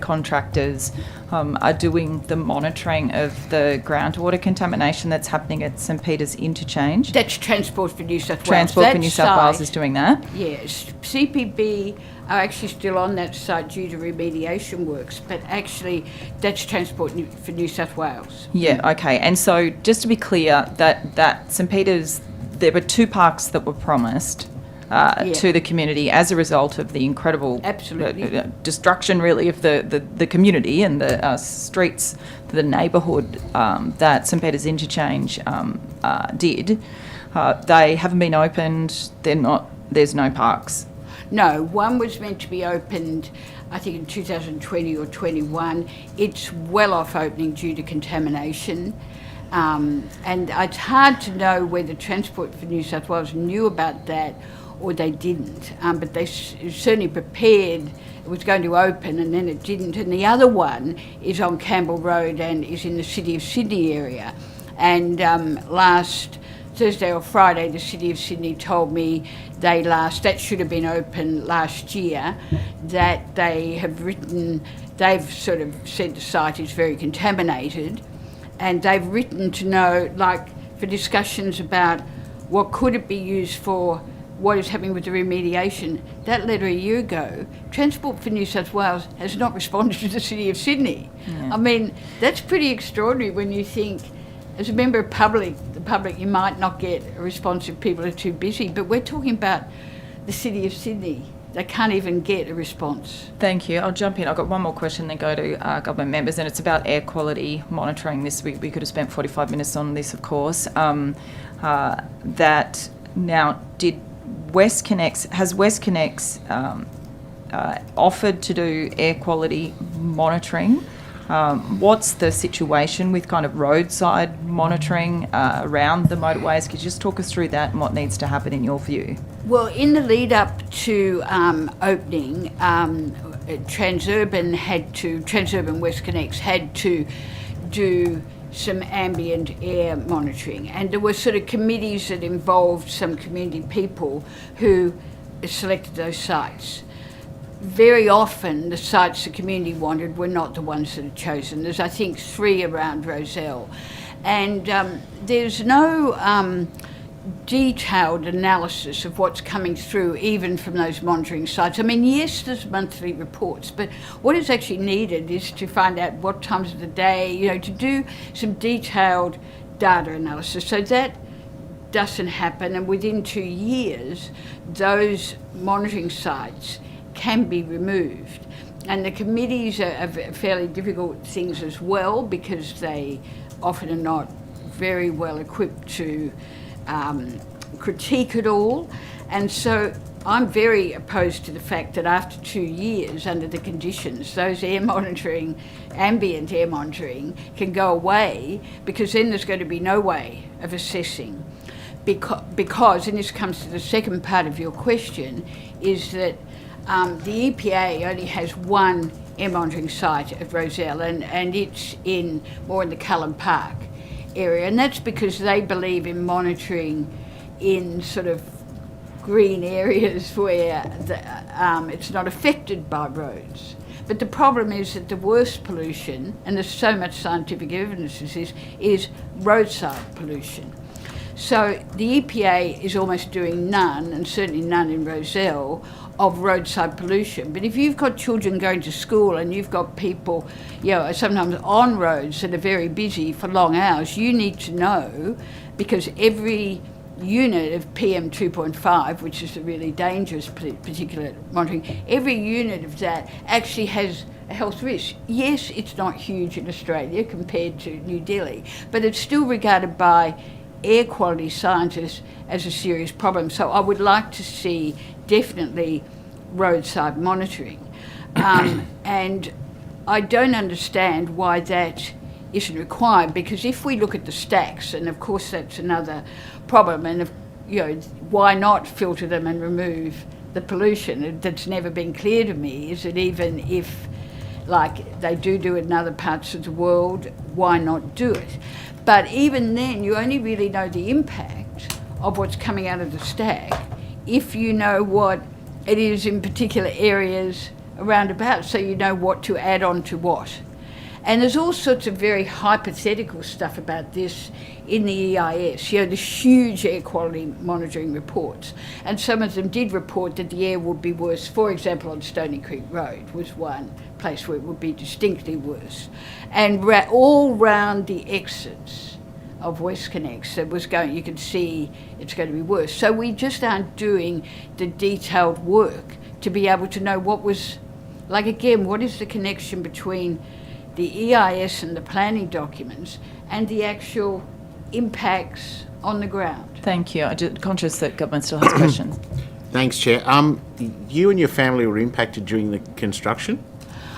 contractors are doing the monitoring of the groundwater contamination that's happening at St Peters Interchange. That's Transport for New South Wales. Transport for New South Wales is doing that? Yes. CPB are actually still on that site due to remediation works, but actually that's Transport for New South Wales. Yeah, okay. And so just to be clear, that St Peters, there were two parks that were promised to the community as a result of the incredible Absolutely. destruction, really, of the community and the streets, the neighbourhood that St Peter's Interchange did. They haven't been opened. There's no parks. No, one was meant to be opened, I think, in 2020 or 21. It's well off opening due to contamination. And it's hard to know whether Transport for New South Wales knew about that or they didn't. But they certainly prepared it was going to open and then it didn't. And the other one is on Campbell Road and is in the City of Sydney area. And last Thursday or Friday, the City of Sydney told me that should have been open last year, that they've sort of said the site is very contaminated, and they've written to know, like, for discussions about what could it be used for, what is happening with the remediation. That letter a year ago, Transport for New South Wales has not responded to the City of Sydney. Yeah. I mean, that's pretty extraordinary when you think, as a member of the public, you might not get a response if people are too busy, but we're talking about the City of Sydney. They can't even get a response. Thank you. I'll jump in. I've got one more question, then go to government members, and it's about air quality monitoring. We could have spent 45 minutes on this, of course. That now, has WestConnex offered to do air quality monitoring? What's the situation with kind of roadside monitoring around the motorways? Could you just talk us through that and what needs to happen in your view? Well, in the lead up to opening, Transurban WestConnex had to do some ambient air monitoring, and there were sort of committees that involved some community people who selected those sites. Very often the sites the community wanted were not the ones that are chosen. There's, I think, 3 around Rozelle. And there's no detailed analysis of what's coming through, even from those monitoring sites. I mean, yes, there's monthly reports, but what is actually needed is to find out what times of the day, to do some detailed data analysis. So that doesn't happen, and within 2 years, those monitoring sites can be removed. And the committees are fairly difficult things as well, because they often are not very well equipped to critique it all. And so I'm very opposed to the fact that after 2 years, under the conditions, those ambient air monitoring can go away, because then there's going to be no way of assessing. Because, and this comes to the second part of your question, is that the EPA only has one air monitoring site at Rozelle, and it's more in the Cullen Park area, and that's because they believe in monitoring in sort of green areas where it's not affected by roads. But the problem is that the worst pollution, and there's so much scientific evidence of this, is roadside pollution. So the EPA is almost doing none, and certainly none in Rozelle, of roadside pollution. But if you've got children going to school and you've got people, sometimes on roads that are very busy for long hours, you need to know, because every unit of PM 2.5, which is the really dangerous particulate monitoring, every unit of that actually has a health risk. Yes, it's not huge in Australia compared to New Delhi, but it's still regarded by air quality scientists as a serious problem. So I would like to see definitely roadside monitoring. And I don't understand why that isn't required, because if we look at the stacks, and of course that's another problem, and why not filter them and remove the pollution? That's never been clear to me, is that even if, like they do it in other parts of the world, why not do it? But even then, you only really know the impact of what's coming out of the stack if you know what it is in particular areas around about, so you know what to add on to what. And there's all sorts of very hypothetical stuff about this in the EIS, the huge air quality monitoring reports. And some of them did report that the air would be worse. For example, on Stony Creek Road was one place where it would be distinctly worse. And all round the exits of WestConnex that was going, you could see it's going to be worse. So we just aren't doing the detailed work to be able to know what was, like again, what is the connection between the EIS and the planning documents and the actual impacts on the ground. Thank you. I'm just conscious that government still has questions. Thanks, Chair. You and your family were impacted during the construction?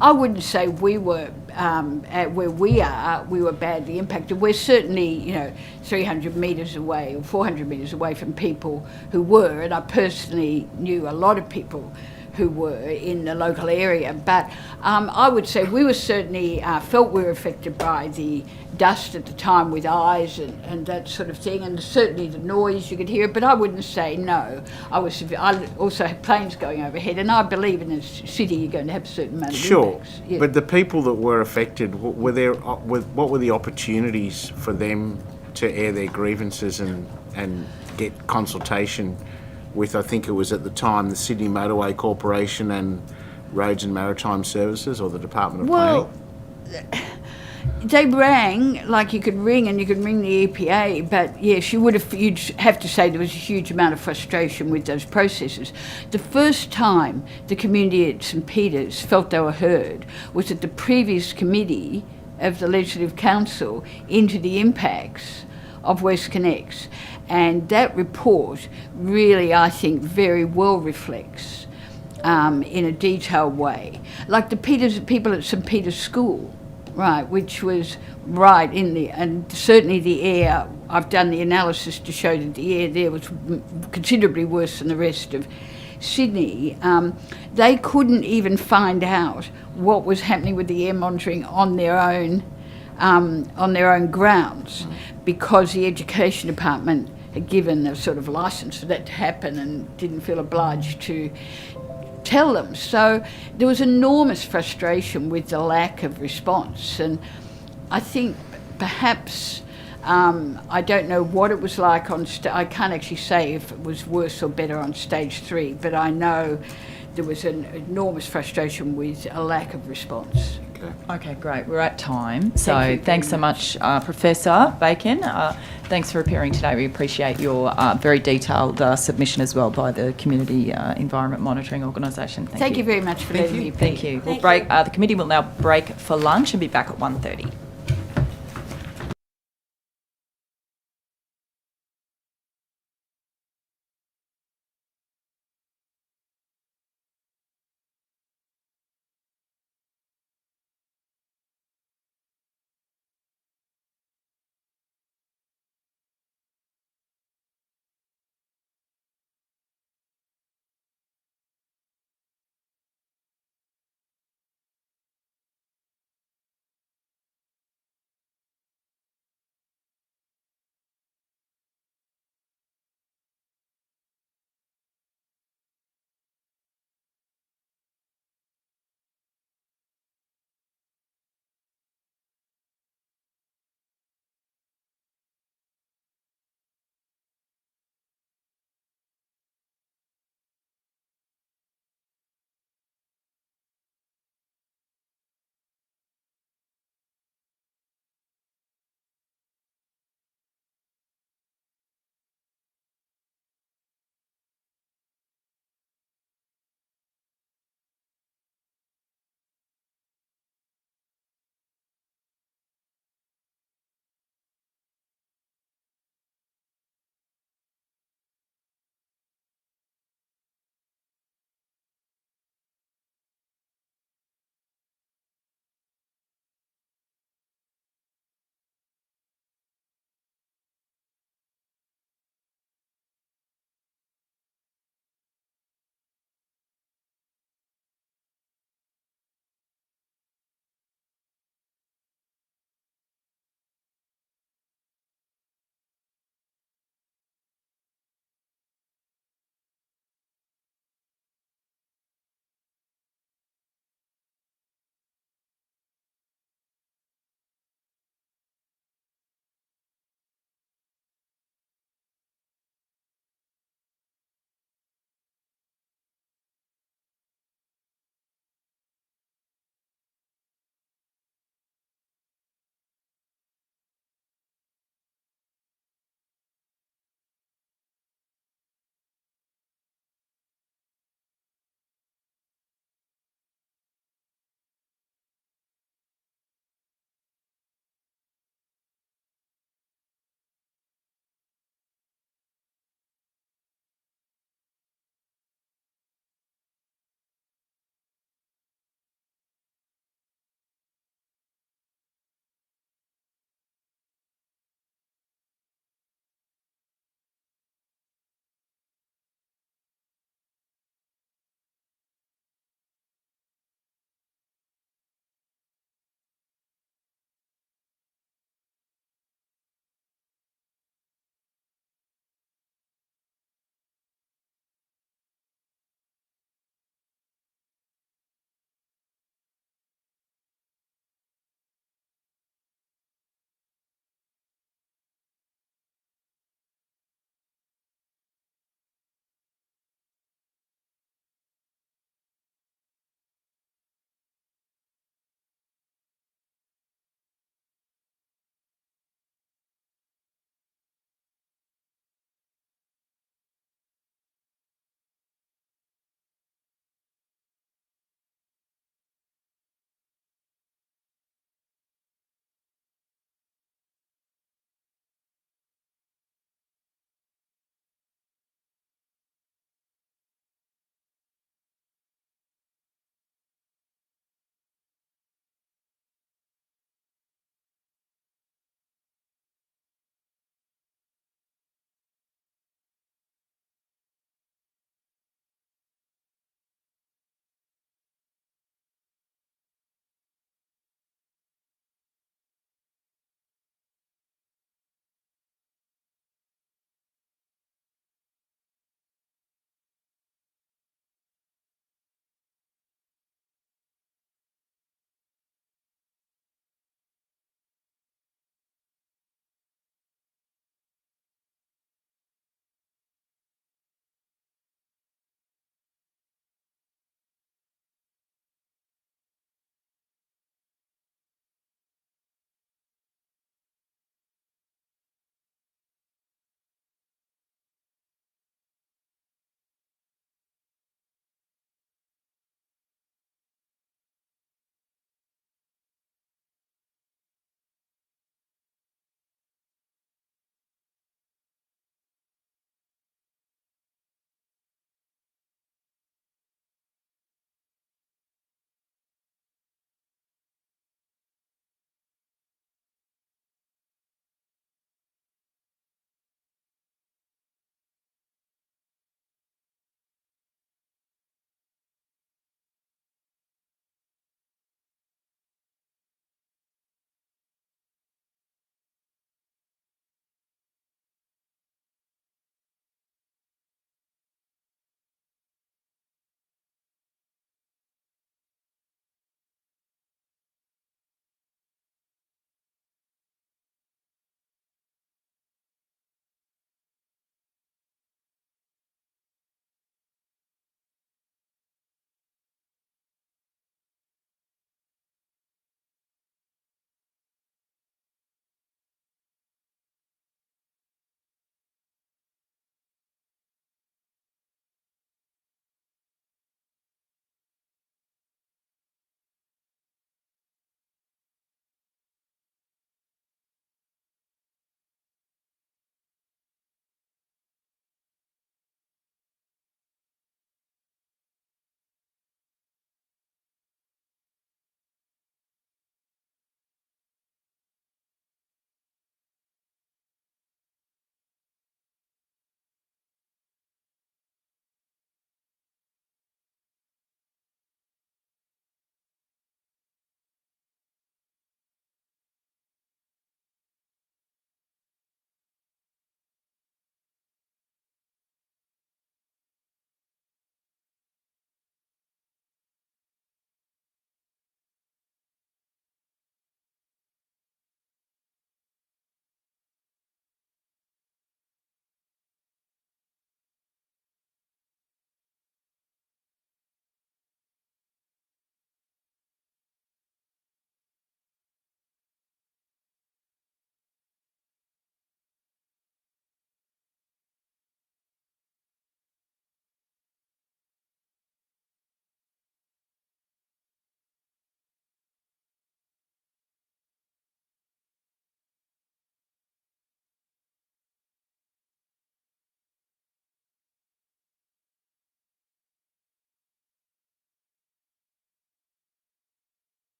I wouldn't say we were, at where we were badly impacted. We're certainly, 300 metres away or 400 metres away from people who were, and I personally knew a lot of people who were in the local area. But I would say we were certainly, felt we were affected by the dust at the time with eyes and that sort of thing, and certainly the noise, you could hear it, but I wouldn't say no. I also had planes going overhead, and I believe in a city you're going to have a certain amount of impacts. Yeah. But the people that were affected, what were the opportunities for them to air their grievances and get consultation with, I think it was at the time, the Sydney Motorway Corporation and Roads and Maritime Services, or the Department of Planning? They rang, like you could ring and you could ring the EPA, but yes, you'd have to say there was a huge amount of frustration with those processes. The first time the community at St Peters felt they were heard was at the previous committee of the Legislative Council into the impacts of WestConnex. And that report really, I think, very well reflects in a detailed way. Like the people at St Peter's School, right, which was right in the, and certainly the air, I've done the analysis to show that the air there was considerably worse than the rest of Sydney. They couldn't even find out what was happening with the air monitoring on their own grounds, because the Education Department had given a sort of licence for that to happen and didn't feel obliged to tell them. So there was enormous frustration with the lack of response, and I think perhaps I don't know what it was like on I can't actually say if it was worse or better on stage 3, but I know there was an enormous frustration with a lack of response. Okay, great. We're at time. So thanks so much, Professor Bacon. Thanks for appearing today. We appreciate your very detailed submission as well by the Community Environment Monitoring Organisation. Thank you very much for letting me. Thank you. We'll break. The committee will now break for lunch and be back at 1:30.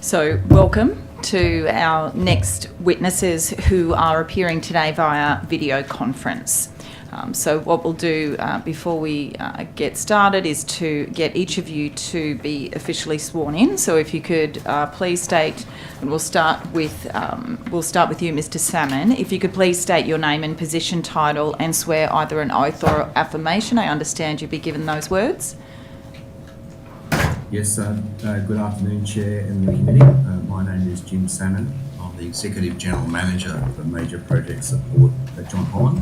So welcome to our next witnesses who are appearing today via video conference. So what we'll do before we get started is to get each of you to be officially sworn in. So if you could please state, and we'll start with you, Mr. Salmon. If you could please state your name and position, title, and swear either an oath or affirmation. I understand you'll be given those words. Yes, good afternoon, Chair and the committee. My name is Jim Salmon. I'm the Executive General Manager for Major Project Support at John Holland.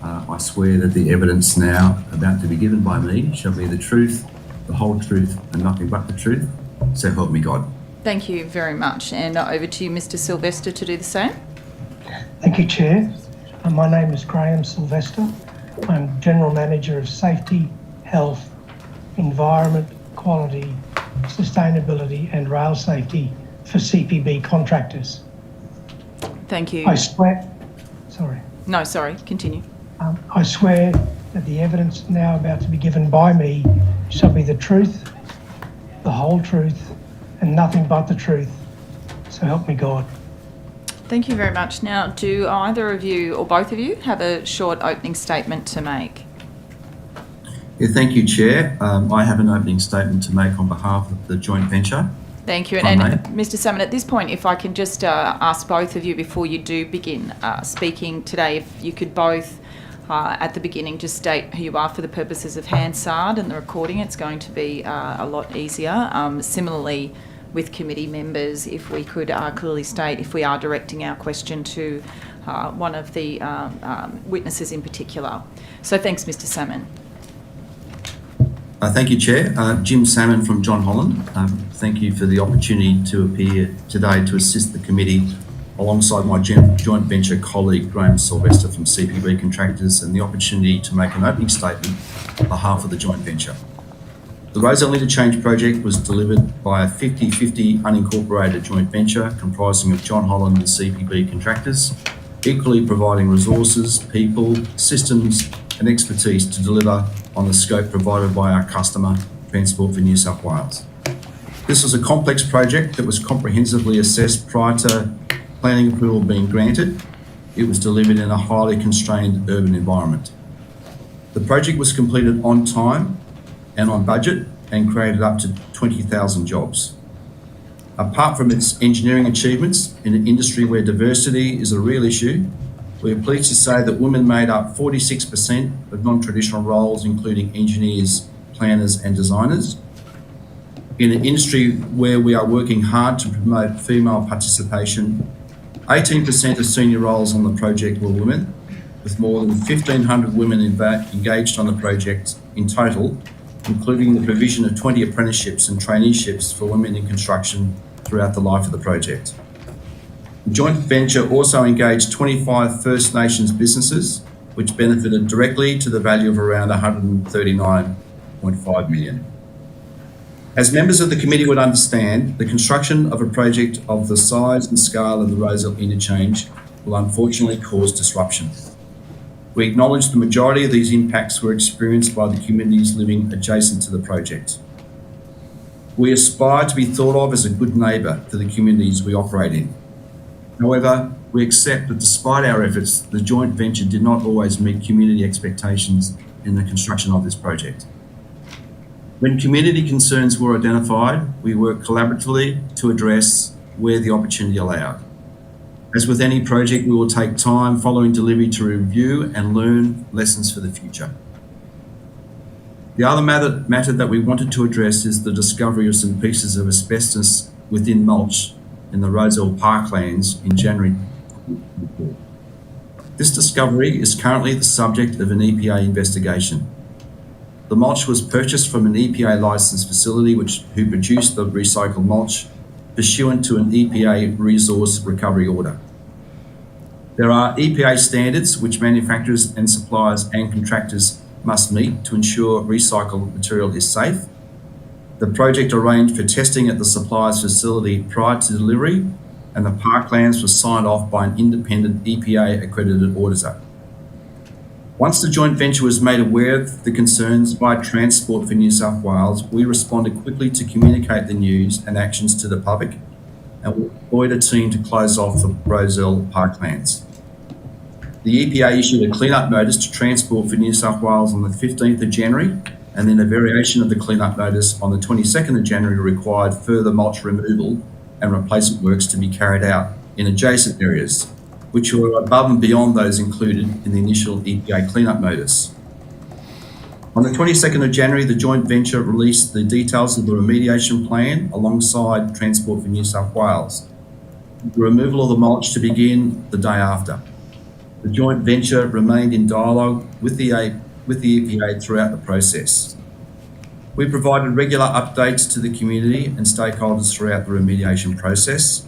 I swear that the evidence now about to be given by me shall be the truth, the whole truth, and nothing but the truth. So help me God. Thank you very much. And over to you, Mr. Sylvester, to do the same. Thank you, Chair. My name is Graham Sylvester. I'm General Manager of Safety, Health, Environment, Quality, Sustainability and Rail Safety for CPB contractors. Thank you. I swear, No, sorry, continue. I swear that the evidence now about to be given by me shall be the truth, the whole truth, and nothing but the truth. So help me God. Thank you very much. Now, do either of you or both of you have a short opening statement to make? Yeah, thank you, Chair. I have an opening statement to make on behalf of the joint venture. Thank you. And Mr. Salmon, at this point, if I can just ask both of you before you do begin speaking today, if you could both at the beginning just state who you are for the purposes of Hansard and the recording. It's going to be a lot easier. Similarly, with committee members, if we could clearly state if we are directing our question to one of the witnesses in particular. So thanks, Mr. Salmon. Thank you, Chair. Jim Salmon from John Holland. Thank you for the opportunity to appear today to assist the committee alongside my joint venture colleague Graham Sylvester from CPB Contractors, and the opportunity to make an opening statement on behalf of the joint venture. The Rozelle Interchange project was delivered by a 50-50 unincorporated joint venture comprising of John Holland and CPB Contractors, equally providing resources, people, systems and expertise to deliver on the scope provided by our customer, Transport for New South Wales. This was a complex project that was comprehensively assessed prior to planning approval being granted. It was delivered in a highly constrained urban environment. The project was completed on time and on budget and created up to 20,000 jobs. Apart from its engineering achievements in an industry where diversity is a real issue, we are pleased to say that women made up 46% of non-traditional roles, including engineers, planners and designers. In an industry where we are working hard to promote female participation, 18% of senior roles on the project were women, with more than 1,500 women engaged on the project in total, including the provision of 20 apprenticeships and traineeships for women in construction throughout the life of the project. The joint venture also engaged 25 First Nations businesses, which benefited directly to the value of around $139.5 million. As members of the committee would understand, the construction of a project of the size and scale of the Rozelle Interchange will unfortunately cause disruption. We acknowledge the majority of these impacts were experienced by the communities living adjacent to the project. We aspire to be thought of as a good neighbour to the communities we operate in. However, we accept that despite our efforts, the joint venture did not always meet community expectations in the construction of this project. When community concerns were identified, we worked collaboratively to address where the opportunity allowed. As with any project, we will take time following delivery to review and learn lessons for the future. The other matter that we wanted to address is the discovery of some pieces of asbestos within mulch in the Rozelle Parklands in January 2024. This discovery is currently the subject of an EPA investigation. The mulch was purchased from an EPA licensed facility who produced the recycled mulch pursuant to an EPA resource recovery order. There are EPA standards which manufacturers and suppliers and contractors must meet to ensure recycled material is safe. The project arranged for testing at the supplier's facility prior to delivery, and the parklands was signed off by an independent EPA accredited auditor. Once the joint venture was made aware of the concerns by Transport for New South Wales, we responded quickly to communicate the news and actions to the public and we employed a team to close off the Rozelle parklands. The EPA issued a clean-up notice to Transport for New South Wales on the 15th of January, and then a variation of the clean-up notice on the 22nd of January required further mulch removal and replacement works to be carried out in adjacent areas, which were above and beyond those included in the initial EPA clean-up notice. On the 22nd of January, the joint venture released the details of the remediation plan alongside Transport for New South Wales. The removal of the mulch to begin the day after. The joint venture remained in dialogue with the EPA throughout the process. We provided regular updates to the community and stakeholders throughout the remediation process.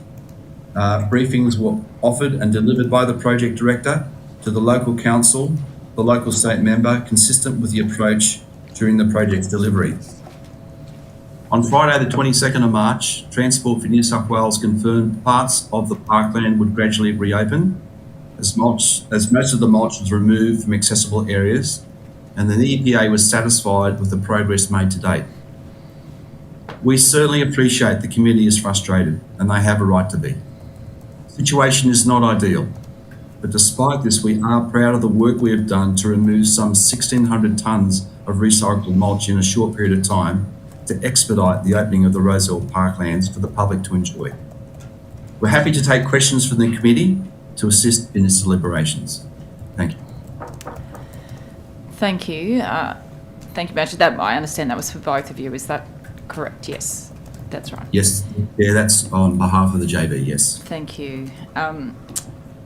Briefings were offered and delivered by the project director to the local council, the local state member, consistent with the approach during the project's delivery. On Friday, the 22nd of March, Transport for New South Wales confirmed parts of the parkland would gradually reopen as most of the mulch was removed from accessible areas, and the EPA was satisfied with the progress made to date. We certainly appreciate the community is frustrated, and they have a right to be. The situation is not ideal, but despite this, we are proud of the work we have done to remove some 1,600 tonnes of recycled mulch in a short period of time to expedite the opening of the Rozelle parklands for the public to enjoy. We're happy to take questions from the committee to assist in its deliberations. Thank you. Thank you. Thank you, Magic. That I understand that was for both of you. Is that correct? Yes, that's right. Yes, yeah, that's on behalf of the JV, yes. Thank you.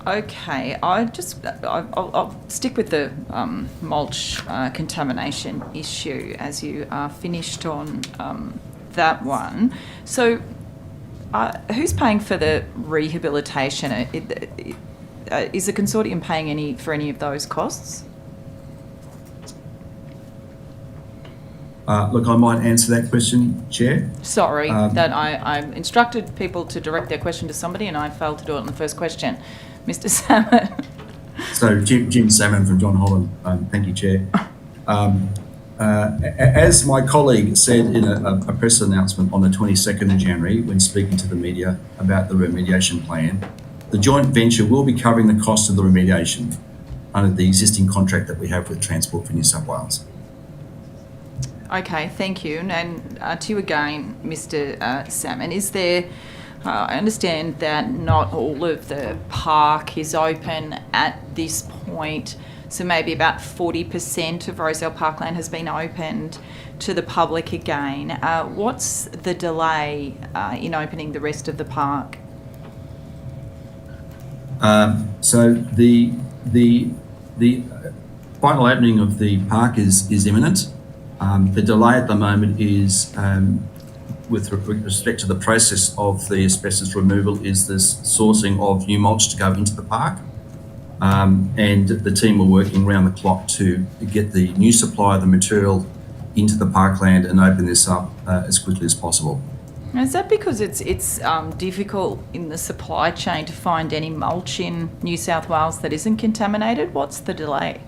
Okay, I'll stick with the mulch contamination issue as you are finished on that one. So, who's paying for the rehabilitation? Is the consortium paying for any of those costs? Look, I might answer that question, Chair. Sorry, that I instructed people to direct their question to somebody and I failed to do it on the first question. Mr. Salmon. So, Jim Salmon from John Holland. Thank you, Chair. As my colleague said in a press announcement on the 22nd of January when speaking to the media about the remediation plan, the joint venture will be covering the cost of the remediation under the existing contract that we have with Transport for New South Wales. Okay, thank you. And to you again, Mr. Salmon, is there, I understand that not all of the park is open at this point, so maybe about 40% of Rozelle Parkland has been opened to the public again. What's the delay in opening the rest of the park? So the final opening of the park is imminent. The delay at the moment is with respect to the process of the asbestos removal is this sourcing of new mulch to go into the park. And the team are working around the clock to get the new supply of the material into the parkland and open this up as quickly as possible. Is that because it's difficult in the supply chain to find any mulch in New South Wales that isn't contaminated? What's the delay?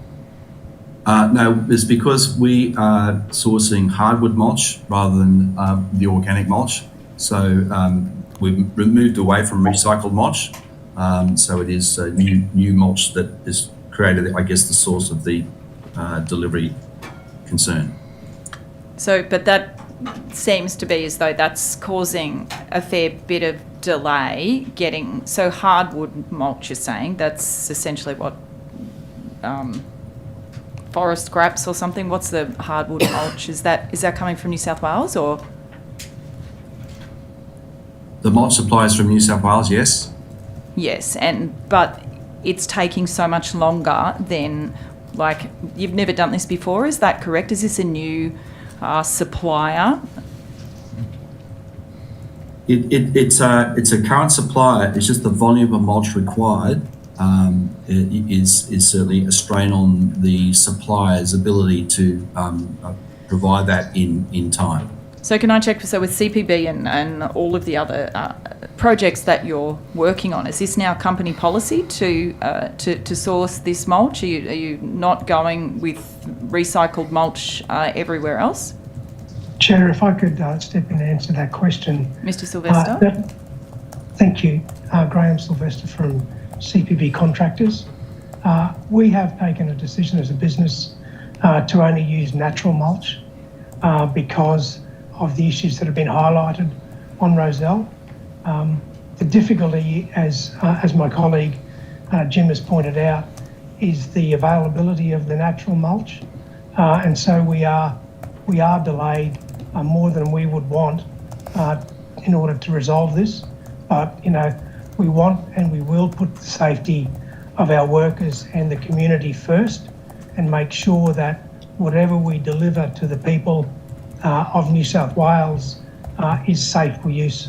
No, it's because we are sourcing hardwood mulch rather than the organic mulch. So we've moved away from recycled mulch. So it is new mulch that is created, I guess, the source of the delivery concern. So, but that seems to be as though that's causing a fair bit of delay getting, so hardwood mulch, you're saying, that's essentially what, forest scraps or something? What's the hardwood mulch? Is that coming from New South Wales or? The mulch supplies from New South Wales, yes. Yes, but it's taking so much longer than, like, you've never done this before, is that correct? Is this a new supplier? It's a current supplier. It's just the volume of mulch required is certainly a strain on the supplier's ability to provide that in time. So can I check, so with CPB and all of the other projects that you're working on, is this now company policy to source this mulch? Are you not going with recycled mulch everywhere else? Chair, if I could step in and answer that question. Mr. Sylvester? Thank you. Graham Sylvester from CPB Contractors. We have taken a decision as a business to only use natural mulch because of the issues that have been highlighted on Rozelle. The difficulty, as my colleague Jim has pointed out, is the availability of the natural mulch, and so we are delayed more than we would want in order to resolve this. But we want and we will put the safety of our workers and the community first, and make sure that whatever we deliver to the people of New South Wales is safe for use.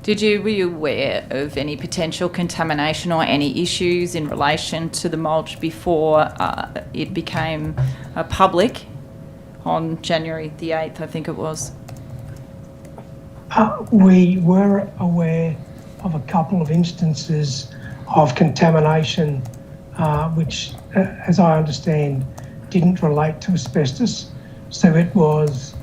Were you aware of any potential contamination or any issues in relation to the mulch before it became public on January the 8th, I think it was? We were aware of a couple of instances of contamination which, as I understand, didn't relate to asbestos. So it was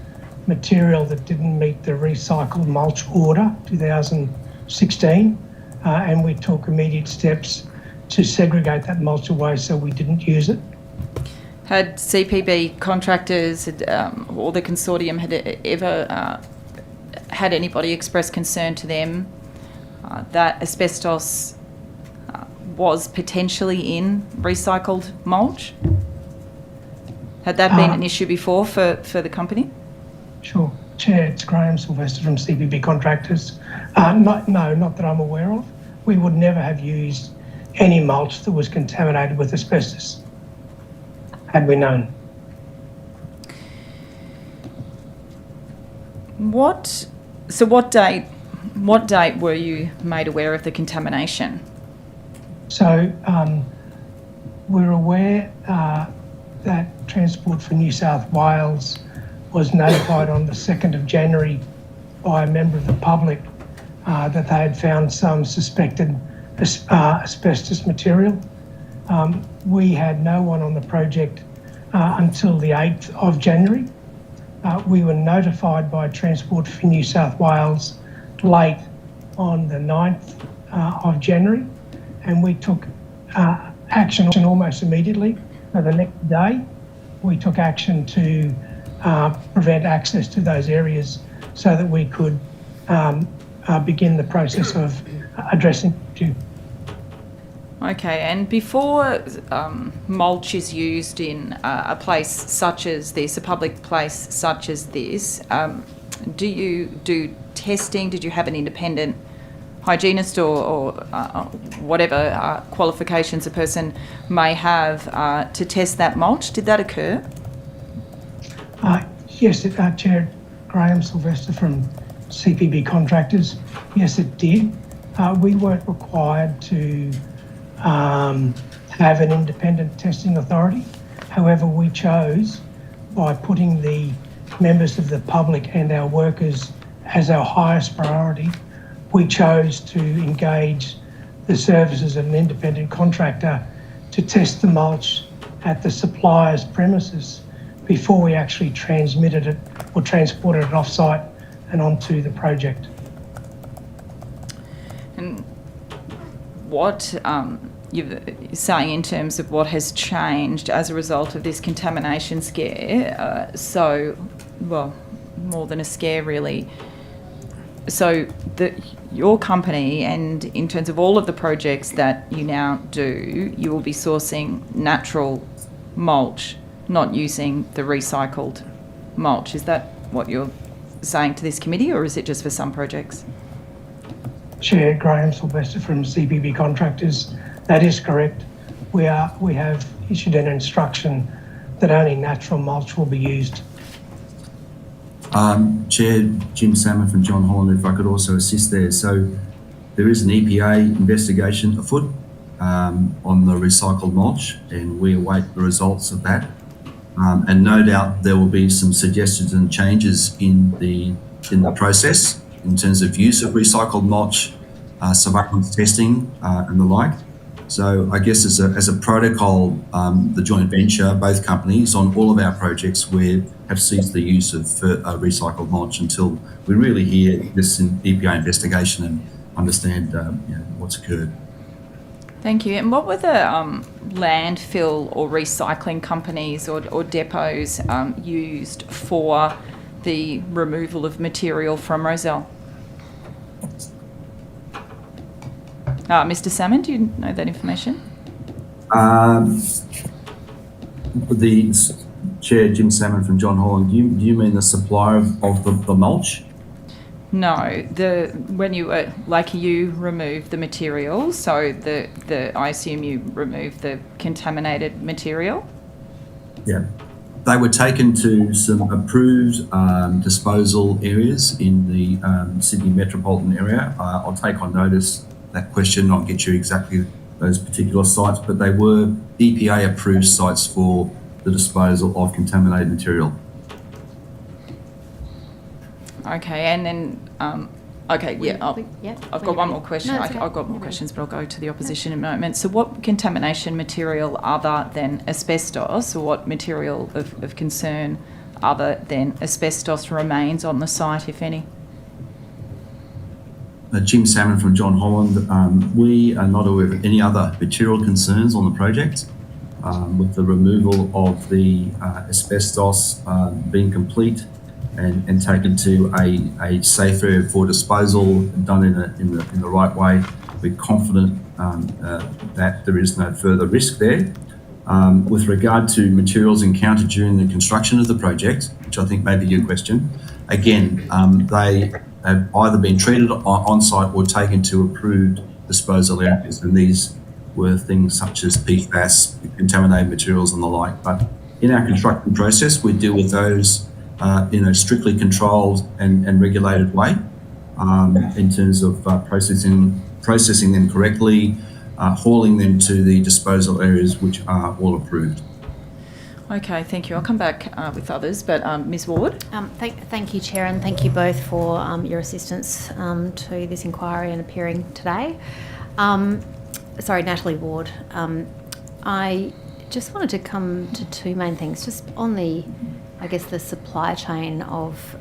material that didn't meet the recycled mulch order 2016, and we took immediate steps to segregate that mulch away so we didn't use it. Had CPB Contractors or the consortium had ever had anybody express concern to them that asbestos was potentially in recycled mulch? Had that been an issue before for the company? Sure. Chair, it's Graham Sylvester from CPB Contractors. Not that I'm aware of. We would never have used any mulch that was contaminated with asbestos, had we known. What date were you made aware of the contamination? So we're aware that Transport for New South Wales was notified on the 2nd of January by a member of the public that they had found some suspected asbestos material. We had no one on the project until the 8th of January. We were notified by Transport for New South Wales late on the 9th of January, and we took action almost immediately. So the next day, we took action to prevent access to those areas so that we could begin the process of addressing the issue. Okay, and before mulch is used in a place such as this, a public place such as this, do you do testing? Did you have an independent hygienist or whatever qualifications a person may have to test that mulch? Did that occur? Yes, Chair, Graham Sylvester from CPB Contractors. Yes, it did. We weren't required to have an independent testing authority. However, we chose, by putting the members of the public and our workers as our highest priority, we chose to engage the services of an independent contractor to test the mulch at the supplier's premises before we actually transmitted it or transported it off-site and onto the project. And what you're saying in terms of what has changed as a result of this contamination scare, more than a scare really. So your company, and in terms of all of the projects that you now do, you will be sourcing natural mulch, not using the recycled mulch. Is that what you're saying to this committee, or is it just for some projects? Chair, Graham Sylvester from CPB Contractors. That is correct. We have issued an instruction that only natural mulch will be used. Chair, Jim Salmon from John Holland, if I could also assist there. So there is an EPA investigation afoot on the recycled mulch, and we await the results of that. And no doubt there will be some suggestions and changes in the process in terms of use of recycled mulch, surveillance testing and the like. So I guess as a protocol, the joint venture, both companies on all of our projects, we have ceased the use of recycled mulch until we really hear this EPA investigation understand what's occurred. Thank you. And what were the landfill or recycling companies or depots used for the removal of material from Rozelle? Mr. Salmon, do you know that information? The Chair, Jim Salmon from John Holland, do you mean the supplier of the mulch? No, when you remove the material, so I assume you remove the contaminated material? Yeah. They were taken to some approved disposal areas in the Sydney metropolitan area. I'll take on notice that question. I'll get you exactly those particular sites, but they were EPA approved sites for the disposal of contaminated material. Okay, and then, I've got one more question. No, it's okay. I've got more questions, but I'll go to the opposition in a moment. So what contamination material other than asbestos, or what material of concern other than asbestos remains on the site, if any? Jim Salmon from John Holland. We are not aware of any other material concerns on the project. With the removal of the asbestos being complete and taken to a safe area for disposal, done in the right way, we're confident that there is no further risk there. With regard to materials encountered during the construction of the project, which I think may be your question, again, they have either been treated on site or taken to approved disposal areas, and these were things such as PFAS, contaminated materials and the like. But in our construction process, we deal with those in a strictly controlled and regulated way in terms of processing them correctly, hauling them to the disposal areas which are all approved. Okay, thank you. I'll come back with others, but Ms Ward? Thank you, Chair, and thank you both for your assistance to this inquiry and appearing today. Natalie Ward. I just wanted to come to two main things, just on the supply chain of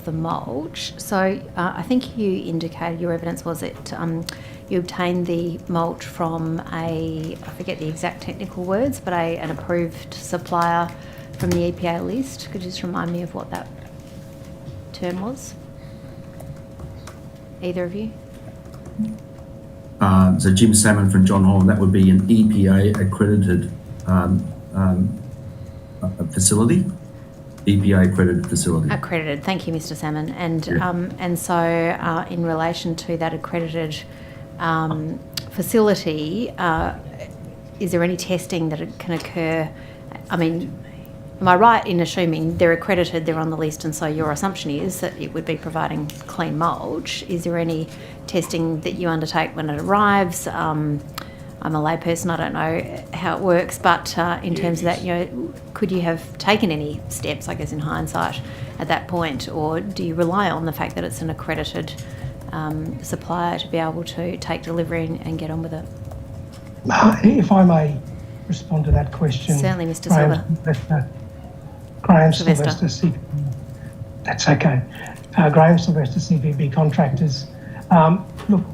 the mulch. So I think you indicated your evidence was that you obtained the mulch from I forget the exact technical words, but an approved supplier from the EPA list. Could you just remind me of what that term was? Either of you? So Jim Salmon from John Holland, that would be an EPA accredited facility. EPA accredited facility. Accredited, thank you, Mr. Salmon. And so in relation to that accredited facility, is there any testing that can occur? I mean, am I right in assuming they're accredited, they're on the list, and so your assumption is that it would be providing clean mulch? Is there any testing that you undertake when it arrives? I'm a layperson, I don't know how it works, but in terms of that, could you have taken any steps, I guess, in hindsight at that point, or do you rely on the fact that it's an accredited supplier to be able to take delivery and get on with it? If I may respond to that question. Certainly, Mr. Silver. Graham Sylvester, CPB. That's okay. Graham Sylvester, CPB Contractors. Look,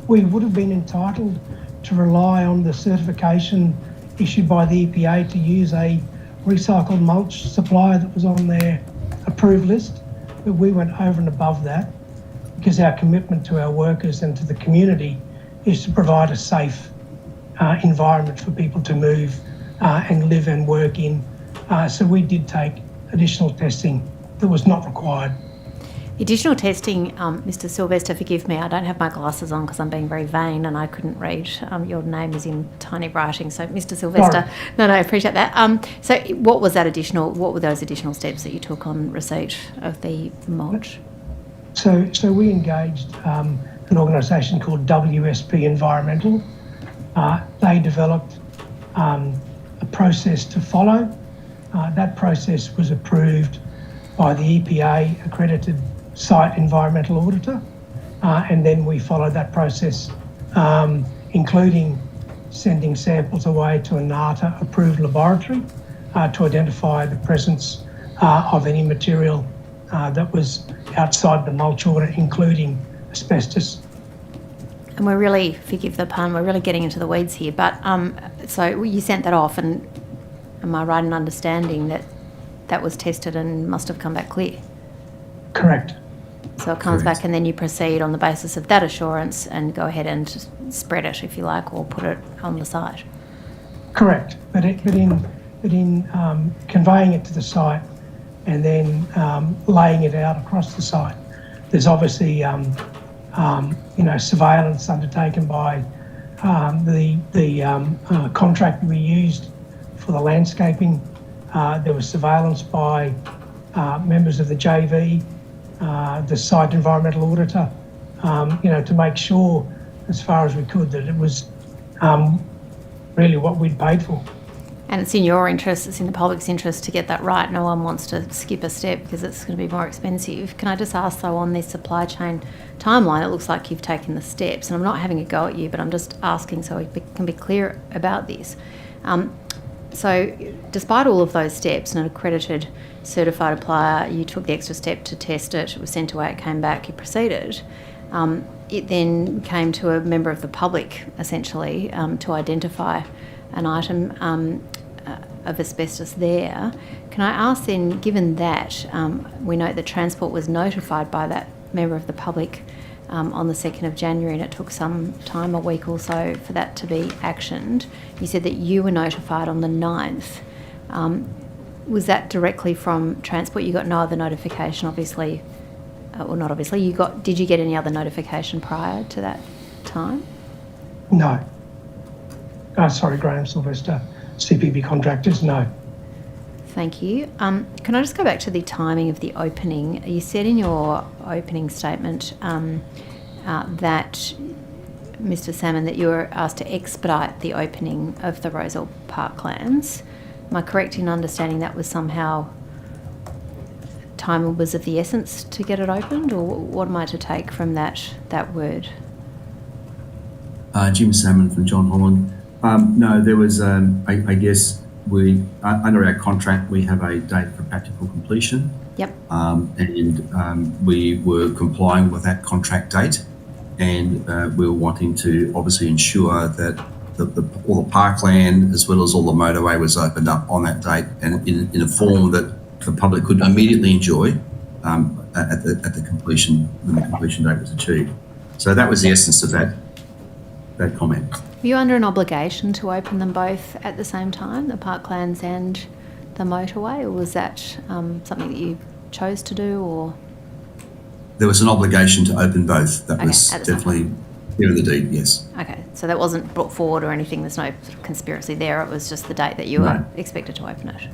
we would have been entitled to rely on the certification issued by the EPA to use a recycled mulch supplier that was on their approved list, but we went over and above that because our commitment to our workers and to the community is to provide a safe environment for people to move and live and work in. So we did take additional testing that was not required. Additional testing, Mr. Sylvester, forgive me, I don't have my glasses on because I'm being very vain and I couldn't read. Your name is in tiny writing, so Mr. Sylvester. No, I appreciate that. So what were those additional steps that you took on receipt of the mulch? So we engaged an organisation called WSP Environmental. They developed a process to follow. That process was approved by the EPA accredited site environmental auditor, and then we followed that process, including sending samples away to a NATA approved laboratory to identify the presence of any material that was outside the mulch order, including asbestos. and we're really, forgive the pun, we're really getting into the weeds here, but so you sent that off, and am I right in understanding that that was tested and must have come back clear? Correct. So it comes back and then you proceed on the basis of that assurance and go ahead and spread it, if you like, or put it on the site. Correct. But in conveying it to the site and then laying it out across the site, there's obviously surveillance undertaken by the contractor we used for the landscaping. There was surveillance by members of the JV, the site environmental auditor, to make sure, as far as we could, that it was really what we'd paid for. And it's in your interest, it's in the public's interest to get that right. No one wants to skip a step because it's going to be more expensive. Can I just ask, though, on this supply chain timeline, it looks like you've taken the steps, and I'm not having a go at you, but I'm just asking so we can be clear about this. So despite all of those steps, an accredited certified applier, you took the extra step to test it, it was sent away, it came back, you proceeded. It then came to a member of the public, essentially, to identify an item of asbestos there. Can I ask then, given that we note that Transport was notified by that member of the public on the 2nd of January, and it took some time, a week or so, for that to be actioned. You said that you were notified on the 9th. Was that directly from Transport? You got no other notification, obviously, or not obviously. Did you get any other notification prior to that time? No. Sorry, Graham Sylvester, CPB Contractors, no. Thank you. Can I just go back to the timing of the opening? You said in your opening statement that, Mr. Salmon, that you were asked to expedite the opening of the Rozelle Parklands. Am I correct in understanding that was somehow time was of the essence to get it opened, or what am I to take from that word? Jim Salmon from John Holland. No, there was, I guess, we under our contract we have a date for practical completion. Yep. And we were complying with that contract date, and we were wanting to obviously ensure that all the parkland as well as all the motorway was opened up on that date and in a form that the public could immediately enjoy at the completion when the completion date was achieved. So that was the essence of that comment. Were you under an obligation to open them both at the same time, the parklands and the motorway, or was that something that you chose to do, or? There was an obligation to open both. That was definitely here in the deed, yes. Okay, so that wasn't brought forward or anything, there's no sort of conspiracy there, it was just the date that you were expected to open it?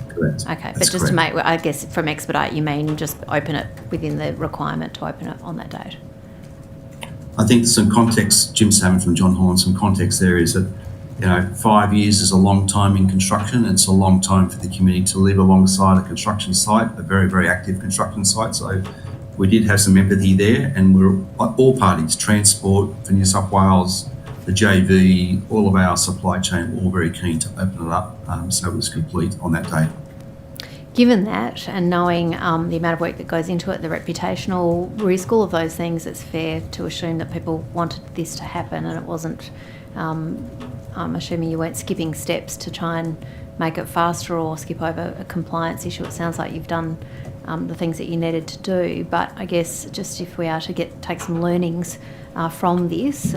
Correct. Okay, but just to make, I guess from expedite you mean just open it within the requirement to open it on that date? I think some context, Jim Salmon from John Holland, some context there is that, 5 years is a long time in construction, and it's a long time for the community to live alongside a construction site, a very, very active construction site. So we did have some empathy there, and we're all parties, Transport for New South Wales, the JV, all of our supply chain, all very keen to open it up, so it was complete on that day. Given that, and knowing the amount of work that goes into it, the reputational risk, all of those things, it's fair to assume that people wanted this to happen, and it wasn't, I'm assuming you weren't skipping steps to try and make it faster or skip over a compliance issue. It sounds like you've done the things that you needed to do, but I guess just if we are to take some learnings from this,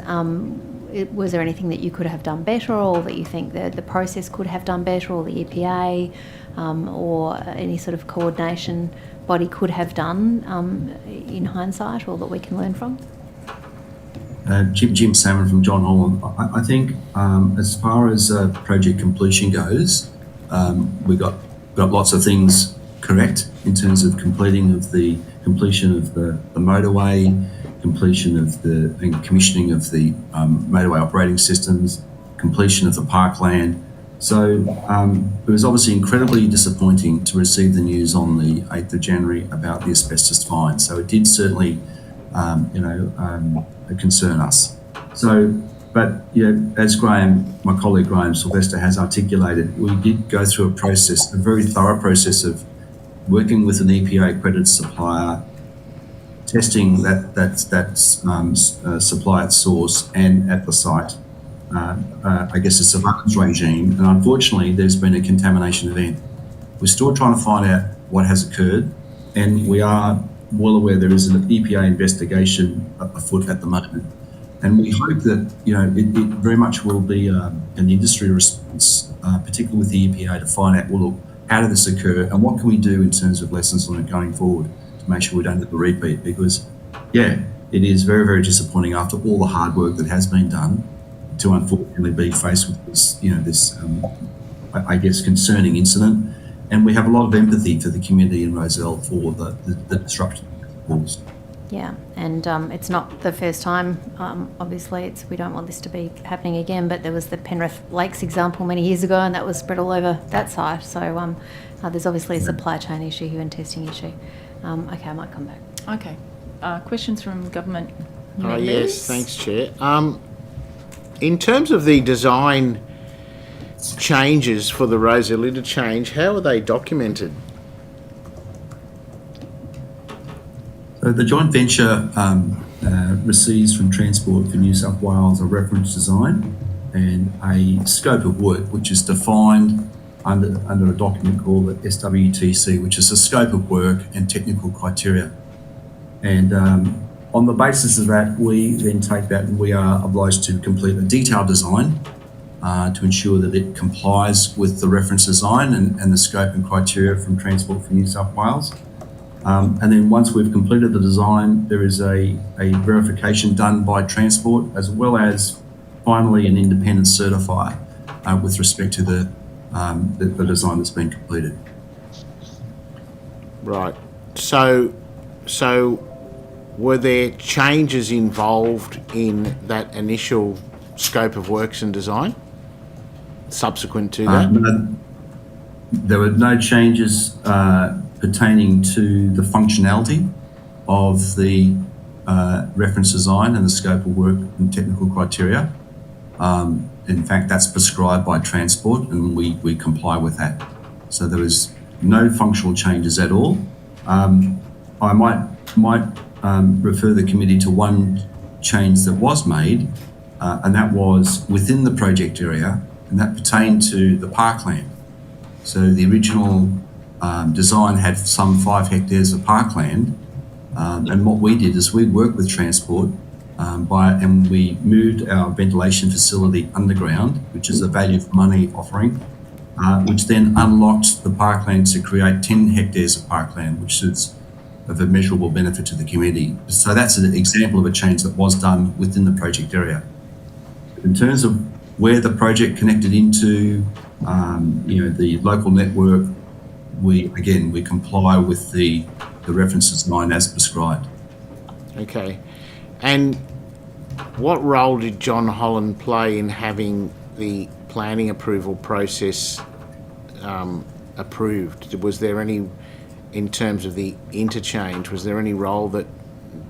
was there anything that you could have done better, or that you think that the process could have done better, or the EPA or any sort of coordination body could have done in hindsight, or that we can learn from? Jim Salmon from John Holland. I think as far as project completion goes, we got lots of things correct in terms of completion of the motorway, completion of and commissioning of the motorway operating systems, completion of the parkland. So it was obviously incredibly disappointing to receive the news on the 8th of January about the asbestos fine. So it did certainly, concern us. So, but as my colleague Graham Sylvester has articulated, we did go through a very thorough process of working with an EPA accredited supplier testing that's supply at source and at the site. I guess a surveillance regime, and unfortunately there's been a contamination event. We're still trying to find out what has occurred, and we are well aware there is an EPA investigation afoot at the moment. And we hope that, it very much will be an industry response, particularly with the EPA, to find out, well, look, how did this occur and what can we do in terms of lessons learned going forward to make sure we don't have a repeat? Because, it is very, very disappointing after all the hard work that has been done to unfortunately be faced with this, I guess, concerning incident. And we have a lot of empathy for the community in Rozelle for the disruption caused. Yeah, and it's not the first time. Obviously, we don't want this to be happening again, but there was the Penrith Lakes example many years ago, and that was spread all over that site. So there's obviously a supply chain issue here and testing issue. Okay, I might come back. Okay. Questions from government members? Yes, thanks, Chair. In terms of the design changes for the Rozelle Interchange, how are they documented? So the joint venture receives from Transport for New South Wales a reference design and a scope of work which is defined under a document called the SWTC, which is a scope of work and technical criteria. And on the basis of that, we then take that and we are obliged to complete a detailed design to ensure that it complies with the reference design and the scope and criteria from Transport for New South Wales. And then once we've completed the design, there is a verification done by Transport, as well as finally an independent certifier with respect to the design that's been completed. Right. So were there changes involved in that initial scope of works and design subsequent to that? No, there were no changes pertaining to the functionality of the reference design and the scope of work and technical criteria. In fact, that's prescribed by Transport and we comply with that. So there was no functional changes at all. I might refer the committee to one change that was made, and that was within the project area, and that pertained to the parkland. So the original design had some 5 hectares of parkland, and what we did is we worked with Transport and we moved our ventilation facility underground, which is a value for money offering, which then unlocked the parkland to create 10 hectares of parkland, which is of a measurable benefit to the community. So that's an example of a change that was done within the project area. In terms of where the project connected into, the local network, we comply with the reference design as prescribed. Okay. And what role did John Holland play in having the planning approval process approved? Was there any, in terms of the interchange, was there any role that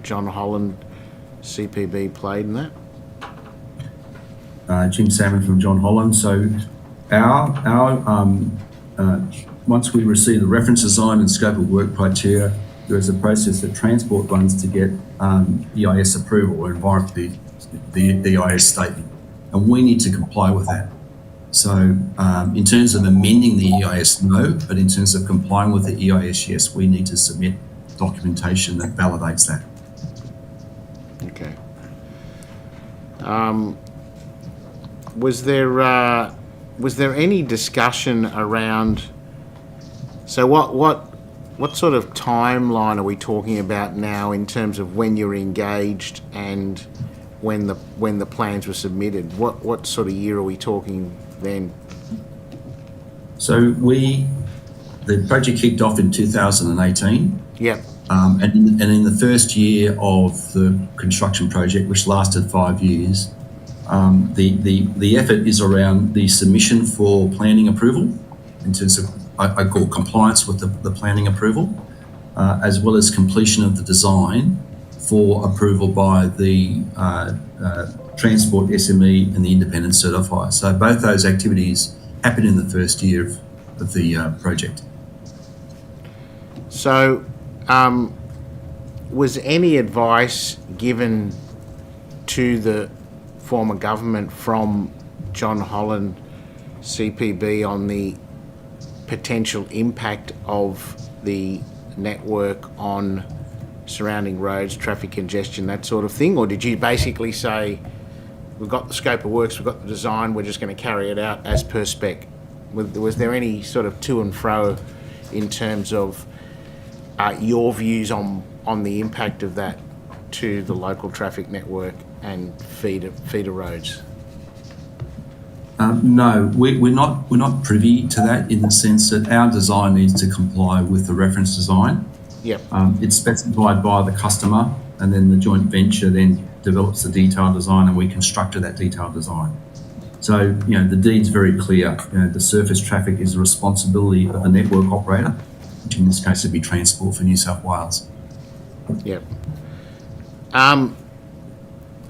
John Holland CPB played in that? Jim Salmon from John Holland. So once we receive the reference design and scope of work criteria, there is a process that Transport runs to get EIS approval or the EIS statement, and we need to comply with that. So in terms of amending the EIS, no, but in terms of complying with the EIS, yes, we need to submit documentation that validates that. Okay. Was there any discussion around? So what sort of timeline are we talking about now in terms of when you're engaged and when the plans were submitted? What sort of year are we talking then? So the project kicked off in 2018. Yep. And in the first year of the construction project, which lasted 5 years, the effort is around the submission for planning approval in terms of I call compliance with the planning approval, as well as completion of the design for approval by the Transport SME and the independent certifier. So both those activities happen in the first year of the project. So was any advice given to the former government from John Holland CPB on the potential impact of the network on surrounding roads, traffic congestion, that sort of thing? Or did you basically say, we've got the scope of works, we've got the design, we're just going to carry it out as per spec? Was there any sort of to and fro in terms of your views on the impact of that to the local traffic network and feeder roads? No, we're not privy to that, in the sense that our design needs to comply with the reference design. Yep. It's specified by the customer, and then the joint venture then develops the detailed design, and we constructed that detailed design. So, the deed's very clear. The surface traffic is the responsibility of the network operator, which in this case would be Transport for New South Wales. Yep.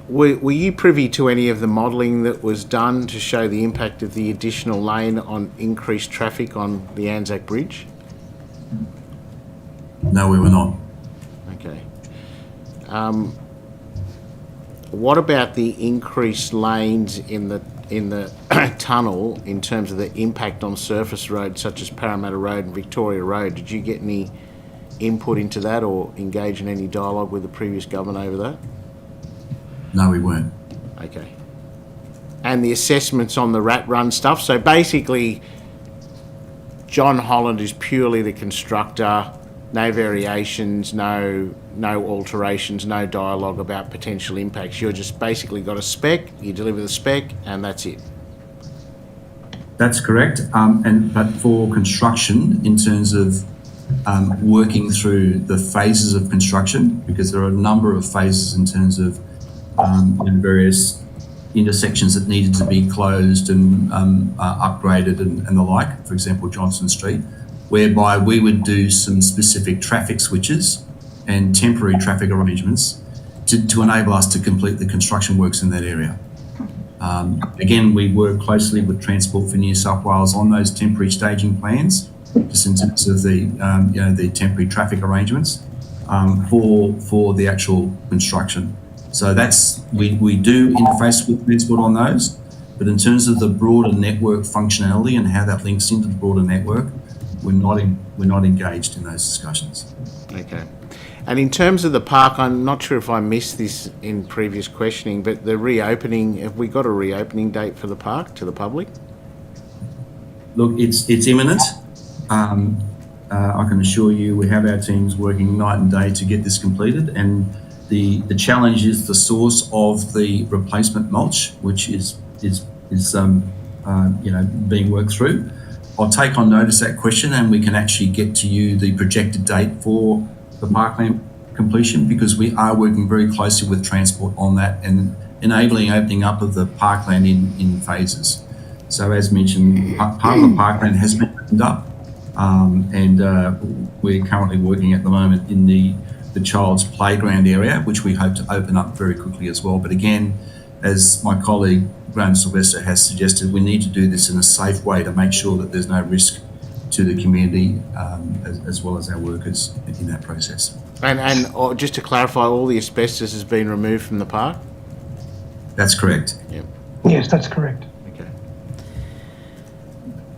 Were you privy to any of the modelling that was done to show the impact of the additional lane on increased traffic on the Anzac Bridge? No, we were not. Okay. What about the increased lanes in the tunnel in terms of the impact on surface roads such as Parramatta Road and Victoria Road? Did you get any input into that or engage in any dialogue with the previous government over that? No, we weren't. Okay. And the assessments on the rat run stuff. So basically, John Holland is purely the constructor, no variations, no alterations, no dialogue about potential impacts. You're just basically got a spec, you deliver the spec, and that's it. That's correct. But for construction, in terms of working through the phases of construction, because there are a number of phases in terms of various intersections that needed to be closed and upgraded and the like, for example, Johnson Street, whereby we would do some specific traffic switches and temporary traffic arrangements to enable us to complete the construction works in that area. Again, we work closely with Transport for New South Wales on those temporary staging plans, just in terms of the temporary traffic arrangements for the actual construction. So we do interface with Transport on those, but in terms of the broader network functionality and how that links into the broader network, we're not engaged in those discussions. Okay. And in terms of the park, I'm not sure if I missed this in previous questioning, but the reopening, have we got a reopening date for the park to the public? Look, it's imminent. I can assure you we have our teams working night and day to get this completed, and the challenge is the source of the replacement mulch, which is being worked through. I'll take on notice that question, and we can actually get to you the projected date for the parkland completion, because we are working very closely with Transport on that and enabling opening up of the parkland in phases. So as mentioned, part of the parkland has been opened up, and we're currently working at the moment in the child's playground area, which we hope to open up very quickly as well. But again, as my colleague Graham Sylvester has suggested, we need to do this in a safe way to make sure that there's no risk to the community as well as our workers in that process. And just to clarify, all the asbestos has been removed from the park? That's correct. Yep. Yes, that's correct. Okay.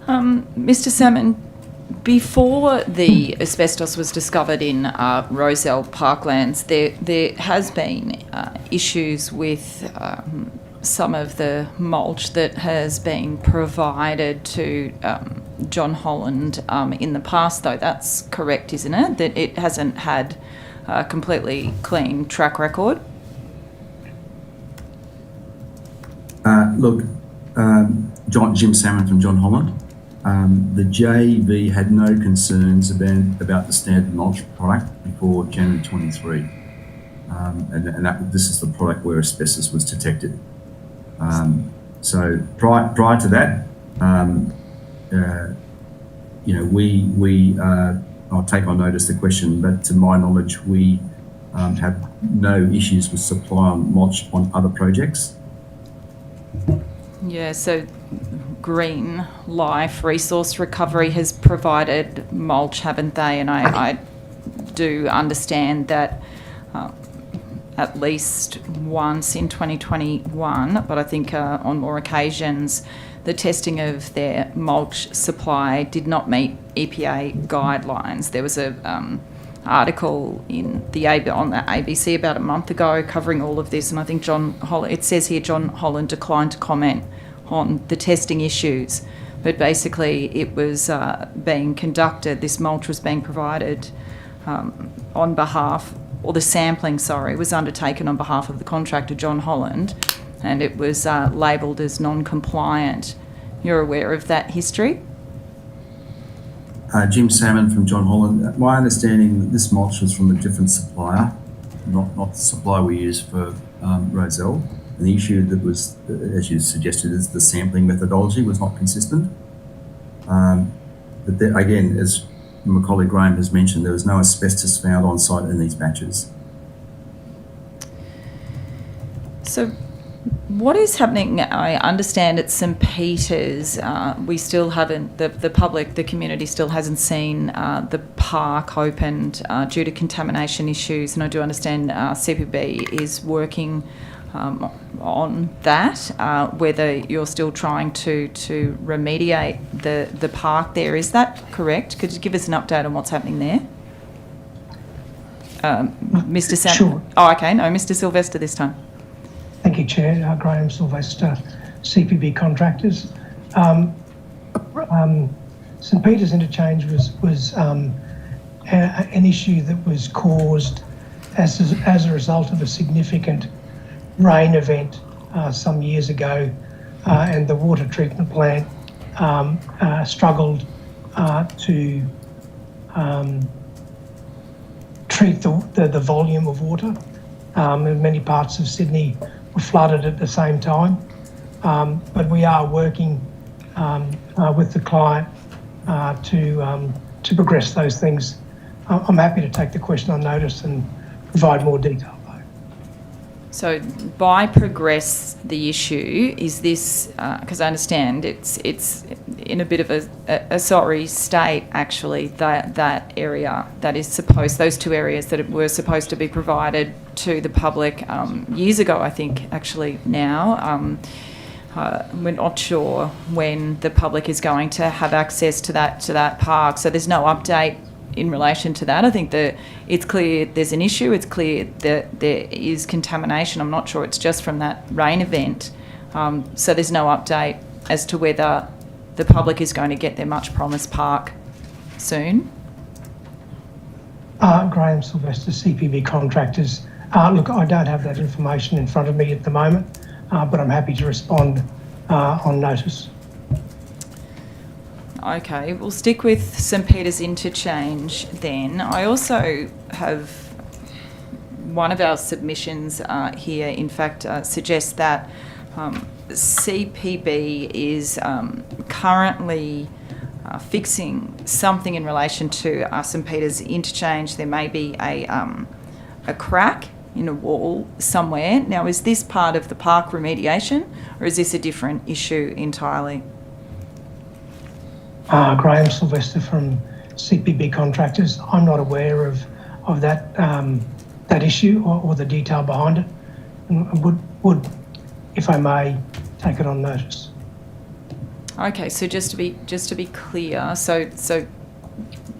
Mr. Salmon, before the asbestos was discovered in Rozelle Parklands, there has been issues with some of the mulch that has been provided to John Holland in the past, though. That's correct, isn't it? That it hasn't had a completely clean track record? Jim Salmon from John Holland. The JV had no concerns about the standard mulch product before January 23, and this is the product where asbestos was detected. So prior to that, I'll take on notice the question, but to my knowledge, we have no issues with supply on mulch on other projects. Yeah, so Green Life Resource Recovery has provided mulch, haven't they? And I do understand that at least once in 2021, but I think on more occasions the testing of their mulch supply did not meet EPA guidelines. There was a article in on the ABC about a month ago covering all of this, and I think it says here John Holland declined to comment on the testing issues, but basically it was being conducted, this mulch was being provided on behalf, or the sampling, was undertaken on behalf of the contractor, John Holland, and it was labelled as non-compliant. You're aware of that history? Jim Salmon from John Holland. My understanding that this mulch was from a different supplier, not the supplier we use for Rozelle. And the issue that was, as you suggested, is the sampling methodology was not consistent. But there, again, as my colleague Graham has mentioned, there was no asbestos found on site in these batches. So what is happening? I understand at St Peter's, we still haven't, the public, the community still hasn't seen the park opened due to contamination issues, and I do understand CPB is working on that, whether you're still trying to remediate the park there. Is that correct? Could you give us an update on what's happening there? Mr. Sam? Sure. Oh, okay. No, Mr. Sylvester this time. Thank you, Chair. Graham Sylvester, CPB Contractors. St Peter's Interchange was an issue that was caused as a result of a significant rain event some years ago, and the water treatment plant struggled to treat the volume of water. In many parts of Sydney were flooded at the same time. But we are working with the client to progress those things. I'm happy to take the question on notice and provide more detail. So by progress the issue, is this, because I understand it's in a bit of a sorry state actually, that area that is supposed, those two areas that were supposed to be provided to the public years ago, I think actually now. We're not sure when the public is going to have access to that park, so there's no update in relation to that. I think that it's clear there's an issue. It's clear that there is contamination. I'm not sure it's just from that rain event. So there's no update as to whether the public is going to get their much promised park soon. Graham Sylvester, CPB Contractors. Look, I don't have that information in front of me at the moment, but I'm happy to respond on notice. Okay, we'll stick with St Peter's Interchange then. I also have one of our submissions here, in fact, suggests that CPB is currently fixing something in relation to St Peter's Interchange. There may be a crack in a wall somewhere. Now, is this part of the park remediation, or is this a different issue entirely? Graham Sylvester from CPB Contractors. I'm not aware of that issue or the detail behind it, and would, if I may, take it on notice. Okay, so just to be clear, so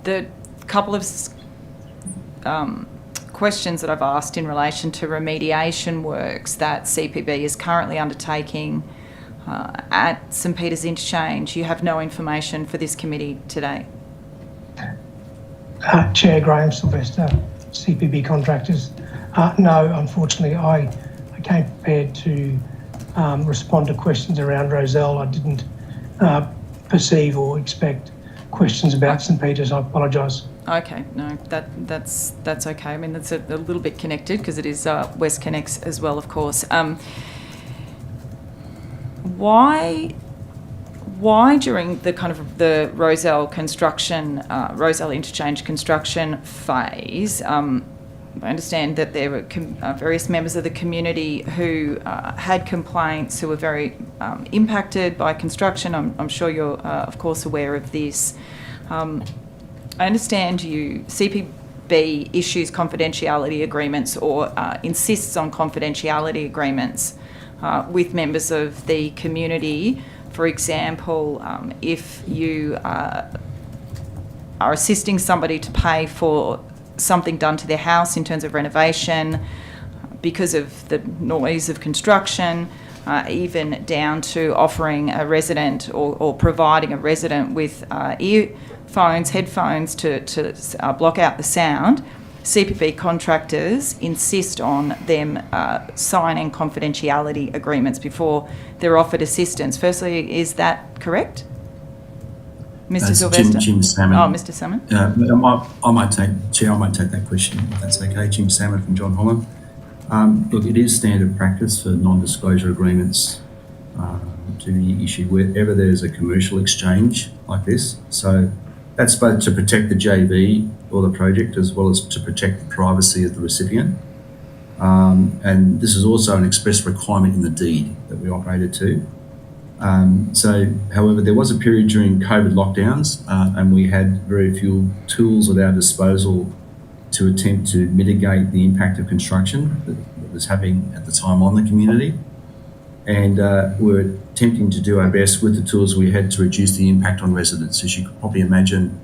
the couple of questions that I've asked in relation to remediation works that CPB is currently undertaking at St Peter's Interchange, you have no information for this committee today? Chair Graham Sylvester, CPB Contractors. No, unfortunately, I came prepared to respond to questions around Rozelle. I didn't perceive or expect questions about St Peter's. I apologise. Okay, no, that's okay. I mean, that's a little bit connected because it is WestConnex as well, of course. Why during the kind of the Rozelle Interchange construction phase, I understand that there were various members of the community who had complaints, who were very impacted by construction. I'm sure you're, of course, aware of this. I understand CPB B, issues confidentiality agreements or insists on confidentiality agreements with members of the community. For example, if you are assisting somebody to pay for something done to their house in terms of renovation because of the noise of construction, even down to offering a resident or providing a resident with earphones, headphones to block out the sound, CPB contractors insist on them signing confidentiality agreements before they're offered assistance. Firstly, is that correct? Mr. Sylvester? Jim Salmon. Oh, Mr. Salmon. I might take that question, if that's okay. Jim Salmon from John Holland. Look, it is standard practice for non-disclosure agreements to be issued wherever there's a commercial exchange like this. So that's both to protect the JV or the project as well as to protect the privacy of the recipient. And this is also an express requirement in the deed that we operated to. However, there was a period during COVID lockdowns and we had very few tools at our disposal to attempt to mitigate the impact of construction that was happening at the time on the community. And we're attempting to do our best with the tools we had to reduce the impact on residents. As you could probably imagine,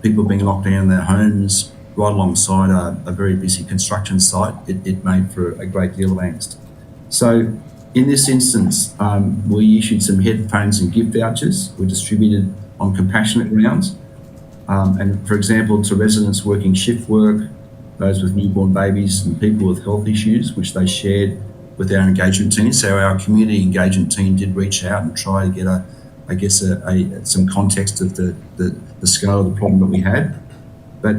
people being locked down in their homes right alongside a very busy construction site, it made for a great deal of angst. So in this instance, we issued some headphones and gift vouchers. We distributed on compassionate grounds. And for example, to residents working shift work, those with newborn babies and people with health issues, which they shared with our engagement team. So our community engagement team did reach out and try to get some context of the scale of the problem that we had. But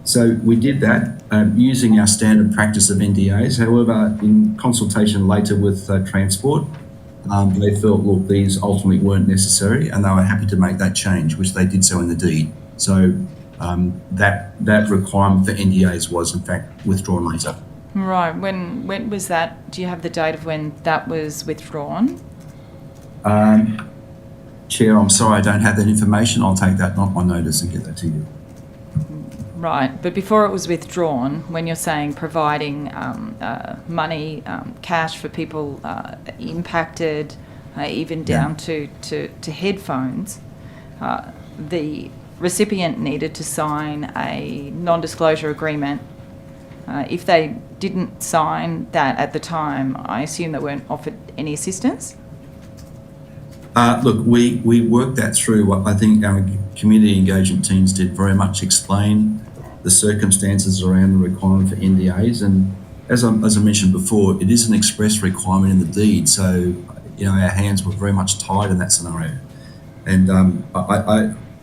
so we did that using our standard practice of NDAs. However, in consultation later with Transport, they felt, look, these ultimately weren't necessary and they were happy to make that change, which they did so in the deed. So that requirement for NDAs was in fact withdrawn later. Right. When was that? Do you have the date of when that was withdrawn? Chair, I'm sorry, I don't have that information. I'll take that on my notice and get that to you. Right, but before it was withdrawn, when you're saying providing money, cash for people impacted, even down to headphones, the recipient needed to sign a non-disclosure agreement. If they didn't sign that at the time, I assume they weren't offered any assistance? Look, we worked that through. I think our community engagement teams did very much explain the circumstances around the requirement for NDAs, and as I mentioned before, it is an express requirement in the deed. So, our hands were very much tied in that scenario, and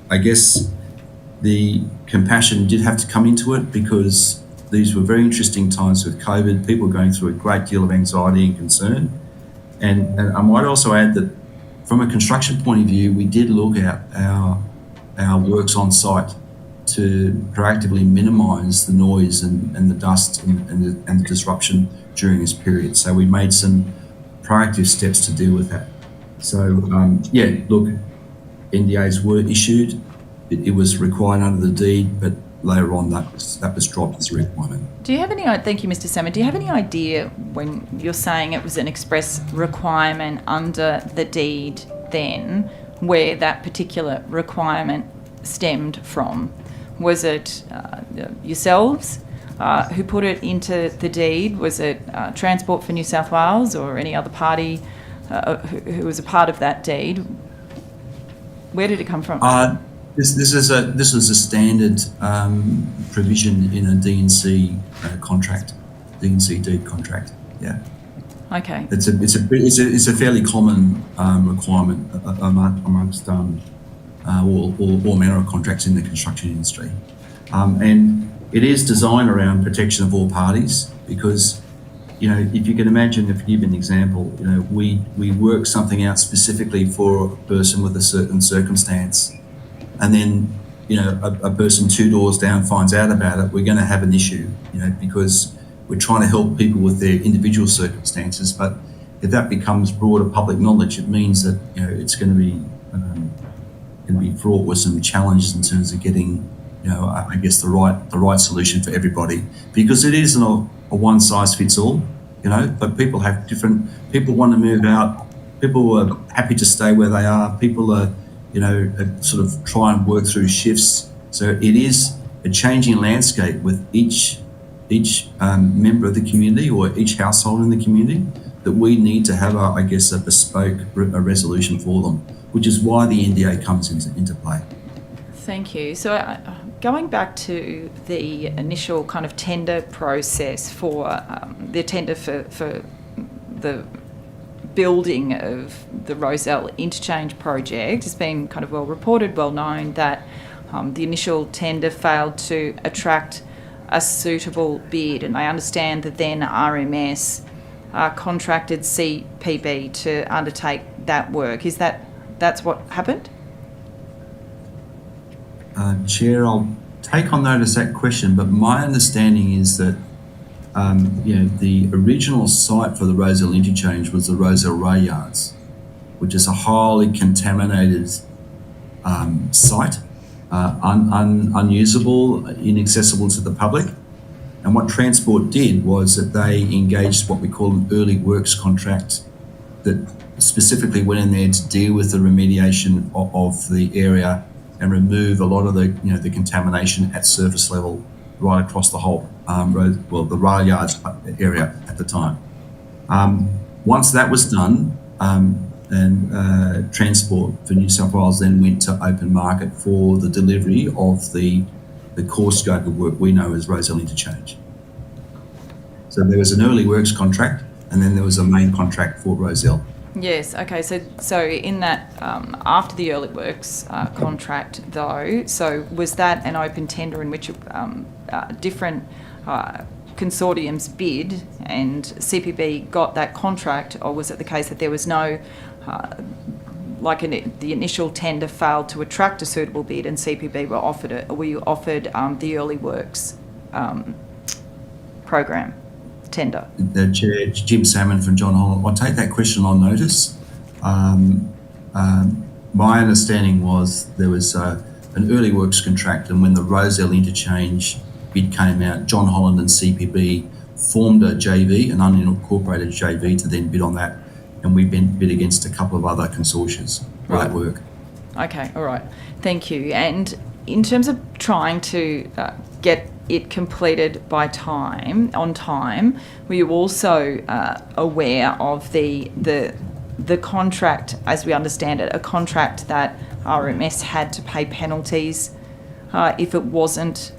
I guess the compassion did have to come into it because these were very interesting times with COVID. People were going through a great deal of anxiety and concern, and I might also add that from a construction point of view, we did look at our works on site to proactively minimise the noise and the dust and the disruption during this period. So we made some proactive steps to deal with that. So look, NDAs were issued. It was required under the deed, but later on that was dropped as a requirement. Do you have any? Thank you, Mr. Salmon. Do you have any idea when you're saying it was an express requirement under the deed, then where that particular requirement stemmed from? Was it yourselves who put it into the deed? Was it Transport for New South Wales or any other party who was a part of that deed? Where did it come from? This was a standard provision in a D&C contract, D&C deed contract. Yeah. Okay. It's a fairly common requirement amongst all manner of contracts in the construction industry, and it is designed around protection of all parties because, if you can imagine, if you give an example, we work something out specifically for a person with a certain circumstance, and then a person 2 doors down finds out about it, we're going to have an issue, because we're trying to help people with their individual circumstances. But if that becomes broader public knowledge, it means that it's going to be fraught with some challenges in terms of getting I guess the right solution for everybody, because it isn't a one size fits all, but people have people want to move out, people are happy to stay where they are, people are, sort of try and work through shifts. So it is a changing landscape with each member of the community or each household in the community, that we need to have a bespoke resolution for them, which is why the NDA comes into play. Thank you. So going back to the initial kind of tender process for the tender for the building of the Rozelle Interchange project, it's been kind of well reported, well known that the initial tender failed to attract a suitable bid, and I understand that then RMS contracted CPB to undertake that work. That's what happened? Chair, I'll take on notice that question, but my understanding is that the original site for the Rozelle Interchange was the Rozelle Rail Yards, which is a highly contaminated site, unusable, inaccessible to the public. And what Transport did was that they engaged what we call an early works contract that specifically went in there to deal with the remediation of the area and remove a lot of the contamination at surface level right across the whole the rail yards area at the time. Once that was done, and Transport for New South Wales then went to open market for the delivery of the core scope of work we know as Rozelle Interchange. So there was an early works contract, and then there was a main contract for Rozelle. Yes, okay, so in that, after the early works contract though, so was that an open tender in which different consortiums bid and CPB got that contract, or was it the case that there was no, the initial tender failed to attract a suitable bid and CPB were offered it, or were you offered the early works program tender? The Chair, Jim Salmon from John Holland. I'll take that question on notice. My understanding was there was an early works contract, and when the Rozelle Interchange bid came out, John Holland and CPB formed a JV, an unincorporated JV, to then bid on that, and we bid against a couple of other consortia for that work. Okay, all right. Thank you. And in terms of trying to get it completed on time, were you also aware of the contract, as we understand it, a contract that RMS had to pay penalties if it wasn't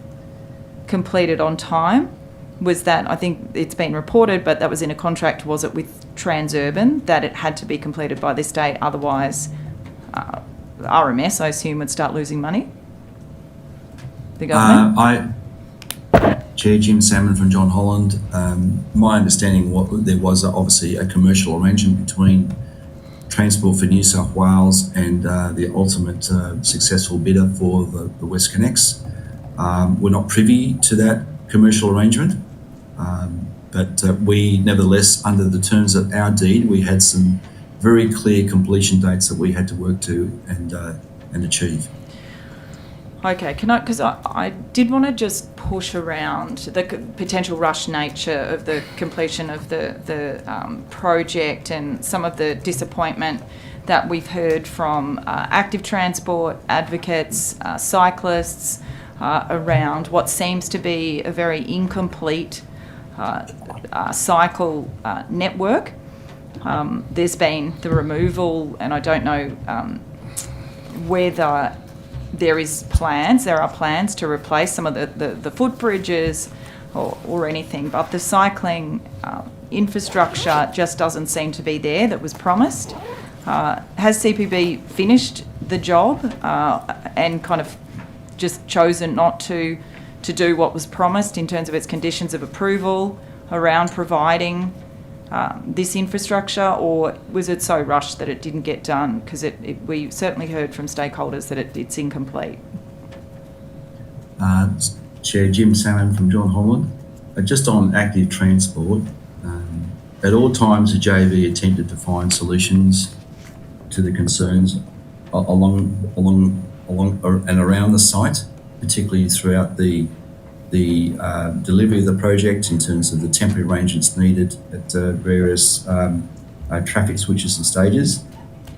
completed on time? Was that, I think it's been reported, but that was in a contract, was it with Transurban, that it had to be completed by this date, otherwise RMS, I assume, would start losing money? The government? Chair, Jim Salmon from John Holland. My understanding there was obviously a commercial arrangement between Transport for New South Wales and the ultimate successful bidder for the West Connects. We're not privy to that commercial arrangement, but we nevertheless, under the terms of our deed, we had some very clear completion dates that we had to work to and achieve. Okay, because I did want to just push around the potential rush nature of the completion of the project and some of the disappointment that we've heard from active transport advocates, cyclists, around what seems to be a very incomplete cycle network. There's been the removal, and I don't know whether there are plans to replace some of the footbridges or anything, but the cycling infrastructure just doesn't seem to be there that was promised. Has CPB finished the job and kind of just chosen not to do what was promised in terms of its conditions of approval around providing this infrastructure, or was it so rushed that it didn't get done? Because we certainly heard from stakeholders that it's incomplete. Chair, Jim Salmon from John Holland. Just on active transport, at all times the JV attempted to find solutions to the concerns along and around the site. particularly throughout the delivery of the project in terms of the temporary arrangements needed at various traffic switches and stages.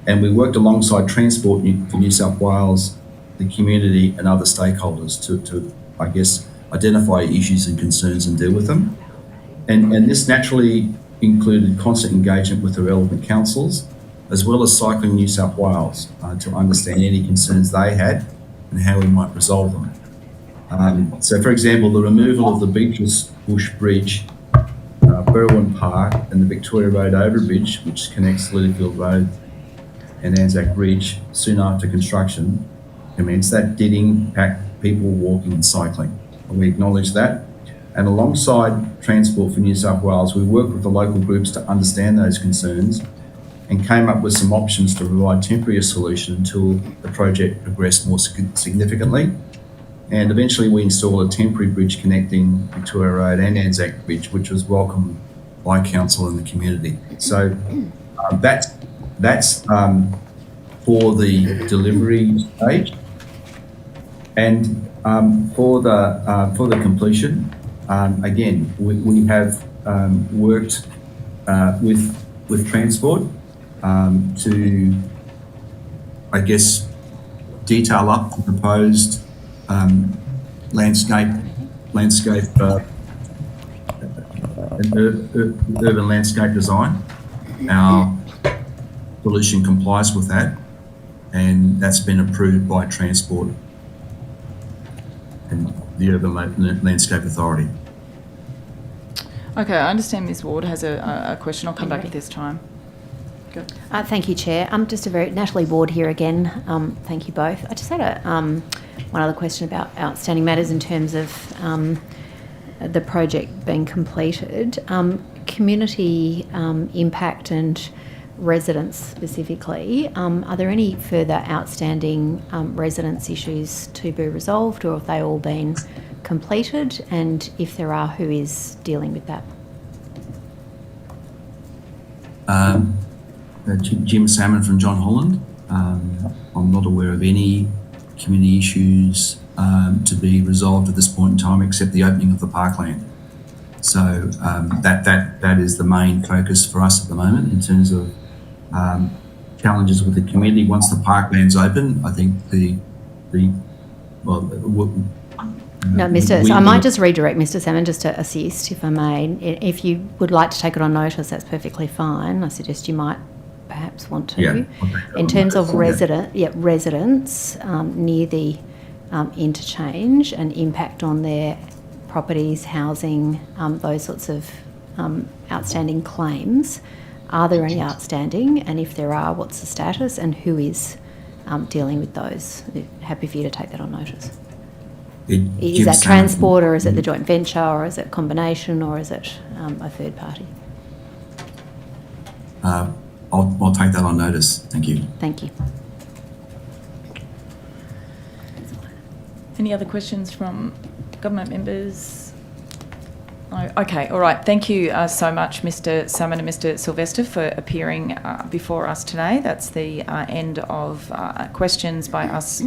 And we worked alongside Transport for New South Wales, the community and other stakeholders to I guess, identify issues and concerns and deal with them. And this naturally included constant engagement with the relevant councils, as well as Cycling New South Wales to understand any concerns they had and how we might resolve them. So, for example, the removal of the Beatrice Bush Bridge, Berwyn Park and the Victoria Road overbridge, which connects Littlefield Road and Anzac Ridge soon after construction commenced, that did impact people walking and cycling. And we acknowledge that. And alongside Transport for New South Wales, we worked with the local groups to understand those concerns and came up with some options to provide temporary solution until the project progressed more significantly. And eventually we installed a temporary bridge connecting Victoria Road and Anzac Bridge, which was welcomed by council and the community. So that's for the delivery stage. And for the completion, again, we have worked with Transport to, I guess, detail up the proposed urban landscape design. Our solution complies with that, and that's been approved by Transport and the Urban Landscape Authority. Okay, I understand Ms Ward has a question. I'll come back at this time. Go. Thank you, Chair. Just a very Natalie Ward here again. Thank you both. I just had one other question about outstanding matters in terms of the project being completed. Community impact and residents specifically, are there any further outstanding residents issues to be resolved, or have they all been completed? And if there are, who is dealing with that? Jim Salmon from John Holland. I'm not aware of any community issues to be resolved at this point in time, except the opening of the parkland. So that is the main focus for us at the moment in terms of challenges with the community. Once the parkland's open, I think So I might just redirect Mr. Salmon just to assist, if I may. If you would like to take it on notice, that's perfectly fine. I suggest you might perhaps want to. Yeah, in terms of residents near the interchange and impact on their properties, housing, those sorts of outstanding claims. Are there any outstanding? And if there are, what's the status and who is dealing with those? Happy for you to take that on notice. Is that Transport, or is it the joint venture, or is it a combination, or is it a third party? I'll take that on notice. Thank you. Thank you. Any other questions from government members? No. Okay, all right. Thank you so much, Mr. Salmon and Mr. Sylvester, for appearing before us today. That's the end of questions by us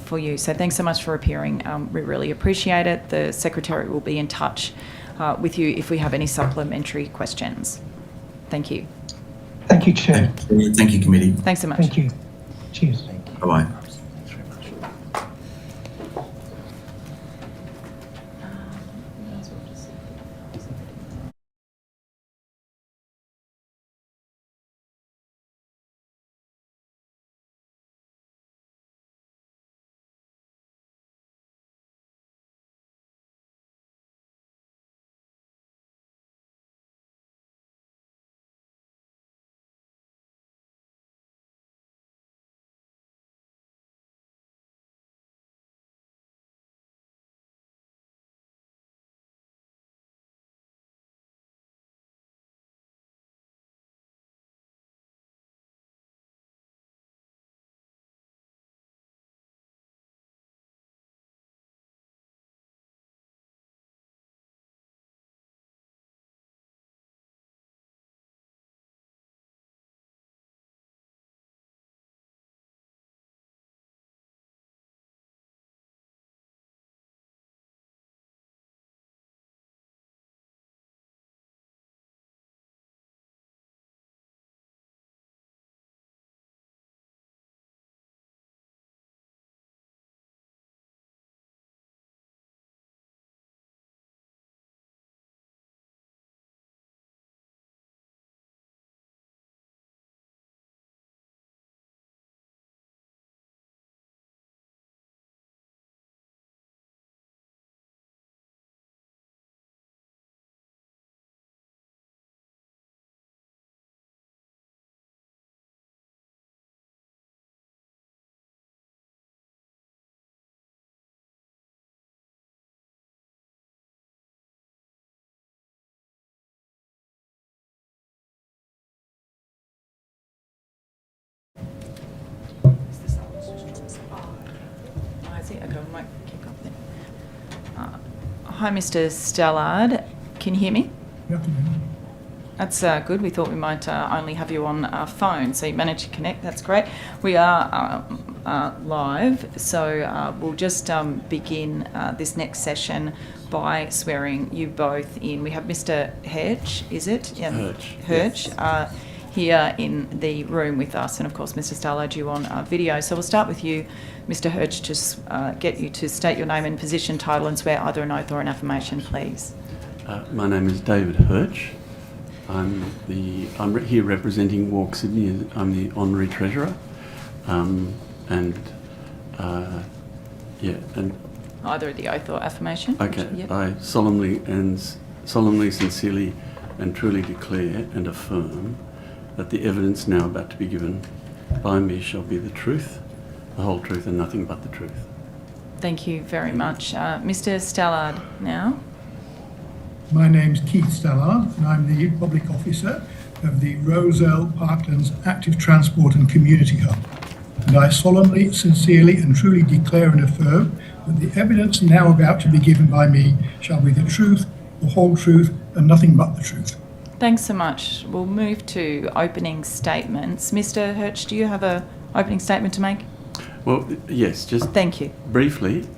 for you. So thanks so much for appearing. We really appreciate it. The Secretary will be in touch with you if we have any supplementary questions. Thank you. Thank you, Chair. Thank you, committee. Thanks so much. Thank you. Cheers. Bye-bye. we might kick off then. Hi, Mr. Stallard. Can you hear me? That's good. We thought we might only have you on our phone, so you managed to connect. That's great. We are live, so we'll just begin this next session by swearing you both in. We have Mr. Hedge, is it? Yeah. Hedge. Yes. Here in the room with us, and of course Mr. Stallard, you on video. So we'll start with you, Mr. Hedge, just get you to state your name and position, title, and swear either an oath or an affirmation, please. My name is David Hirsch. I'm here representing Walk Sydney. I'm the honorary treasurer, and either the oath or affirmation. Okay. Yep. I solemnly, sincerely, and truly declare and affirm that the evidence now about to be given by me shall be the truth, the whole truth, and nothing but the truth. Thank you very much, Mr. Stallard. Now. My name's Keith Stallard, and I'm the Public Officer of the Rozelle Parklands Active Transport and Community Hub. And I solemnly, sincerely and truly declare and affirm that the evidence now about to be given by me shall be the truth, the whole truth, and nothing but the truth. Thanks so much. We'll move to opening statements. Mr. Hirsch, do you have an opening statement to make? Well, yes, just thank you. Briefly,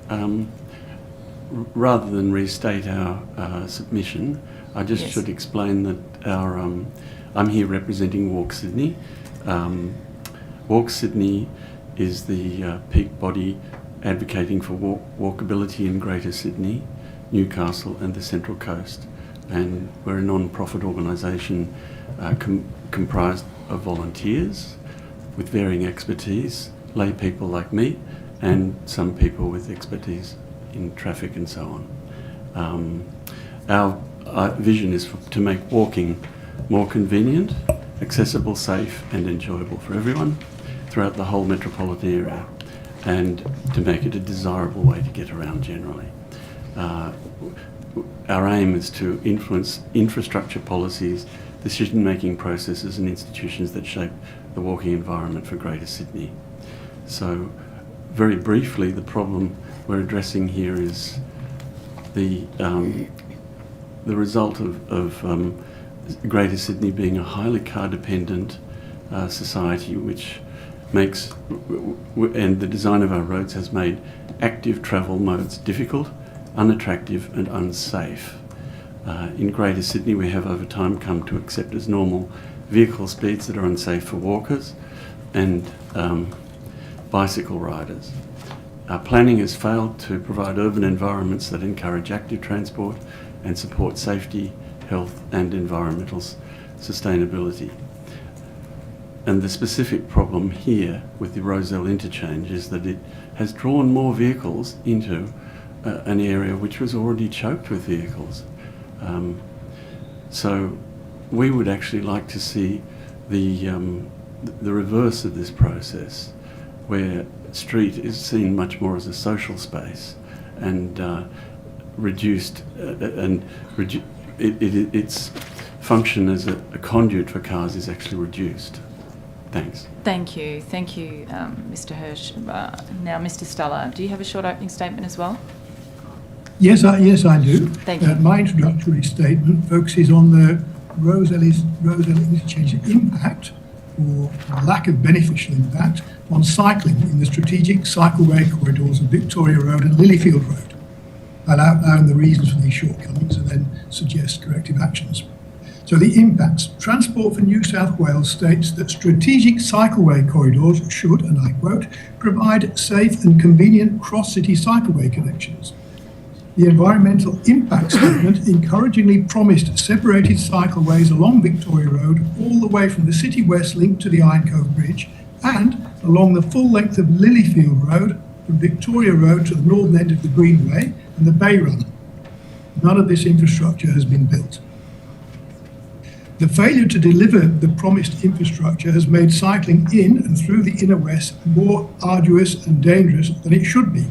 rather than restate our submission, I just should explain that I'm here representing Walk Sydney. Walk Sydney is the peak body advocating for walkability in Greater Sydney, Newcastle and the Central Coast. And we're a non-profit organisation comprised of volunteers with varying expertise, lay people like me, and some people with expertise in traffic and so on. Our vision is to make walking more convenient, accessible, safe and enjoyable for everyone throughout the whole metropolitan area, and to make it a desirable way to get around generally. Our aim is to influence infrastructure policies, decision-making processes and institutions that shape the walking environment for Greater Sydney. So, very briefly, the problem we're addressing here is the result of Greater Sydney being a highly car-dependent society, which makes, and the design of our roads has made active travel modes difficult, unattractive and unsafe. In Greater Sydney we have over time come to accept as normal vehicle speeds that are unsafe for walkers and bicycle riders. Our planning has failed to provide urban environments that encourage active transport and support safety, health and environmental sustainability. And the specific problem here with the Rozelle Interchange is that it has drawn more vehicles into an area which was already choked with vehicles. So we would actually like to see the reverse of this process, where street is seen much more as a social space and its function as a conduit for cars is actually reduced. Thanks. Thank you, Mr. Hirsch. Now, Mr. Stallard, do you have a short opening statement as well? Yes, I do. Thank you. My introductory statement focuses on the Rozelle Interchange impact, or lack of beneficial impact, on cycling in the strategic cycleway corridors of Victoria Road and Lilyfield Road. I'll outline the reasons for these shortcomings and then suggest corrective actions. So the impacts. Transport for New South Wales states that strategic cycleway corridors should, and I quote, provide safe and convenient cross-city cycleway connections. The environmental impact statement encouragingly promised separated cycleways along Victoria Road all the way from the City West link to the Iron Cove Bridge and along the full length of Lilyfield Road from Victoria Road to the northern end of the Greenway and the Bay Run. None of this infrastructure has been built. The failure to deliver the promised infrastructure has made cycling in and through the inner west more arduous and dangerous than it should be.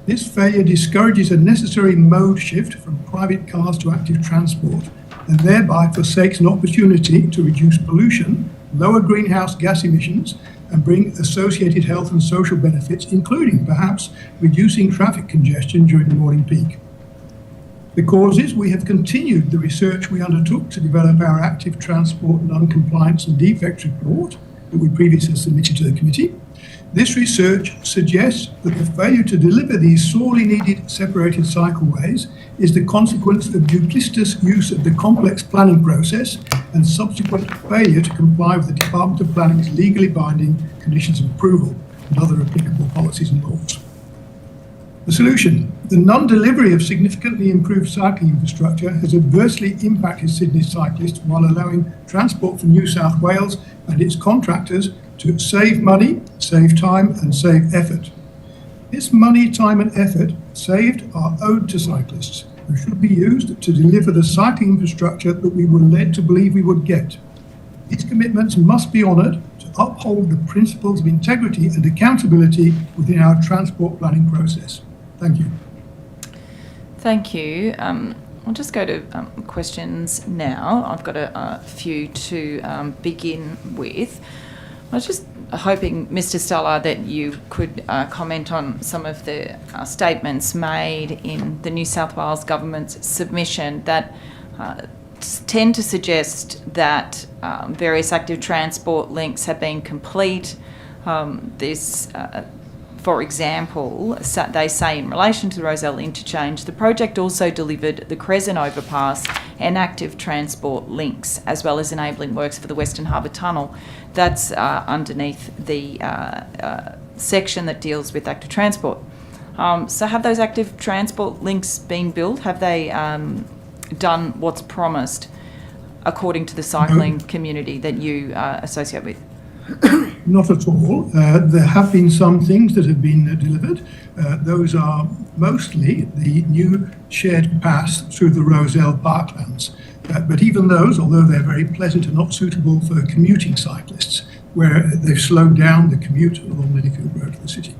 This failure discourages a necessary mode shift from private cars to active transport and thereby forsakes an opportunity to reduce pollution, lower greenhouse gas emissions and bring associated health and social benefits, including perhaps reducing traffic congestion during the morning peak. The causes: we have continued the research we undertook to develop our active transport non-compliance and defects report that we previously submitted to the committee. This research suggests that the failure to deliver these sorely needed separated cycleways is the consequence of duplicitous use of the complex planning process and subsequent failure to comply with the Department of Planning's legally binding conditions of approval and other applicable policies and laws. The solution: the non-delivery of significantly improved cycling infrastructure has adversely impacted Sydney cyclists while allowing Transport for New South Wales and its contractors to save money, save time and save effort. This money, time and effort saved are owed to cyclists, who should be used to deliver the cycling infrastructure that we were led to believe we would get. These commitments must be honoured to uphold the principles of integrity and accountability within our transport planning process. Thank you. Thank you. I'll just go to questions now. I've got a few to begin with. I was just hoping, Mr. Stella, that you could comment on some of the statements made in the New South Wales Government's submission that tend to suggest that various active transport links have been complete. For example, they say in relation to the Rozelle Interchange, the project also delivered the Crescent Overpass and active transport links, as well as enabling works for the Western Harbour Tunnel. That's underneath the section that deals with active transport. So have those active transport links been built? Have they done what's promised according to the cycling community that you associate with? Not at all. There have been some things that have been delivered. Those are mostly the new shared paths through the Rozelle parklands. But even those, although they're very pleasant, are not suitable for commuting cyclists, where they've slowed down the commute along Lilyfield Road to the city.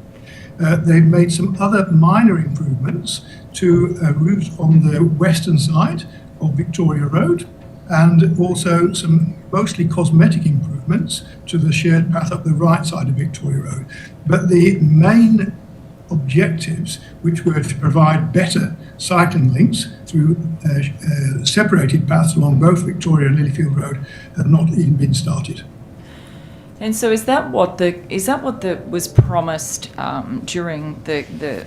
They've made some other minor improvements to routes on the western side of Victoria Road, and also some mostly cosmetic improvements to the shared path up the right side of Victoria Road. But the main objectives, which were to provide better cycling links through separated paths along both Victoria and Lilyfield Road, have not even been started. And so is that what was promised during the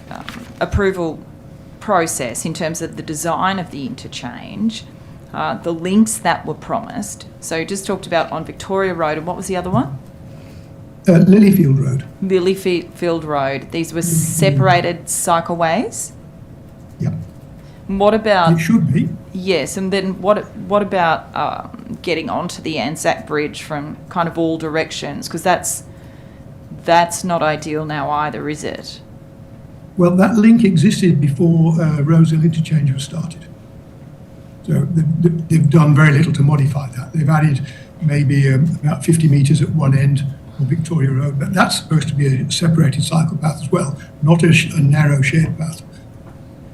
approval process in terms of the design of the interchange? The links that were promised. So you just talked about on Victoria Road, and what was the other one? Lilyfield Road. Lilyfield Road. These were separated cycleways? Yep. What about... It should be. Yes, and then what about getting onto the Anzac Bridge from kind of all directions? Because that's not ideal now either, is it? Well, that link existed before Rozelle Interchange was started. So they've done very little to modify that. They've added maybe about 50 metres at one end of Victoria Road, but that's supposed to be a separated cycle path as well, not a narrow shared path.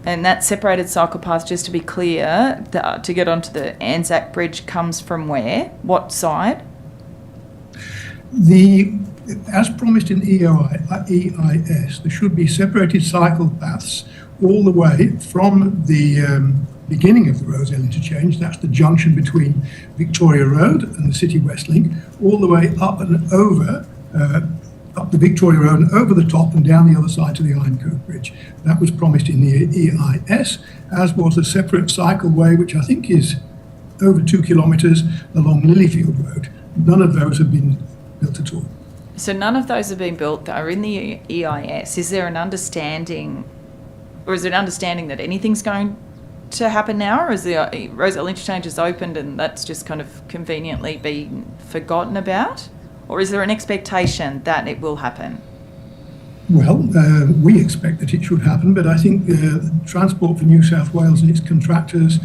And that separated cycle path, just to be clear, to get onto the Anzac Bridge comes from where? What side? As promised in EIS, there should be separated cycle paths all the way from the beginning of the Rozelle Interchange, that's the junction between Victoria Road and the City West Link, all the way up and over, up the Victoria Road and over the top and down the other side to the Iron Cove Bridge. That was promised in the EIS, as was a separate cycleway, which I think is over 2 kilometres along Lilyfield Road. None of those have been built at all. So none of those have been built that are in the EIS. Is there an understanding, or is there an understanding that anything's going to happen now, or is the Rozelle Interchange is opened and that's just kind of conveniently been forgotten about? Or is there an expectation that it will happen? Well, we expect that it should happen, but I think Transport for New South Wales and its contractors,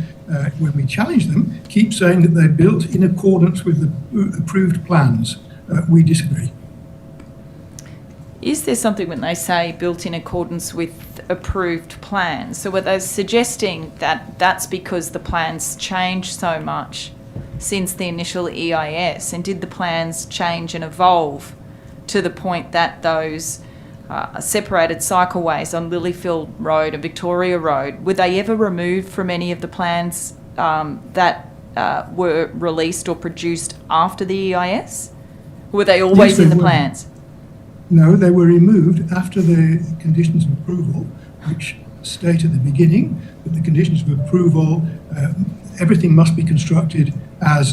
when we challenge them, keep saying that they're built in accordance with the approved plans. We disagree. Is there something when they say built in accordance with approved plans? So were they suggesting that that's because the plans changed so much since the initial EIS? And did the plans change and evolve to the point that those separated cycleways on Lilyfield Road and Victoria Road, were they ever removed from any of the plans that were released or produced after the EIS? Were they always in the plans? No, they were removed after the conditions of approval, which state at the beginning that the conditions of approval, everything must be constructed as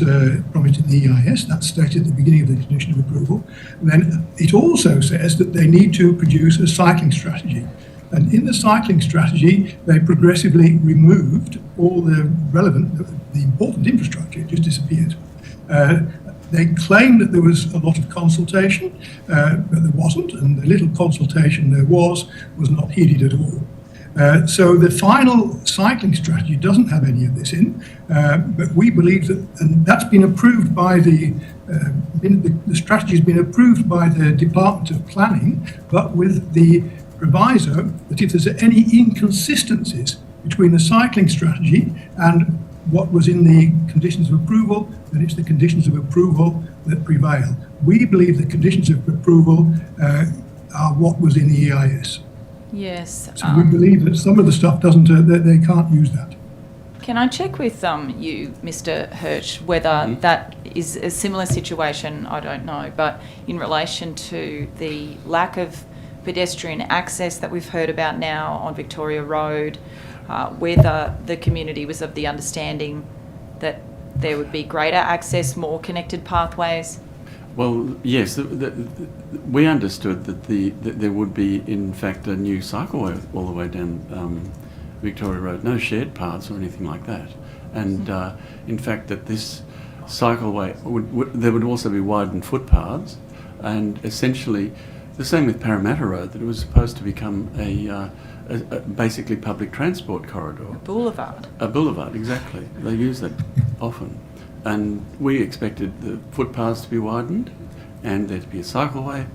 promised in the EIS. That's stated at the beginning of the condition of approval. And then it also says that they need to produce a cycling strategy. And in the cycling strategy, they progressively removed all the relevant, the important infrastructure. It just disappeared. They claimed that there was a lot of consultation, but there wasn't, and the little consultation there was not heeded at all. So the final cycling strategy doesn't have any of this in, but we believe that, and that's been approved by the strategy has been approved by the Department of Planning, but with the proviso that if there's any inconsistencies between the cycling strategy and what was in the conditions of approval, then it's the conditions of approval that prevail. We believe the conditions of approval are what was in the EIS. Yes. So we believe that some of the stuff doesn't, they can't use that. Can I check with you, Mr. Hirsch, whether that is a similar situation? I don't know, but in relation to the lack of pedestrian access that we've heard about now on Victoria Road, whether the community was of the understanding that there would be greater access, more connected pathways? Well, yes, we understood that there would be, in fact, a new cycleway all the way down Victoria Road, no shared paths or anything like that. And in fact, that this cycleway, there would also be widened footpaths, and essentially the same with Parramatta Road, that it was supposed to become a basically public transport corridor. A boulevard. A boulevard, exactly. They use that often. And we expected the footpaths to be widened, and there to be a cycleway,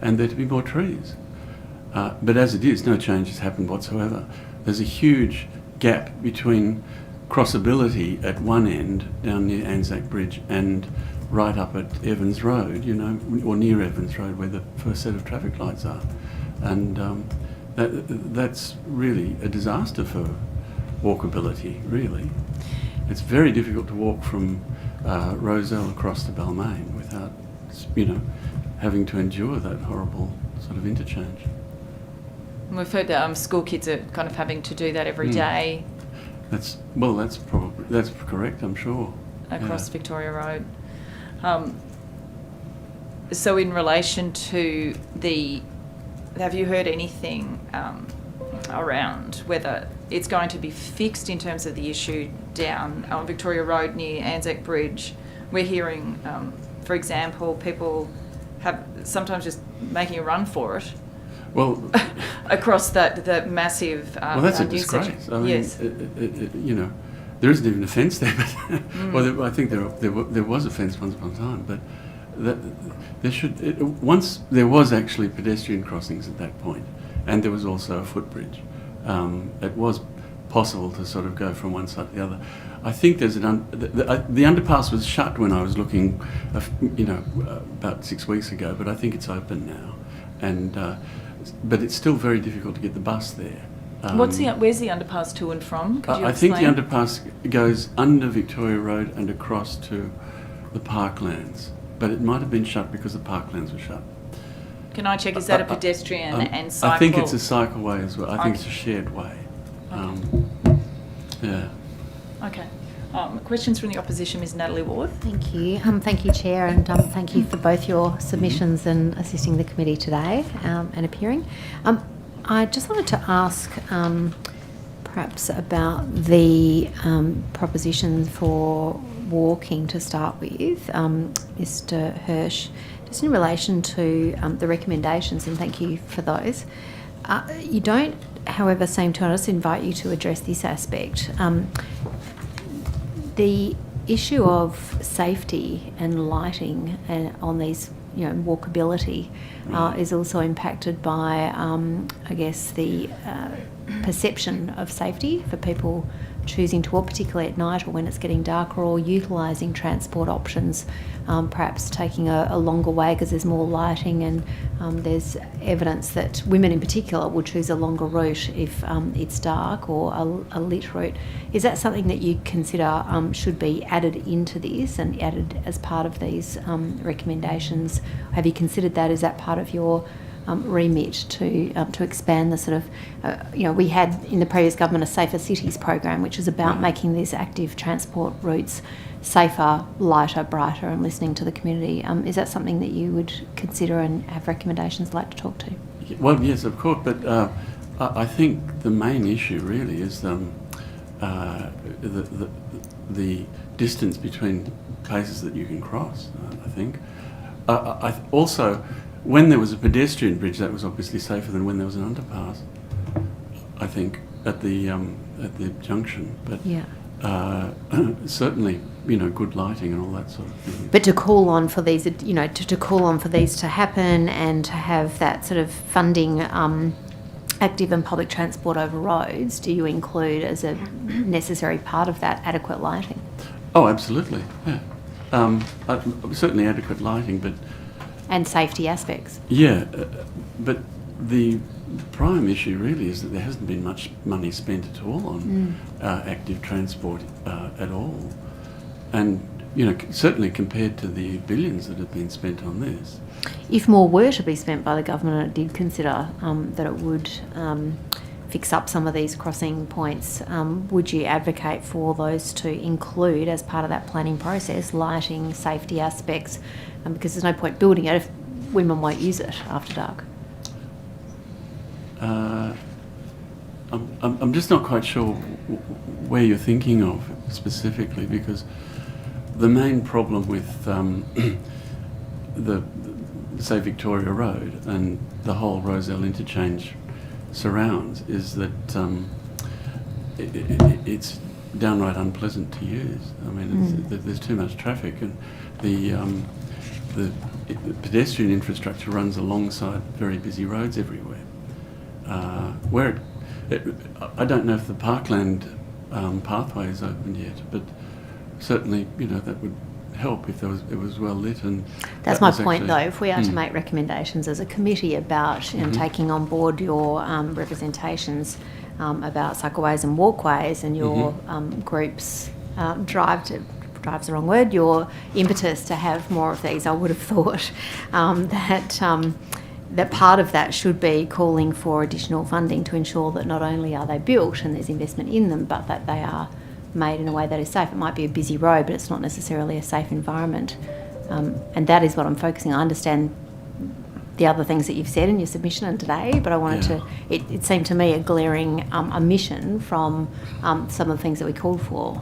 and there to be more trees. But as it is, no change has happened whatsoever. There's a huge gap between crossability at one end, down near Anzac Bridge, and right up at Evans Road, you know, or near Evans Road, where the first set of traffic lights are. And that's really a disaster for walkability, really. It's very difficult to walk from Rozelle across to Balmain without, you know, having to endure that horrible sort of interchange. And we've heard that school kids are kind of having to do that every day. That's correct, I'm sure. Across Victoria Road. So in relation to have you heard anything around whether it's going to be fixed in terms of the issue down on Victoria Road near Anzac Bridge? We're hearing, for example, people have sometimes just making a run for it. Well, across the massive. Well, that's a disgrace. I mean, yes. You know, there isn't even a fence there. But well, I think there was a fence once upon a time, but there should once there was actually pedestrian crossings at that point, and there was also a footbridge. It was possible to sort of go from one side to the other. I think there's the underpass was shut when I was looking, you know, about 6 weeks ago, but I think it's open now, and but it's still very difficult to get the bus there. Where's the underpass to and from? Could you I think the explain? underpass goes under Victoria Road and across to the Parklands, but it might have been shut because the Parklands were shut. Can I check, is that a pedestrian and cycle? I think it's a cycleway as well. I think it's a shared way. Yeah. Okay. Questions from the opposition, Ms Natalie Ward. Thank you. Thank you, Chair, and thank you for both your submissions and assisting the committee today and appearing. I just wanted to ask perhaps about the proposition for walking to start with, Mr Hirsch, just in relation to the recommendations, and thank you for those. You don't, however, seem to us invite you to address this aspect. The issue of safety and lighting on these, you know, walkability is also impacted by, I guess, the perception of safety for people choosing to walk, particularly at night or when it's getting darker, or utilising transport options, perhaps taking a longer way because there's more lighting, and there's evidence that women in particular will choose a longer route if it's dark, or a lit route. Is that something that you consider should be added into this and added as part of these recommendations? Have you considered that? Is that part of your remit to expand the sort of, we had in the previous government a Safer Cities program, which is about making these active transport routes safer, lighter, brighter, and listening to the community. Is that something that you would consider and have recommendations like to talk to? Well, yes, of course, but I think the main issue really is the distance between places that you can cross, I think. Also, when there was a pedestrian bridge, that was obviously safer than when there was an underpass, I think, at the junction. But certainly, good lighting and all that sort of thing. But to call on for these, to call on for these to happen and to have that sort of funding, active and public transport over roads, do you include as a necessary part of that adequate lighting? Oh, absolutely, yeah. Certainly adequate lighting, but... And safety aspects. Yeah, but the prime issue really is that there hasn't been much money spent at all on active transport at all. And, certainly compared to the billions that have been spent on this. If more were to be spent by the government, and it did consider that it would fix up some of these crossing points, would you advocate for those to include, as part of that planning process, lighting, safety aspects? Because there's no point building it if women won't use it after dark. I'm just not quite sure where you're thinking of specifically, because the main problem with say Victoria Road and the whole Rozelle Interchange surrounds is that it's downright unpleasant to use. I mean, there's too much traffic, and the pedestrian infrastructure runs alongside very busy roads everywhere. I don't know if the Parkland pathway is open yet, but certainly, that would help if it was well lit. And that's my point, though. If we are to make recommendations as a committee about taking on board your representations about cycleways and walkways, and your group's drive's the wrong word, your impetus to have more of these, I would have thought that part of that should be calling for additional funding to ensure that not only are they built and there's investment in them, but that they are made in a way that is safe. It might be a busy road, but it's not necessarily a safe environment. And that is what I'm focusing on. I understand the other things that you've said in your submission and today, but I wanted to, it seemed to me a glaring omission from some of the things that we called for.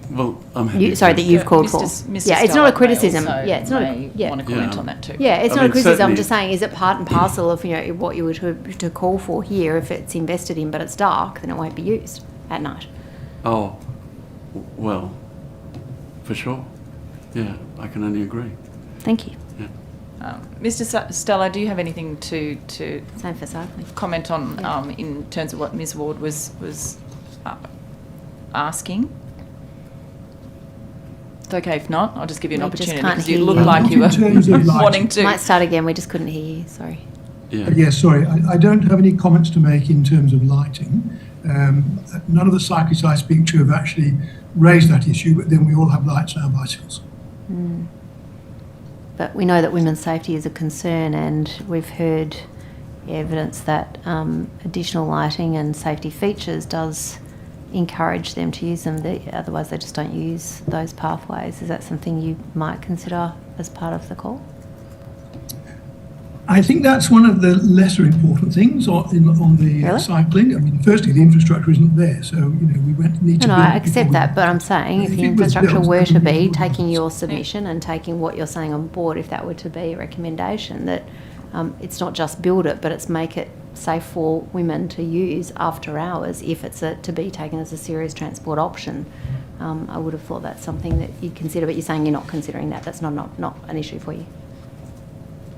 Well, that you've called for. Mr. It's not a Stella criticism. may It's not. want to comment on that too. Yeah, it's not a criticism. I'm certainly- just saying, is it part and parcel of what you were to call for here? If it's invested in but it's dark, then it won't be used at night. Oh, well, for sure. Yeah, I can only agree. Thank you. Yeah. Mr. Stella, do you have anything to Same for cycling. comment on in terms of what Ms. Ward was asking? It's okay if not. I'll just give you an We just opportunity can't because you hear look you. like you were In terms of lighting. wanting to. Might start again. We just couldn't hear you. Sorry. Yeah. Yes, sorry, I don't have any comments to make in terms of lighting. None of the cyclists I speak to have actually raised that issue, but then we all have lights on our bicycles. But we know that women's safety is a concern, and we've heard evidence that additional lighting and safety features does encourage them to use them. Otherwise, they just don't use those pathways. Is that something you might consider as part of the call? I think that's one of the lesser important things on the Really? cycling. I mean, firstly, the infrastructure isn't there, so we need to. No, build I it before accept we- that, but I'm saying if If the it was infrastructure built, were then to we be would taking have- your submission and taking what you're saying on board, if that were to be a recommendation, that it's not just build it, but it's make it safe for women to use after hours if it's to be taken as a serious transport option. I would have thought that's something that you'd consider, but you're saying you're not considering that. That's not an issue for you.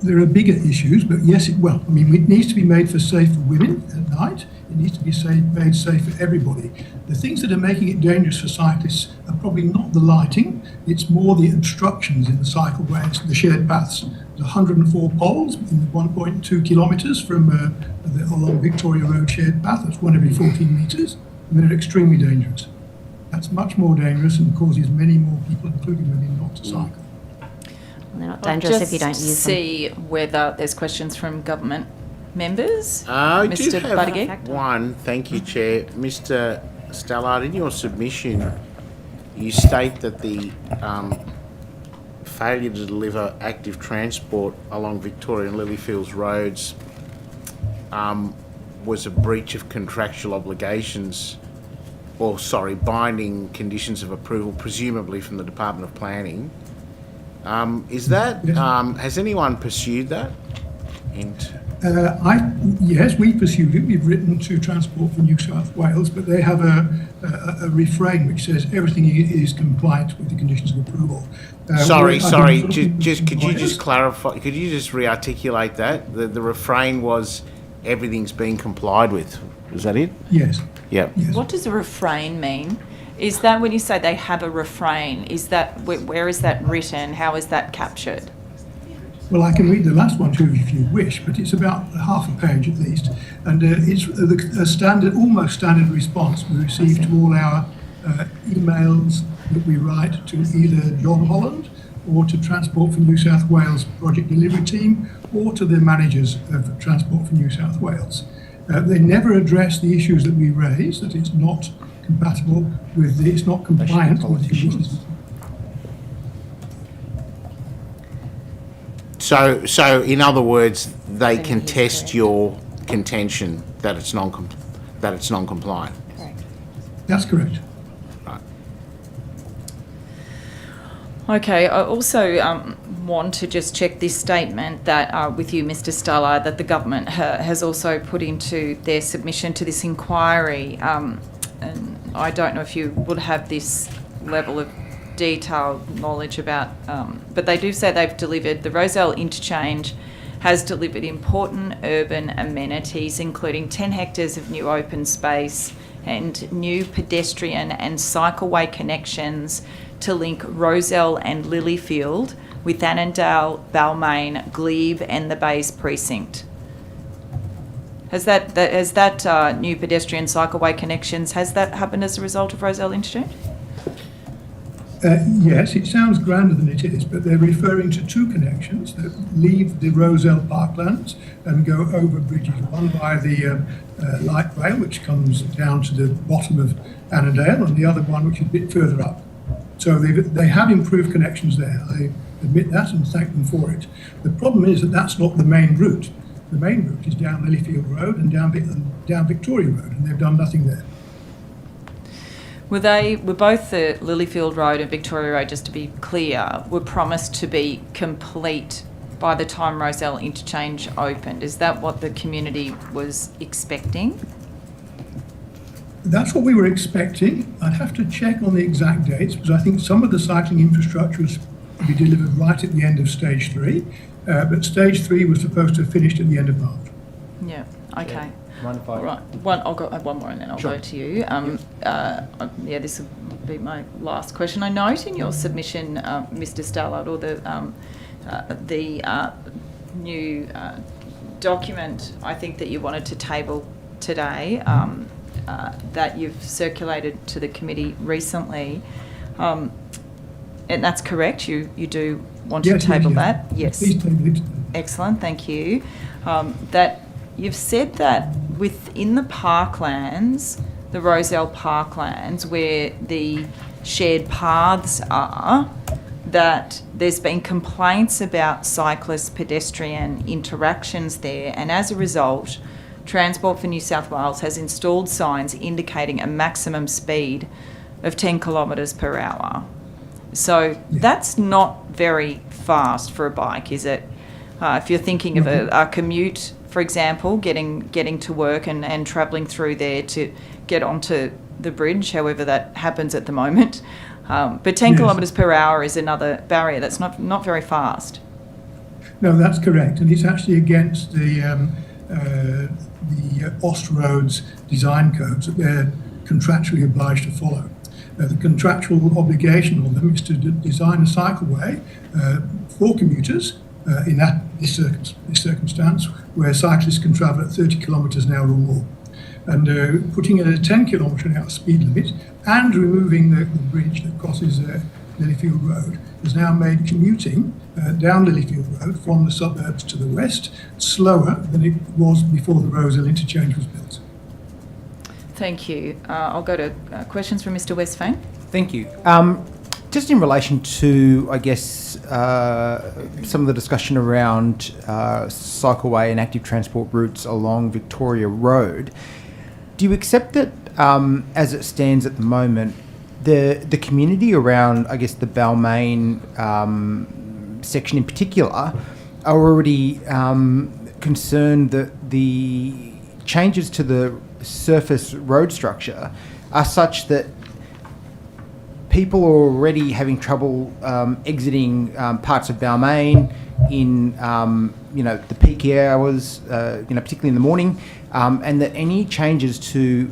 there are bigger issues, but yes, it needs to be made for safe for women at night. It needs to be made safe for everybody. The things that are making it dangerous for cyclists are probably not the lighting, it's more the obstructions in the cycleways, the shared paths. There's 104 poles in 1.2 kilometres from along Victoria Road shared path. That's one every 14 metres, and they're extremely dangerous. That's much more dangerous and causes many more people, including women, not to cycle. They're not dangerous if you don't use them. See whether there's questions from government members. I do Mr. have Buttigieg? one. Thank you, Chair. Mr. Stallard, in your submission, you state that the failure to deliver active transport along Victoria and Lilyfields roads was a breach of contractual obligations, binding conditions of approval, presumably from the Department of Planning. Is that, has anyone pursued that? Yes, we pursued it. We've written to Transport for New South Wales, but they have a refrain which says everything is compliant with the conditions of approval. Sorry. Could you just clarify? Could you just re-articulate that? The refrain was everything's being complied with. Is that it? Yes. Yep. Yes. What does a refrain mean? Is that when you say they have a refrain, is that, where is that written? How is that captured? Well, I can read the last one to you if you wish, but it's about half a page at least. And it's a standard, almost standard response we receive to all our emails that we write to either John Holland or to Transport for New South Wales project delivery team or to the managers of Transport for New South Wales. They never address the issues that we raise, that it's not compatible with it's not compliant with the conditions. So in other words, they contest your contention that it's non-compliant. Correct. That's correct. Right. Okay, I also want to just check this statement that with you, Mr. Stallard, that the government has also put into their submission to this inquiry. And I don't know if you would have this level of detailed knowledge about, but they do say they've delivered, the Rozelle Interchange has delivered important urban amenities, including 10 hectares of new open space and new pedestrian and cycleway connections to link Rozelle and Lilyfield with Annandale, Balmain, Glebe and the Bays precinct. Has that new pedestrian cycleway connections, has that happened as a result of Rozelle Interchange? Yes, it sounds grander than it is, but they're referring to two connections that leave the Rozelle parklands and go over bridges, one via the light rail, which comes down to the bottom of Annandale, and the other one which is a bit further up. So they have improved connections there. I admit that and thank them for it. The problem is that that's not the main route. The main route is down Lilyfield Road and down Victoria Road, and they've done nothing there. Were both the Lilyfield Road and Victoria Road, just to be clear, were promised to be complete by the time Rozelle Interchange opened? Is that what the community was expecting? That's what we were expecting. I'd have to check on the exact dates because I think some of the cycling infrastructure was to be delivered right at the end of stage 3, but stage 3 was supposed to have finished at the end of March. Yeah, okay. Right. I'll have one more and then I'll go to you. This will be my last question. I note in your submission, Mr. Stallard, or the new document I think that you wanted to table today, that you've circulated to the committee recently, and that's correct. You do want to table that? Yes. Please table it. Excellent, thank you. That you've said that within the parklands, the Rozelle parklands, where the shared paths are, that there's been complaints about cyclist pedestrian interactions there, and as a result, Transport for New South Wales has installed signs indicating a maximum speed of 10 kilometres per hour. So that's not very fast for a bike, is it? If you're thinking of a commute, for example, getting to work and travelling through there to get onto the bridge, however that happens at the moment. But 10 kilometres per hour is another barrier. That's not very fast. No, that's correct, and it's actually against the Austroads design codes that they're contractually obliged to follow. The contractual obligation of them is to design a cycleway for commuters in this circumstance where cyclists can travel at 30 kilometres an hour or more. And putting in a 10 kilometre an hour speed limit and removing the bridge that crosses Lilyfield Road has now made commuting down Lilyfield Road from the suburbs to the west slower than it was before the Rozelle Interchange was built. Thank you. I'll go to questions from Mr. Westphane. Thank you. Just in relation to, I guess, some of the discussion around cycleway and active transport routes along Victoria Road, do you accept that, as it stands at the moment, the community around, I guess, the Balmain section in particular are already concerned that the changes to the surface road structure are such that people are already having trouble exiting parts of Balmain in the peak hours, particularly in the morning, and that any changes to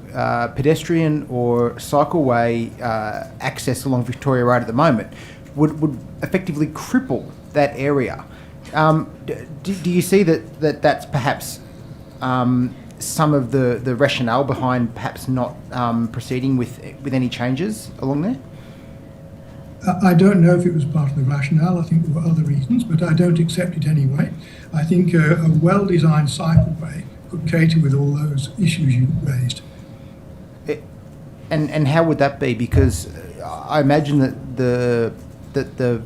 pedestrian or cycleway access along Victoria Road at the moment would effectively cripple that area. Do you see that that's perhaps some of the rationale behind perhaps not proceeding with any changes along there? I don't know if it was part of the rationale. I think there were other reasons, but I don't accept it anyway. I think a well-designed cycleway could cater with all those issues you raised. And how would that be? Because I imagine that the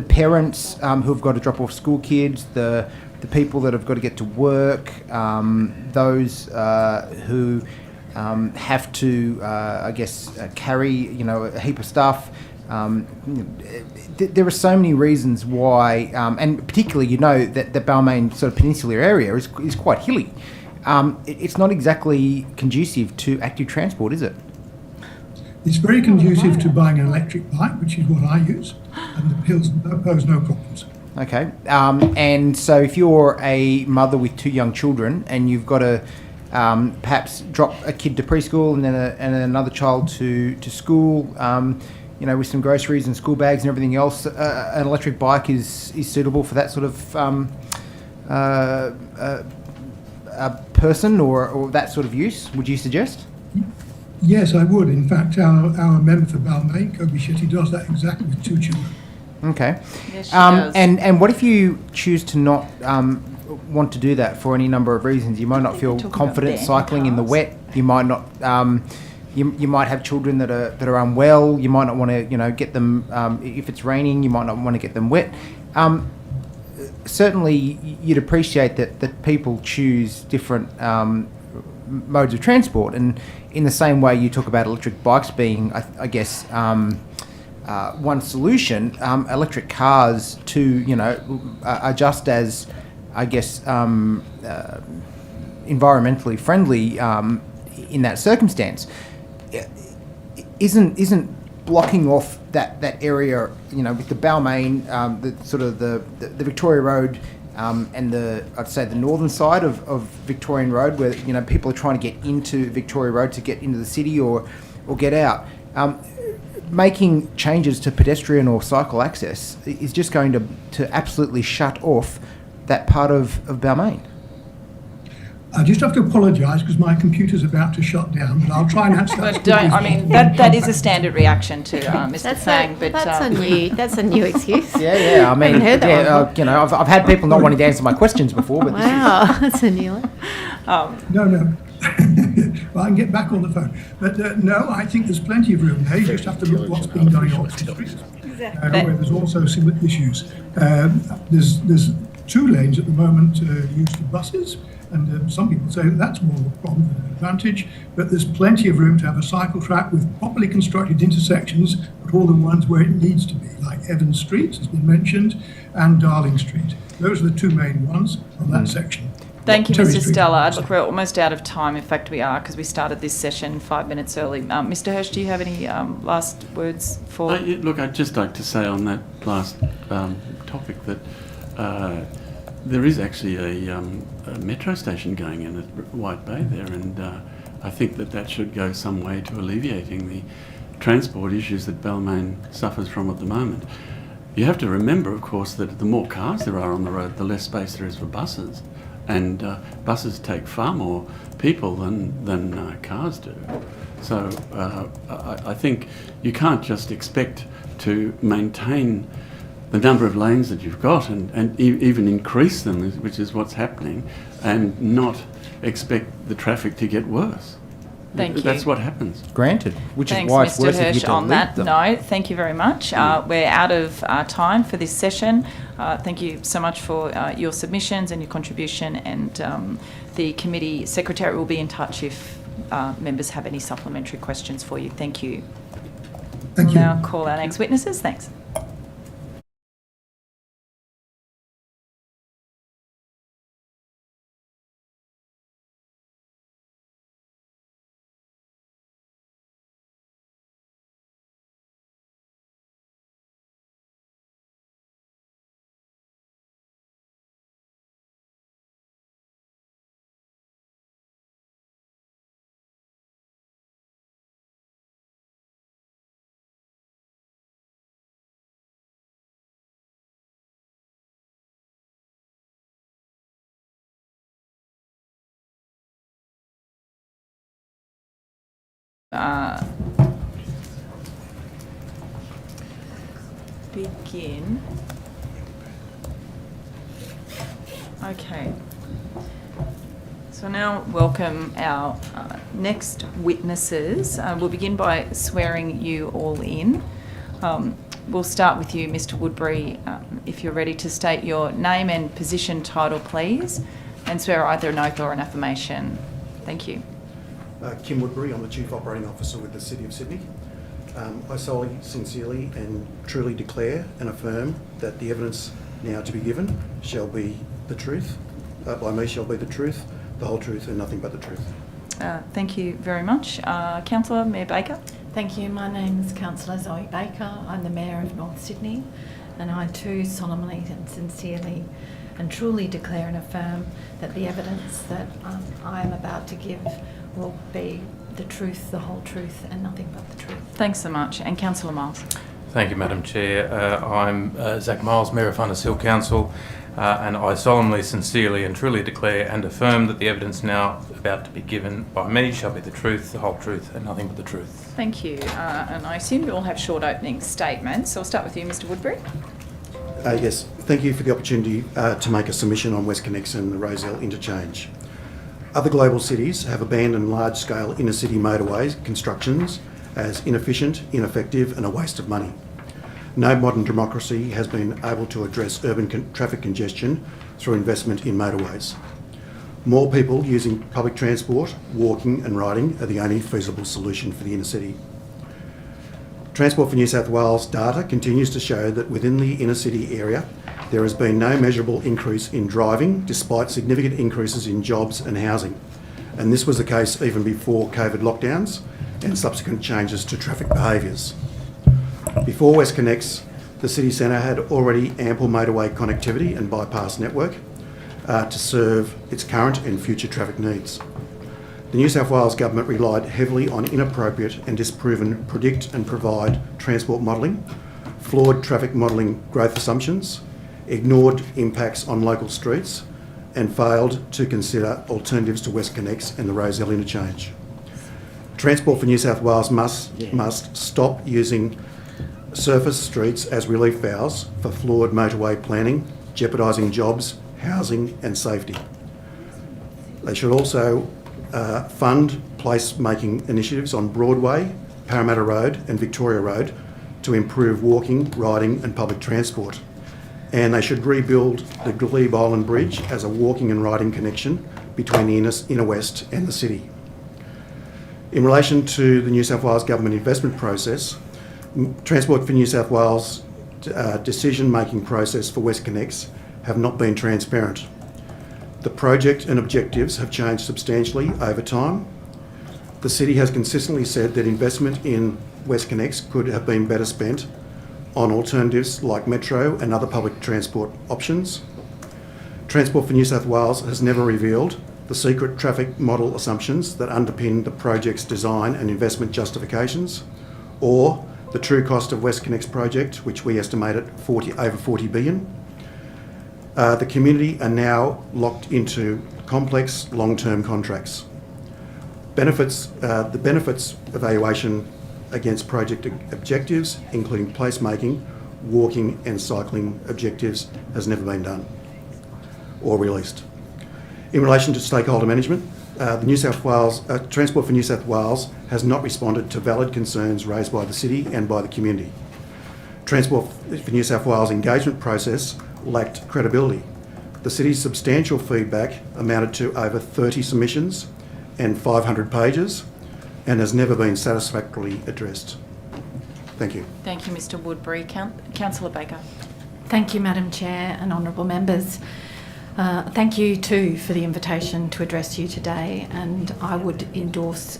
parents who have got to drop off school kids, the people that have got to get to work, those who have to, carry, a heap of stuff. There are so many reasons why, and particularly, that the Balmain sort of peninsular area is quite hilly. It's not exactly conducive to active transport, is it? It's very conducive to buying an electric bike, which is what I use, and the hills pose no problems. Okay, and so if you're a mother with 2 young children and you've got to perhaps drop a kid to preschool and then another child to school, with some groceries and school bags and everything else, an electric bike is suitable for that sort of person or that sort of use, would you suggest? Yes, I would. In fact, our member for Balmain, Kobe Shetty, does that exactly with 2 children. Okay. Yes, she does. And what if you choose to not want to do that for any number of reasons? You might not feel confident cycling in the wet. You might not. You might have children that are unwell. You might not want to, get them if it's raining. You might not want to get them wet. Certainly, you'd appreciate that people choose different modes of transport, and in the same way you talk about electric bikes being, I guess, one solution. Electric cars too, are just as, I guess, environmentally friendly in that circumstance. Isn't blocking off that area, with the Balmain, the Victoria Road, and I'd say the northern side of Victorian Road, where people are trying to get into Victoria Road to get into the city or get out. Making changes to pedestrian or cycle access is just going to absolutely shut off that part of Balmain. I just have to apologise because my computer's about to shut down, but I'll try and answer that. That is a standard reaction to Mr. Fang. That's a new excuse. Yeah. I mean, I've had people not wanting to answer my questions before, but wow, that's a new one. No. Well, I can get back on the phone. But no, I think there's plenty of room there. You just have to look what's being done in Oxford Street, where there's also similar issues. There's 2 lanes at the moment used for buses, and some people say that's more of a problem than an advantage, but there's plenty of room to have a cycle track with properly constructed intersections, but all the ones where it needs to be, like Evans Street has been mentioned, and Darling Street. Those are the 2 main ones on that section. Thank you, Mr. Stella. Look, we're almost out of time. In fact, we are, because we started this session 5 minutes early. Mr. Hirsch, do you have any last words for... Look, I'd just like to say on that last topic that there is actually a metro station going in at White Bay there, and I think that should go some way to alleviating the transport issues that Balmain suffers from at the moment. You have to remember, of course, that the more cars there are on the road, the less space there is for buses, and buses take far more people than cars do. So I think you can't just expect to maintain the number of lanes that you've got and even increase them, which is what's happening, and not expect the traffic to get worse. Thank you. That's what happens. Granted, which Thanks, is why it's Mr. worse if Hirsch, you delete on that them. note. Thank you very much. We're out of time for this session. Thank you so much for your submissions and your contribution, and the committee secretary will be in touch if members have any supplementary questions for you. Thank you. Thank We'll you. now call our next witnesses. Thanks. Begin. Okay. So now welcome our next witnesses. We'll begin by swearing you all in. We'll start with you, Mr. Woodbury, if you're ready to state your name and position title, please, and swear either an oath or an affirmation. Thank you. Kim Woodbury, I'm the Chief Operating Officer with the City of Sydney. I solely, sincerely and truly declare and affirm that the evidence now to be given shall be the truth, by me shall be the truth, the whole truth and nothing but the truth. Thank you very much. Councillor, Mayor Baker. Thank you. My name is Councillor Zoe Baker. I'm the Mayor of North Sydney, and I too solemnly and sincerely and truly declare and affirm that the evidence that I am about to give will be the truth, the whole truth and nothing but the truth. Thanks so much. And Councillor Miles. Thank you, Madam Chair. I'm Zach Miles, Mayor of Hunters Hill Council, and I solemnly, sincerely and truly declare and affirm that the evidence now about to be given by me shall be the truth, the whole truth and nothing but the truth. Thank you. And I assume you all have short opening statements. So I'll start with you, Mr. Woodbury. Yes, thank you for the opportunity to make a submission on WestConnex and the Rozelle Interchange. Other global cities have abandoned large-scale inner-city motorway constructions as inefficient, ineffective and a waste of money. No modern democracy has been able to address urban traffic congestion through investment in motorways. More people using public transport, walking and riding are the only feasible solution for the inner city. Transport for New South Wales data continues to show that within the inner city area, there has been no measurable increase in driving despite significant increases in jobs and housing. And this was the case even before COVID lockdowns and subsequent changes to traffic behaviours. Before WestConnex, the city centre had already ample motorway connectivity and bypass network to serve its current and future traffic needs. The New South Wales Government relied heavily on inappropriate and disproven predict and provide transport modelling, flawed traffic modelling growth assumptions, ignored impacts on local streets, and failed to consider alternatives to WestConnex and the Rozelle Interchange. Transport for New South Wales must stop using surface streets as relief valves for flawed motorway planning, jeopardising jobs, housing and safety. They should also fund place-making initiatives on Broadway, Parramatta Road and Victoria Road to improve walking, riding and public transport. And they should rebuild the Glebe Island Bridge as a walking and riding connection between the inner west and the city. In relation to the New South Wales Government investment process, Transport for New South Wales decision-making process for WestConnex have not been transparent. The project and objectives have changed substantially over time. The city has consistently said that investment in WestConnex could have been better spent on alternatives like metro and other public transport options. Transport for New South Wales has never revealed the secret traffic model assumptions that underpin the project's design and investment justifications, or the true cost of WestConnex project, which we estimate at over 40 billion. The community are now locked into complex long-term contracts. The benefits evaluation against project objectives, including placemaking, walking and cycling objectives, has never been done or released. In relation to stakeholder management, Transport for New South Wales has not responded to valid concerns raised by the city and by the community. Transport for New South Wales engagement process lacked credibility. The city's substantial feedback amounted to over 30 submissions and 500 pages and has never been satisfactorily addressed. Thank you. Thank you, Mr Woodbury. Councillor Baker. Thank you, Madam Chair and honourable members. Thank you too for the invitation to address you today, and I would endorse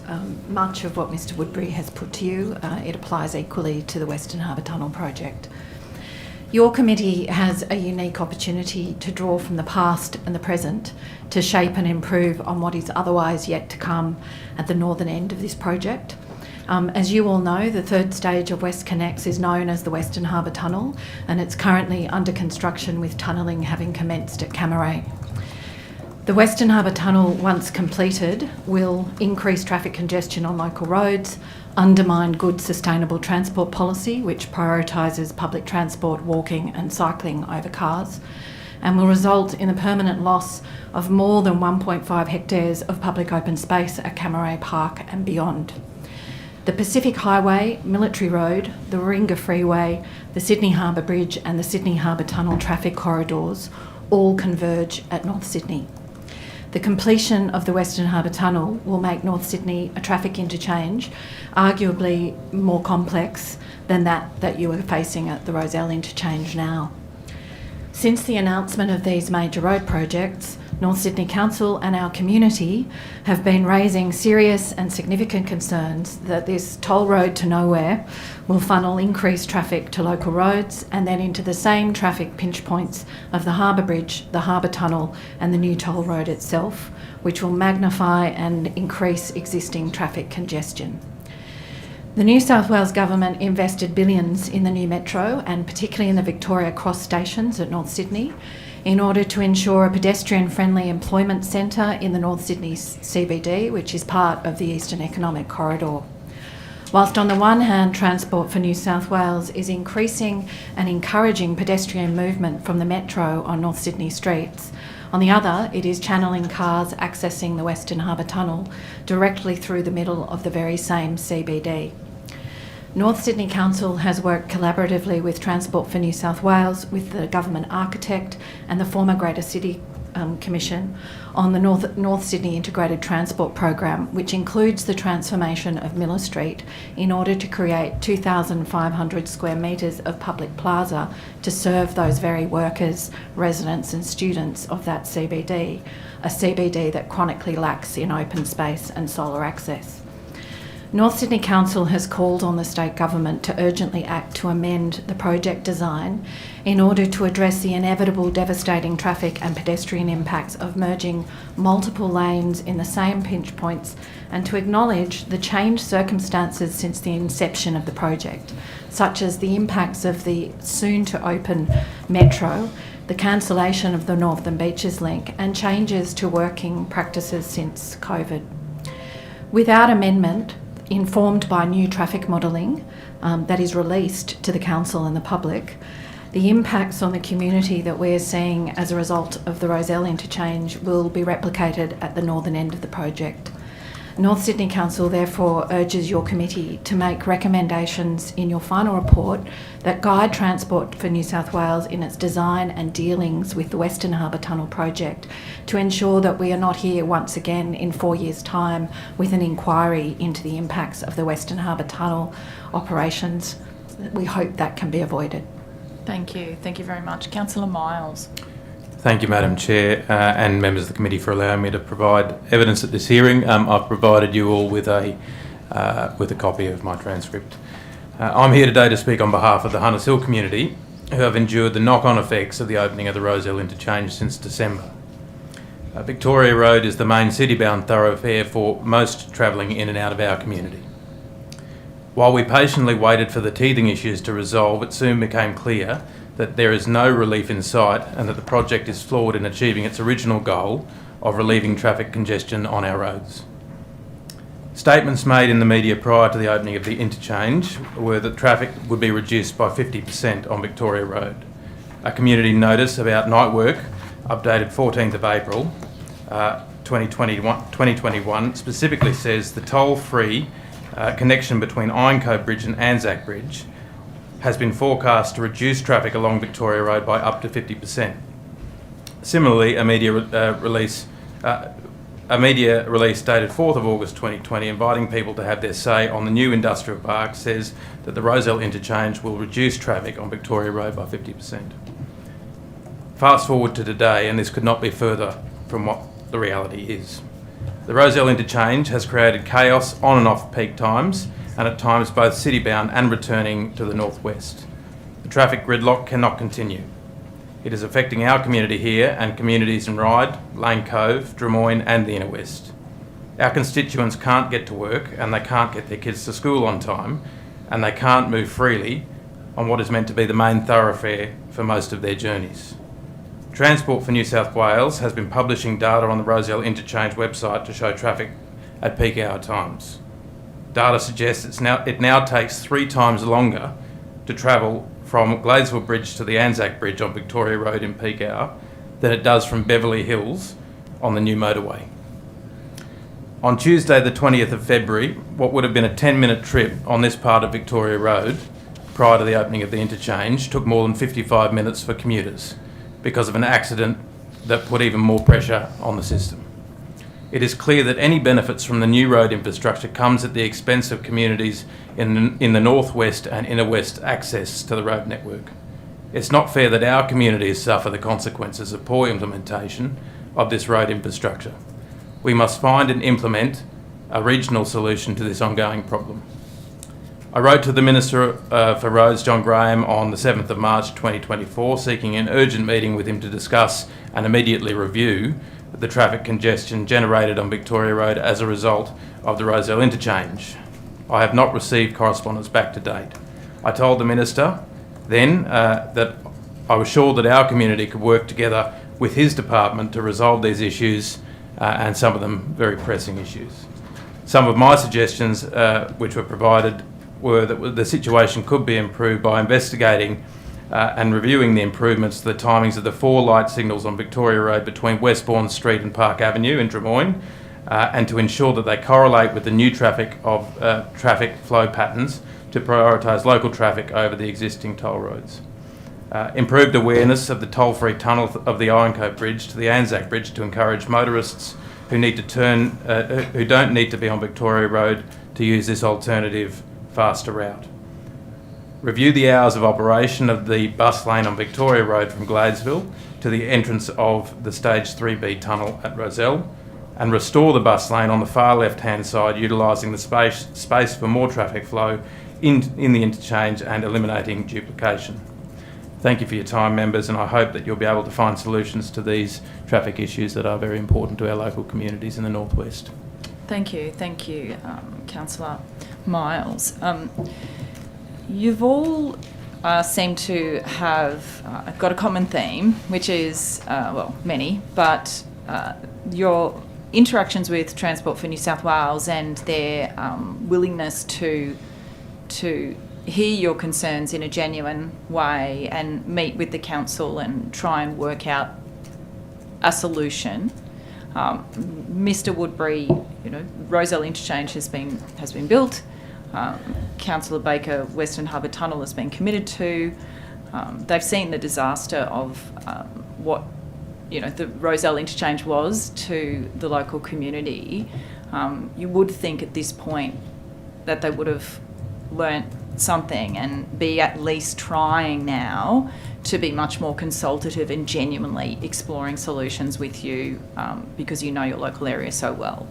much of what Mr Woodbury has put to you. It applies equally to the Western Harbour Tunnel project. Your committee has a unique opportunity to draw from the past and the present to shape and improve on what is otherwise yet to come at the northern end of this project. As you all know, the third stage of WestConnex is known as the Western Harbour Tunnel, and it's currently under construction with tunnelling having commenced at Camaray. The Western Harbour Tunnel, once completed, will increase traffic congestion on local roads, undermine good sustainable transport policy, which prioritises public transport, walking and cycling over cars, and will result in a permanent loss of more than 1.5 hectares of public open space at Camaray Park and beyond. The Pacific Highway, Military Road, the Warringah Freeway, the Sydney Harbour Bridge and the Sydney Harbour Tunnel traffic corridors all converge at North Sydney. The completion of the Western Harbour Tunnel will make North Sydney a traffic interchange, arguably more complex than that you are facing at the Rozelle Interchange now. Since the announcement of these major road projects, North Sydney Council and our community have been raising serious and significant concerns that this toll road to nowhere will funnel increased traffic to local roads and then into the same traffic pinch points of the Harbour Bridge, the Harbour Tunnel and the new toll road itself, which will magnify and increase existing traffic congestion. The New South Wales Government invested billions in the new metro and particularly in the Victoria Cross stations at North Sydney in order to ensure a pedestrian-friendly employment centre in the North Sydney CBD, which is part of the Eastern Economic Corridor. Whilst on the one hand, Transport for New South Wales is increasing and encouraging pedestrian movement from the metro on North Sydney streets, on the other, it is channelling cars accessing the Western Harbour Tunnel directly through the middle of the very same CBD. North Sydney Council has worked collaboratively with Transport for New South Wales, with the government architect and the former Greater City Commission on the North Sydney Integrated Transport Program, which includes the transformation of Miller Street in order to create 2,500 square metres of public plaza to serve those very workers, residents and students of that CBD, a CBD that chronically lacks in open space and solar access. North Sydney Council has called on the state government to urgently act to amend the project design in order to address the inevitable devastating traffic and pedestrian impacts of merging multiple lanes in the same pinch points and to acknowledge the changed circumstances since the inception of the project, such as the impacts of the soon-to-open metro, the cancellation of the Northern Beaches link and changes to working practices since COVID. Without amendment, informed by new traffic modelling that is released to the Council and the public, the impacts on the community that we're seeing as a result of the Rozelle Interchange will be replicated at the northern end of the project. North Sydney Council therefore urges your committee to make recommendations in your final report that guide Transport for New South Wales in its design and dealings with the Western Harbour Tunnel project to ensure that we are not here once again in 4 years' time with an inquiry into the impacts of the Western Harbour Tunnel operations. We hope that can be avoided. Thank you. Thank you very much. Councillor Miles. Thank you, Madam Chair, and members of the committee for allowing me to provide evidence at this hearing. I've provided you all with a copy of my transcript. I'm here today to speak on behalf of the Hunters Hill community, who have endured the knock-on effects of the opening of the Rozelle Interchange since December. Victoria Road is the main city-bound thoroughfare for most travelling in and out of our community. While we patiently waited for the teething issues to resolve, it soon became clear that there is no relief in sight and that the project is flawed in achieving its original goal of relieving traffic congestion on our roads. Statements made in the media prior to the opening of the interchange were that traffic would be reduced by 50% on Victoria Road. A community notice about night work, updated 14th of April 2021, specifically says the toll-free connection between Ironcote Bridge and Anzac Bridge has been forecast to reduce traffic along Victoria Road by up to 50%. Similarly, a media release dated 4th of August 2020 inviting people to have their say on the new industrial park says that the Rozelle Interchange will reduce traffic on Victoria Road by 50%. Fast forward to today, and this could not be further from what the reality is. The Rozelle Interchange has created chaos on and off peak times, and at times both city-bound and returning to the northwest. The traffic gridlock cannot continue. It is affecting our community here and communities in Ryde, Lane Cove, Drummoyne and the Inner West. Our constituents can't get to work and they can't get their kids to school on time, and they can't move freely on what is meant to be the main thoroughfare for most of their journeys. Transport for New South Wales has been publishing data on the Rozelle Interchange website to show traffic at peak hour times. Data suggests it now takes 3 times longer to travel from Gladesville Bridge to the Anzac Bridge on Victoria Road in peak hour than it does from Beverly Hills on the new motorway. On Tuesday the 20th of February, what would have been a 10-minute trip on this part of Victoria Road prior to the opening of the interchange took more than 55 minutes for commuters because of an accident that put even more pressure on the system. It is clear that any benefits from the new road infrastructure comes at the expense of communities in the northwest and inner west access to the road network. It's not fair that our communities suffer the consequences of poor implementation of this road infrastructure. We must find and implement a regional solution to this ongoing problem. I wrote to the Minister for Roads, John Graham, on the 7th of March 2024, seeking an urgent meeting with him to discuss and immediately review the traffic congestion generated on Victoria Road as a result of the Rozelle Interchange. I have not received correspondence back to date. I told the Minister then that I was sure that our community could work together with his department to resolve these issues and some of them very pressing issues. Some of my suggestions which were provided were that the situation could be improved by investigating and reviewing the improvements to the timings of the 4 light signals on Victoria Road between Westbourne Street and Park Avenue in Drummoyne, and to ensure that they correlate with the new traffic flow patterns to prioritise local traffic over the existing toll roads. Improved awareness of the toll-free tunnel of the Ironcote Bridge to the Anzac Bridge to encourage motorists who don't need to be on Victoria Road to use this alternative faster route. Review the hours of operation of the bus lane on Victoria Road from Gladesville to the entrance of the Stage 3B tunnel at Rozelle, and restore the bus lane on the far left-hand side, utilising the space for more traffic flow in the interchange and eliminating duplication. Thank you for your time, members, and I hope that you'll be able to find solutions to these traffic issues that are very important to our local communities in the northwest. Thank you, Councillor Miles. You've all seem to have got a common theme, which is, many, but your interactions with Transport for New South Wales and their willingness to hear your concerns in a genuine way and meet with the council and try and work out a solution. Mr. Woodbury, Rozelle Interchange has been built. Councillor Baker, Western Harbour Tunnel has been committed to. They've seen the disaster of what the Rozelle Interchange was to the local community. You would think at this point that they would have learnt something and be at least trying now to be much more consultative and genuinely exploring solutions with you because you know your local area so well.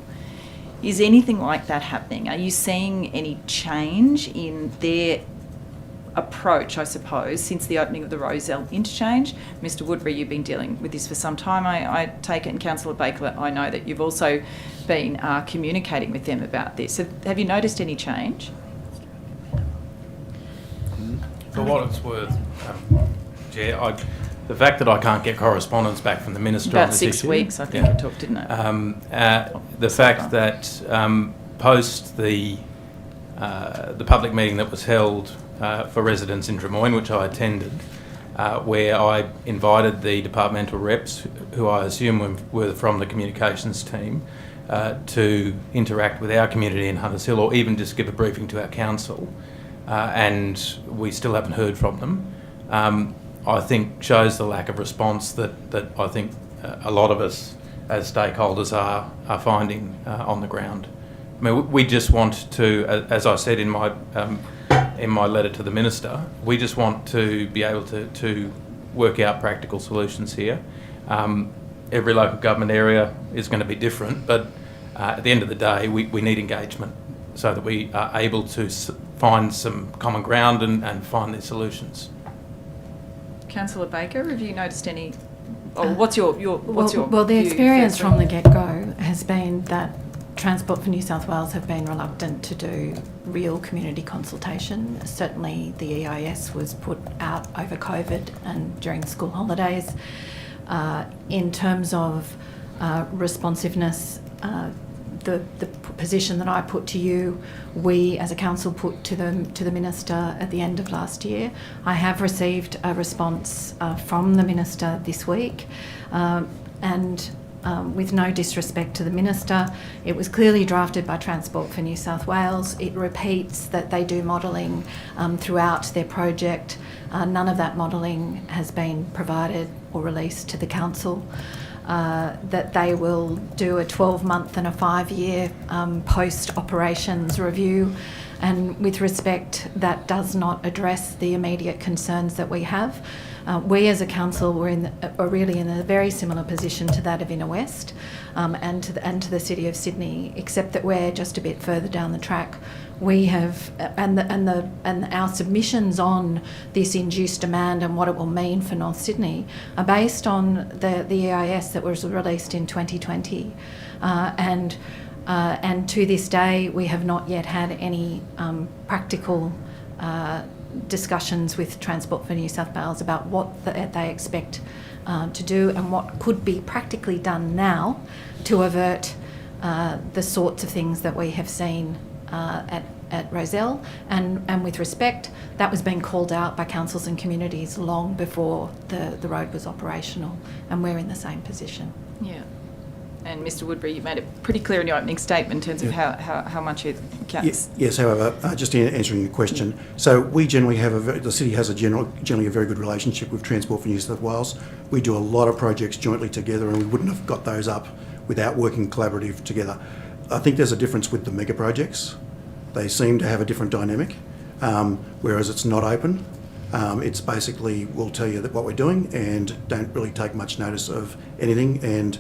Is anything like that happening? Are you seeing any change in their approach, I suppose, since the opening of the Rozelle Interchange? Mr Woodbury, you've been dealing with this for some time, I take it, and Councillor Baker, I know that you've also been communicating with them about this. Have you noticed any change? For what it's worth, Chair, the fact that I can't get correspondence back from the Minister on About this 6 issue, weeks, I think it took, didn't it? the fact that post the public meeting that was held for residents in Drummoyne, which I attended, where I invited the departmental reps, who I assume were from the communications team, to interact with our community in Hunters Hill, or even just give a briefing to our council, and we still haven't heard from them. I think shows the lack of response that I think a lot of us as stakeholders are finding on the ground. I mean, we just want to, as I said in my letter to the Minister, we just want to be able to work out practical solutions here. Every local government area is going to be different, but at the end of the day, we need engagement so that we are able to find some common ground and find these solutions. Councillor Baker, have you noticed any, or what's your Well, the view, experience firstly? from the get-go has been that Transport for New South Wales have been reluctant to do real community consultation. Certainly the EIS was put out over COVID and during the school holidays. In terms of responsiveness, the position that I put to you, we as a council put to the Minister at the end of last year. I have received a response from the Minister this week, and with no disrespect to the Minister, it was clearly drafted by Transport for New South Wales. It repeats that they do modelling throughout their project. None of that modelling has been provided or released to the council. That they will do a 12-month and a 5-year post-operations review, and with respect, that does not address the immediate concerns that we have. We as a council are really in a very similar position to that of Inner West and to the City of Sydney, except that we're just a bit further down the track. We have, and our submissions on this induced demand and what it will mean for North Sydney are based on the EIS that was released in 2020, and to this day we have not yet had any practical discussions with Transport for New South Wales about what they expect to do and what could be practically done now to avert the sorts of things that we have seen at Rozelle, and with respect, that was being called out by councils and communities long before the road was operational, and we're in the same position. Yeah. And Mr Woodbury, you made it pretty clear in your opening statement in terms of how much it counts. Yes, however, just answering your question, so we generally have the city has generally a very good relationship with Transport for New South Wales. We do a lot of projects jointly together, and we wouldn't have got those up without working collaborative together. I think there's a difference with the mega projects. They seem to have a different dynamic, whereas it's not open. It's basically, we'll tell you that what we're doing and don't really take much notice of anything, and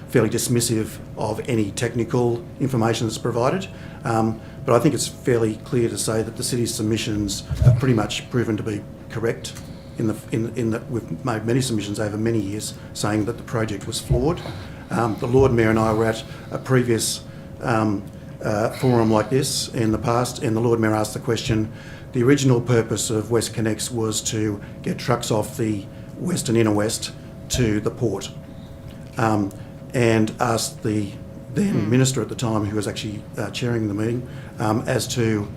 fairly dismissive of any technical information that's provided. But I think it's fairly clear to say that the city's submissions have pretty much proven to be correct in that we've made many submissions over many years saying that the project was flawed. The Lord Mayor and I were at a previous forum like this in the past, and the Lord Mayor asked the question, the original purpose of WestConnex was to get trucks off the West and Inner West to the port, and asked the then Minister at the time, who was actually chairing the meeting, as to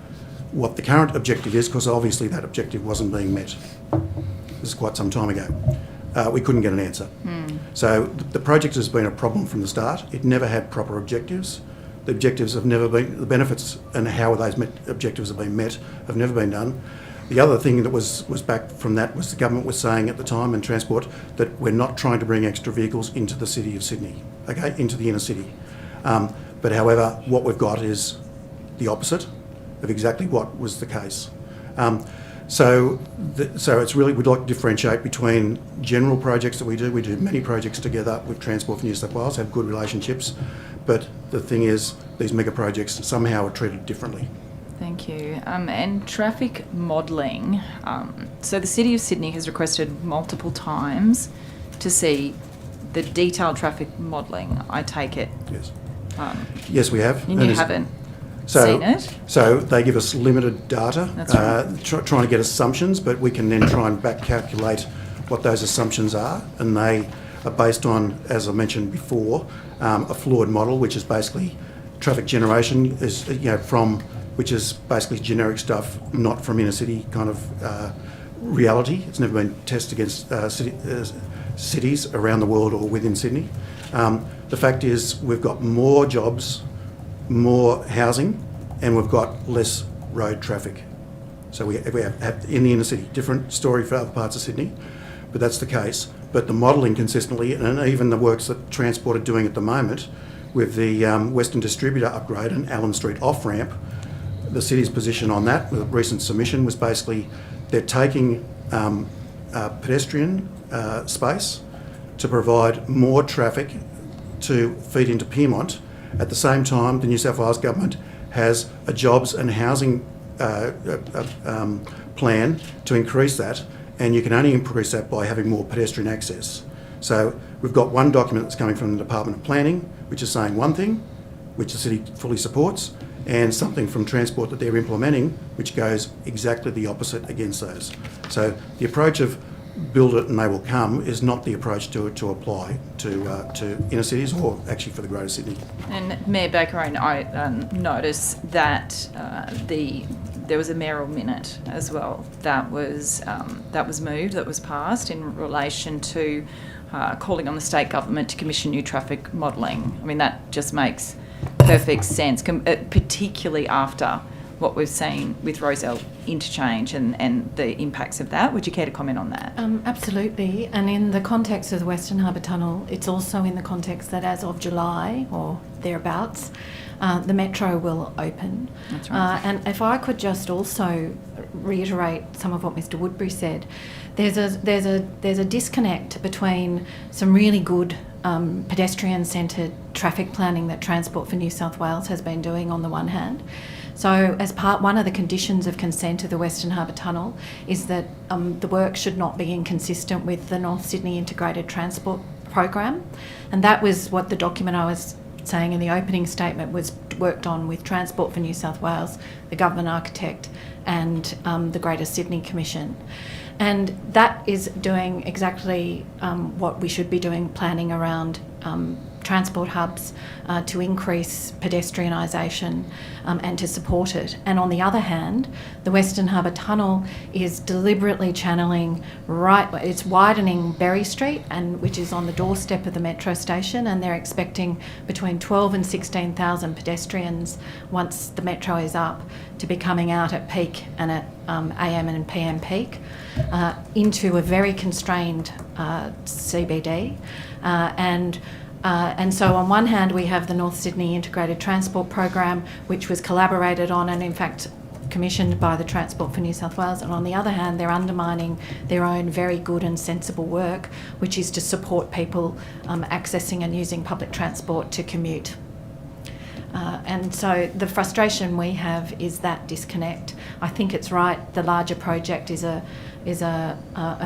what the current objective is, because obviously that objective wasn't being met. This is quite some time ago. We couldn't get an answer. So the project has been a problem from the start. It never had proper objectives. The objectives have never been, the benefits and how those objectives have been met have never been done. The other thing that was back from that was the government was saying at the time, and Transport, that we're not trying to bring extra vehicles into the City of Sydney, okay, into the inner city. But however, what we've got is the opposite of exactly what was the case. So it's really, we'd like to differentiate between general projects that we do. We do many projects together with Transport for New South Wales, have good relationships, but the thing is, these mega projects somehow are treated differently. Thank you. And traffic modelling. So the City of Sydney has requested multiple times to see the detailed traffic modelling, I take it. Yes. Yes, we have. And you haven't seen it? So they give us limited data, That's right. trying to get assumptions, but we can then try and back calculate what those assumptions are, and they are based on, as I mentioned before, a flawed model, which is basically traffic generation is which is basically generic stuff, not from inner city kind of reality. It's never been tested against cities around the world or within Sydney. The fact is we've got more jobs, more housing, and we've got less road traffic. So we have in the inner city, different story for other parts of Sydney, but that's the case. But the modelling consistently, and even the works that Transport are doing at the moment with the Western Distributor upgrade and Allen Street off-ramp, the city's position on that, with a recent submission, was basically they're taking pedestrian space to provide more traffic to feed into Pyrmont. At the same time, the New South Wales government has a jobs and housing plan to increase that, and you can only increase that by having more pedestrian access. So we've got one document that's coming from the Department of Planning, which is saying one thing, which the city fully supports, and something from Transport that they're implementing, which goes exactly the opposite against those. So the approach of build it and they will come is not the approach to apply to inner cities or actually for the Greater Sydney. And Mayor Baker, I noticed that there was a mayoral minute as well that was moved, that was passed in relation to calling on the state government to commission new traffic modelling. I mean, that just makes perfect sense, particularly after what we've seen with Rozelle Interchange and the impacts of that. Would you care to comment on that? Absolutely. And in the context of the Western Harbour Tunnel, it's also in the context that as of July or thereabouts, the metro will open. That's right. And if I could just also reiterate some of what Mr. Woodbury said, there's a disconnect between some really good pedestrian-centred traffic planning that Transport for New South Wales has been doing on the one hand. So as one of the conditions of consent of the Western Harbour Tunnel is that the work should not be inconsistent with the North Sydney Integrated Transport Program. And that was what the document I was saying in the opening statement was worked on with Transport for New South Wales, the government architect and the Greater Sydney Commission. And that is doing exactly what we should be doing, planning around transport hubs to increase pedestrianisation and to support it. And on the other hand, the Western Harbour Tunnel is deliberately channeling it's widening Berry Street, which is on the doorstep of the metro station, and they're expecting between 12 and 16,000 pedestrians once the metro is up to be coming out at peak and at AM and PM peak into a very constrained CBD. And so on one hand we have the North Sydney Integrated Transport Program, which was collaborated on and in fact commissioned by the Transport for New South Wales, and on the other hand they're undermining their own very good and sensible work, which is to support people accessing and using public transport to commute. And so the frustration we have is that disconnect. I think it's right, the larger project is a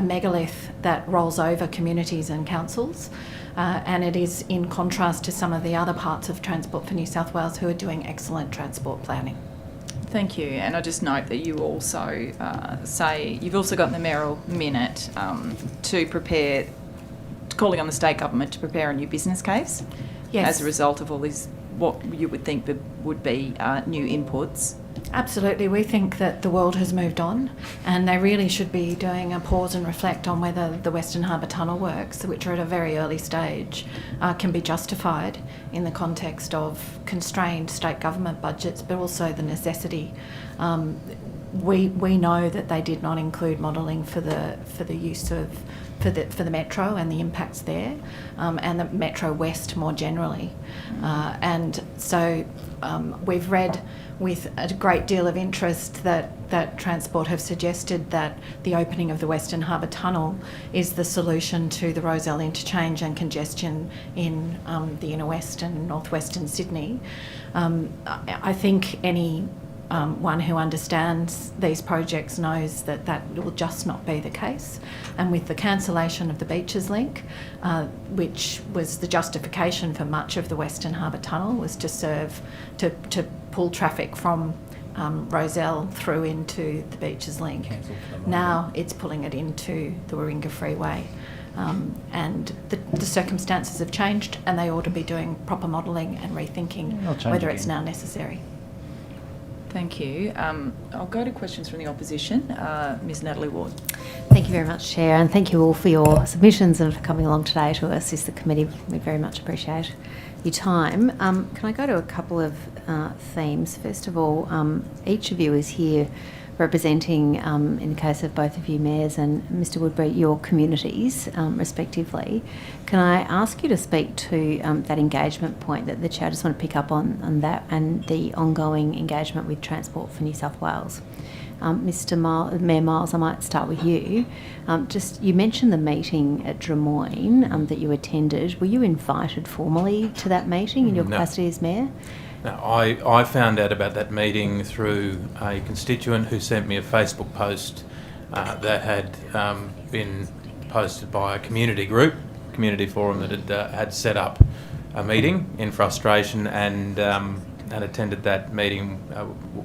megalith that rolls over communities and councils, and it is in contrast to some of the other parts of Transport for New South Wales who are doing excellent transport planning. Thank you. And I just note that you also say you've also got in the mayoral minute to prepare, calling on the state government to prepare a new business case. Yes. As a result of all these, what you would think would be new inputs. Absolutely. We think that the world has moved on and they really should be doing a pause and reflect on whether the Western Harbour Tunnel works, which are at a very early stage, can be justified in the context of constrained state government budgets, but also the necessity we know that they did not include modelling for the use of for the metro and the impacts there, and the Metro West more generally, and so we've read with a great deal of interest that Transport have suggested that the opening of the Western Harbour Tunnel is the solution to the Rozelle Interchange and congestion in the inner west and northwestern Sydney. I think any one who understands these projects knows that that will just not be the case. And with the cancellation of the Beaches Link, which was the justification for much of the Western Harbour Tunnel, was to serve to pull traffic from Rozelle through into the Beaches Link. Now it's pulling it into the Warringah Freeway. And the circumstances have changed, and they ought to be doing proper modelling and rethinking whether it's now necessary. Thank you. I'll go to questions from the opposition. Ms Natalie Ward. Thank you very much, Chair, and thank you all for your submissions and for coming along today to assist the committee. We very much appreciate your time. Can I go to a couple of themes? First of all, each of you is here representing, in the case of both of you mayors and Mr Woodbury, your communities respectively. Can I ask you to speak to that engagement point that the Chair, I just want to pick up on that, and the ongoing engagement with Transport for New South Wales. Mayor Miles, I might start with you. You mentioned the meeting at Drummoyne that you attended. Were you invited formally to that meeting in your capacity as Mayor? No, I found out about that meeting through a constituent who sent me a Facebook post that had been posted by a community forum that had set up a meeting in frustration and attended that meeting.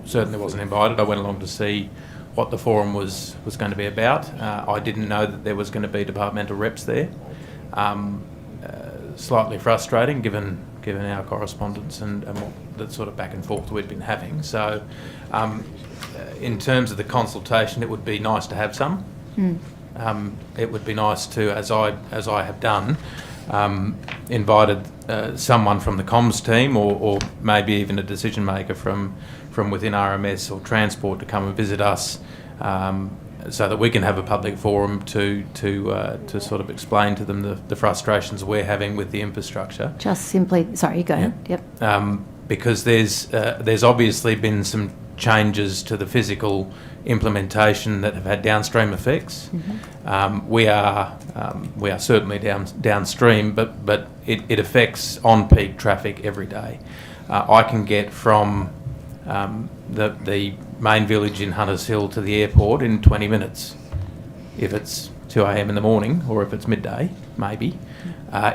Certainly wasn't invited. I went along to see what the forum was going to be about. I didn't know that there was going to be departmental reps there. Slightly frustrating given our correspondence and what the sort of back and forth we'd been having. So in terms of the consultation, it would be nice to have some. It would be nice to, as I have done, invited someone from the comms team or maybe even a decision maker from within RMS or Transport to come and visit us, so that we can have a public forum to sort of explain to them the frustrations we're having with the infrastructure. Just simply, sorry, you go ahead. Yep. Because there's obviously been some changes to the physical implementation that have had downstream effects. Mm-hmm. We are certainly downstream, but it affects on-peak traffic every day. I can get from the main village in Hunters Hill to the airport in 20 minutes if it's 2 a.m. in the morning, or if it's midday, maybe.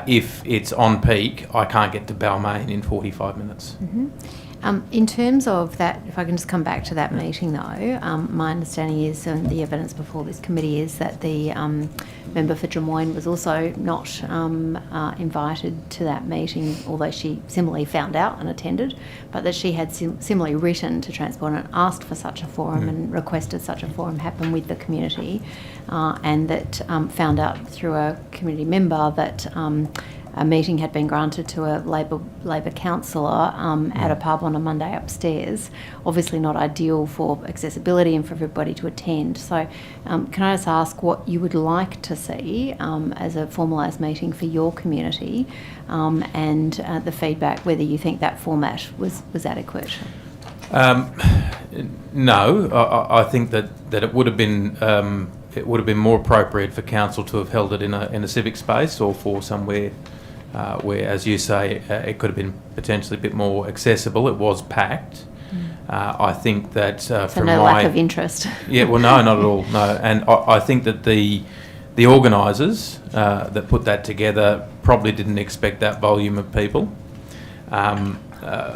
If it's on peak, I can't get to Balmain in 45 minutes. Mm-hmm. In terms of that, if I can just come back to that meeting though, my understanding is, and the evidence before this committee is, that the member for Drummoyne was also not invited to that meeting, although she similarly found out and attended, but that she had similarly written to Transport and asked for such a forum and requested such a forum happen with the community, and that found out through a community member that a meeting had been granted to a Labor councillor at a pub on a Monday upstairs. Obviously not ideal for accessibility and for everybody to attend. So can I just ask what you would like to see as a formalised meeting for your community, and the feedback, whether you think that format was adequate? No, I think that it would have been more appropriate for council to have held it in a civic space, or for somewhere where, as you say, it could have been potentially a bit more accessible. It was packed. I think that from no lack of interest. Yeah, well, no, not at all. No, and I think that the organisers that put that together probably didn't expect that volume of people.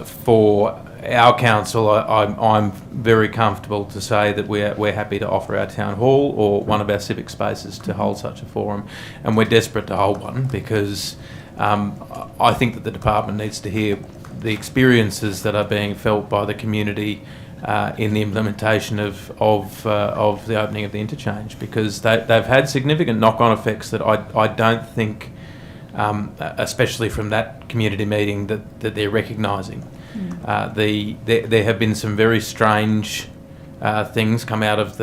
For our council, I'm very comfortable to say that we're happy to offer our town hall or one of our civic spaces to hold such a forum, and we're desperate to hold one because I think that the department needs to hear the experiences that are being felt by the community in the implementation of the opening of the interchange, because they've had significant knock-on effects that I don't think, especially from that community meeting, that they're recognising. There have been some very strange things come out of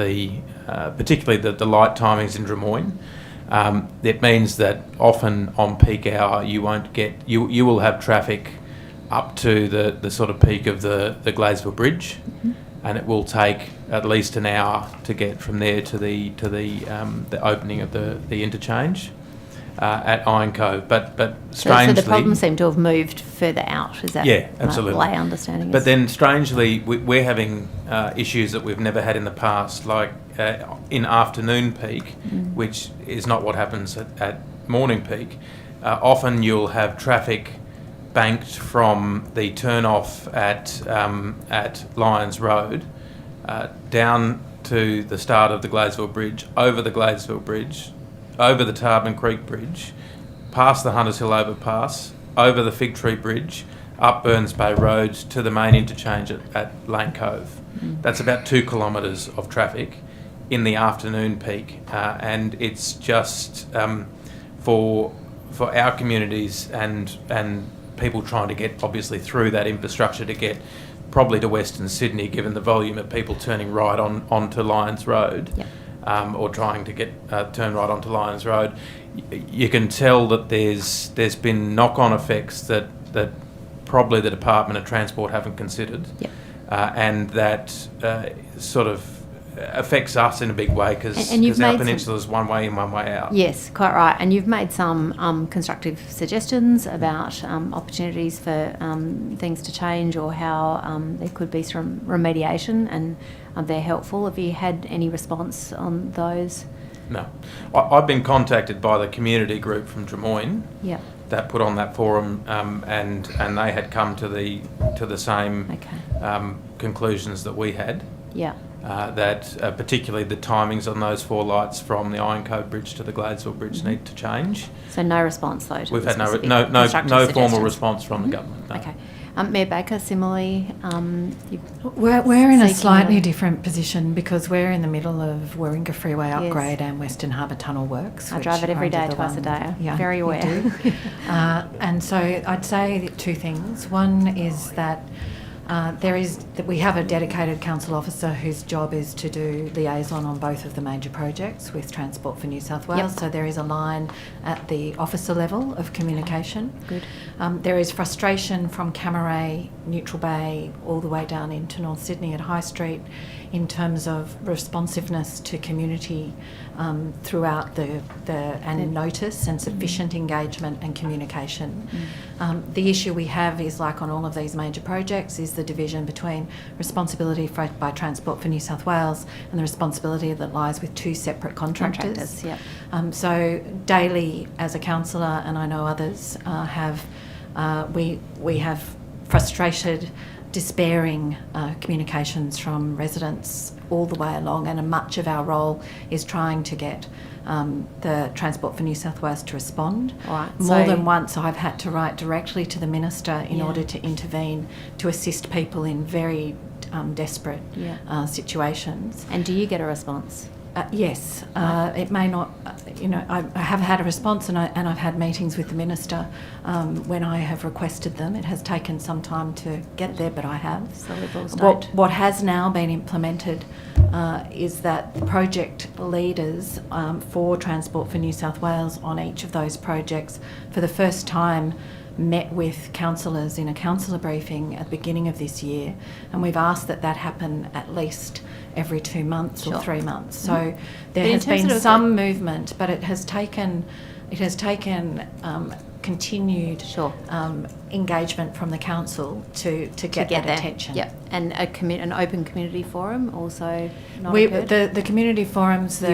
particularly the light timings in Drummoyne. It means that often on peak hour you will have traffic up to the sort of peak of the Gladesville Bridge, and it will take at least an hour to get from there to the opening of the interchange at Iron Cove. But strangely, so the problem seemed to have moved further out. Is that absolutely my lay understanding? But then strangely, we're having issues that we've never had in the past, like in afternoon peak, which is not what happens at morning peak. Often you'll have traffic banked from the turn-off at Lyons Road down to the start of the Gladesville Bridge, over the Gladesville Bridge, over the Tarbin Creek Bridge, past the Hunters Hill Overpass, over the Fig Tree Bridge, up Burns Bay Road to the main interchange at Lane Cove. That's about 2 kilometres of traffic in the afternoon peak, and it's just for our communities and people trying to get obviously through that infrastructure to get probably to Western Sydney, given the volume of people turning right onto Lyons Road, or trying to turn right onto Lyons Road. You can tell that there's been knock-on effects that probably the Department of Transport haven't considered, and that sort of affects us in a big way because our peninsula is one way in, one way out. Yes, quite right. And you've made some constructive suggestions about opportunities for things to change or how there could be some remediation, and they're helpful. Have you had any response on those? No. I've been contacted by the community group from Drummoyne that put on that forum, and they had come to the same conclusions that we had. Yeah. That particularly the timings on those 4 lights from the Iron Cove Bridge to the Gladesville Bridge need to change. So no response though to We've the had no formal suggestions? response from the government. No. Okay. Mayor Baker, similarly, we're in a slightly different position because we're in the middle of Warringah Freeway upgrade and Western Harbour Tunnel works. I drive it every day, twice a day. Yeah, very aware. And so I'd say 2 things. One is that we have a dedicated council officer whose job is to do liaison on both of the major projects with Transport for New South Wales. So there is a line at the officer level of communication. Good. There is frustration from Camaray, Neutral Bay, all the way down into North Sydney at High Street in terms of responsiveness to community throughout and notice and sufficient engagement and communication. The issue we have is, like on all of these major projects, is the division between responsibility by Transport for New South Wales and the responsibility that lies with 2 separate contractors. So daily, as a councillor, and I know others we have frustrated, despairing communications from residents all the way along, and much of our role is trying to get the Transport for New South Wales to respond. More than once I've had to write directly to the Minister in order to intervene to assist people in very desperate situations. And do you get a response? Yes, it may not. I have had a response, and I've had meetings with the Minister when I have requested them. It has taken some time to get there, but I have. So Liberals don't. What has now been implemented is that the project leaders for Transport for New South Wales on each of those projects, for the first time, met with councillors in a councillor briefing at the beginning of this year, and we've asked that happen at least every 2 months or 3 months. So there has been some movement, but it has taken continued engagement from the council to get that attention. Yep. And an open community forum also not occurred? The community forums that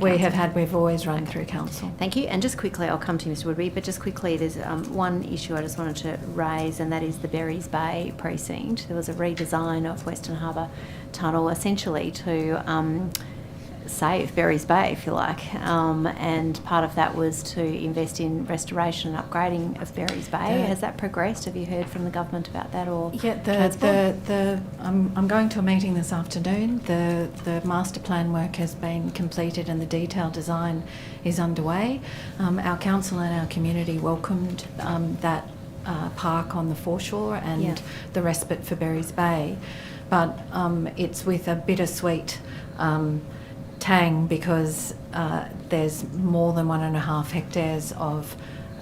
we have council? had, we've always run through council. Thank you. And just quickly, I'll come to you, Mr Woodby, but just quickly, there's one issue I just wanted to raise, and that is the Berries Bay precinct. There was a redesign of Western Harbour Tunnel essentially to save Berries Bay, if you like, and part of that was to invest in restoration and upgrading of Berries Bay. Has that progressed? Have you heard from the government about that? Or I'm going to a meeting this afternoon. The master plan work has been completed and the detailed design is underway. Our council and our community welcomed that park on the foreshore and the respite for Berries Bay. but it's with a bittersweet tang because there's more than 1.5 hectares of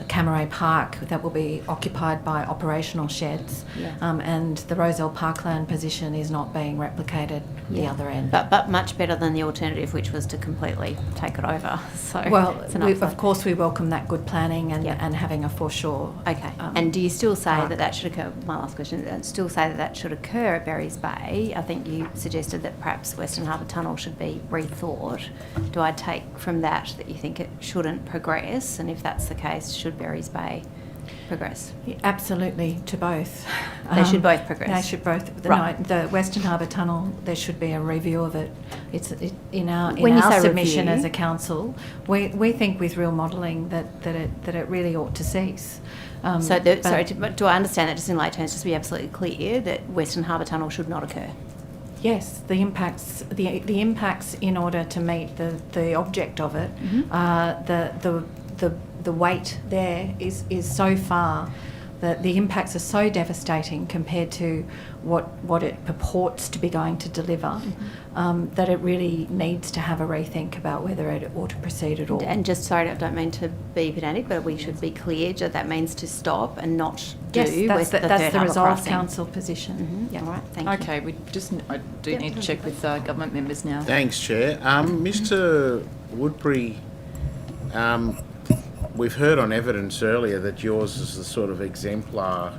Camaret Park that will be occupied by operational sheds, and the Rozelle Parkland position is not being replicated the other end. But much better than the alternative, which was to completely take it over. So well, it's an of course we welcome that good planning and having a foreshore. Okay. And do you still say that should occur? My last question. Still say that should occur at Berries Bay? I think you suggested that perhaps Western Harbour Tunnel should be rethought. Do I take from that you think it shouldn't progress? And if that's the case, should Berries Bay progress? Yeah, absolutely, to both. They should both progress. They should both. Right. No, the Western Harbour Tunnel, there should be a review of it. In our submission as a council, we think with real modelling that it really ought to cease. But do I understand that just in lay terms, just to be absolutely clear, that Western Harbour Tunnel should not occur? Yes, the impacts in order to meet the object of it, the weight there is so far that the impacts are so devastating compared to what it purports to be going to deliver, that it really needs to have a rethink about whether it ought to proceed at all. And just, sorry, I don't mean to be pedantic, but we should be clear that that means to stop and not that's the Resolve crossing. Council position. All right, thank you. Okay, I do need to check with government members now. Thanks, Chair. Mr. Woodbury, we've heard on evidence earlier that yours is the sort of exemplar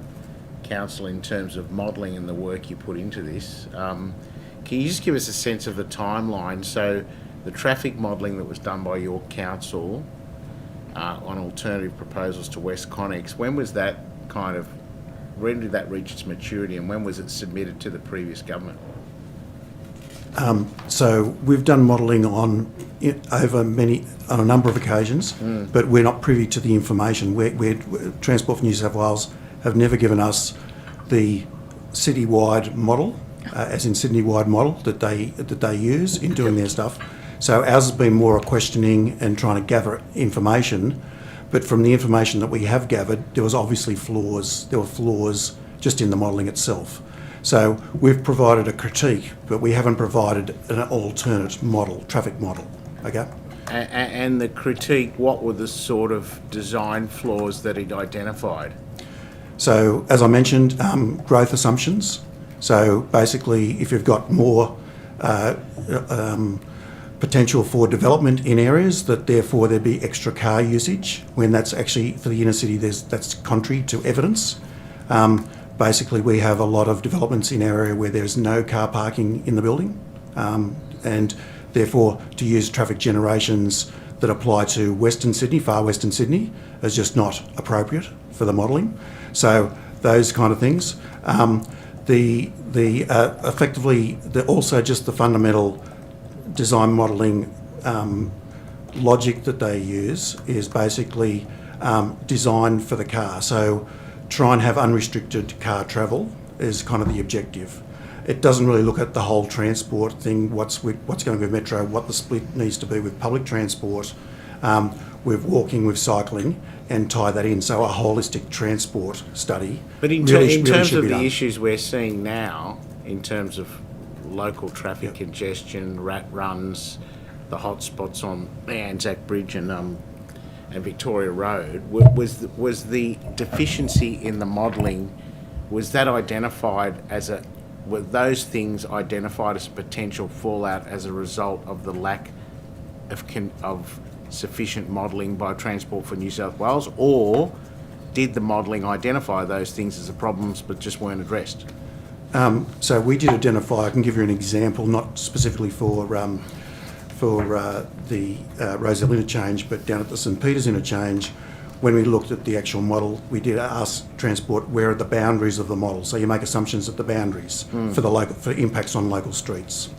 council in terms of modelling and the work you put into this. Can you just give us a sense of the timeline? So the traffic modelling that was done by your council on alternative proposals to West Connex, when did that reach its maturity and when was it submitted to the previous government? So we've done modelling on a number of occasions, but we're not privy to the information. Transport for New South Wales have never given us the citywide model, as in Sydney-wide model that they use in doing their stuff. So ours has been more a questioning and trying to gather information, but from the information that we have gathered, there was obviously flaws. There were flaws just in the modelling itself. So we've provided a critique, but we haven't provided an alternate model, traffic model. Okay. And the critique, what were the sort of design flaws that it identified? So, as I mentioned, growth assumptions. So basically, if you've got more potential for development in areas, that therefore there'd be extra car usage, when that's actually, for the inner city, that's contrary to evidence. Basically, we have a lot of developments in area where there's no car parking in the building, and therefore to use traffic generations that apply to Western Sydney, far Western Sydney, is just not appropriate for the modelling. So those kind of things. Effectively, also just the fundamental design modelling logic that they use is basically designed for the car. So try and have unrestricted car travel is kind of the objective. It doesn't really look at the whole transport thing, what's going to be metro, what the split needs to be with public transport, with walking, with cycling, and tie that in. So a holistic transport study. But in terms of the issues we're seeing now, in terms of local traffic congestion, rat runs, the hotspots on the Anzac Bridge and Victoria Road, was the deficiency in the modelling, was that identified as were those things identified as a potential fallout as a result of the lack of sufficient modelling by Transport for New South Wales, or did the modelling identify those things as the problems but just weren't addressed? So we did identify, I can give you an example, not specifically for the Rozelle Interchange, but down at the St Peters Interchange, when we looked at the actual model, we did ask Transport where are the boundaries of the model. So you make assumptions at the boundaries for impacts on local streets.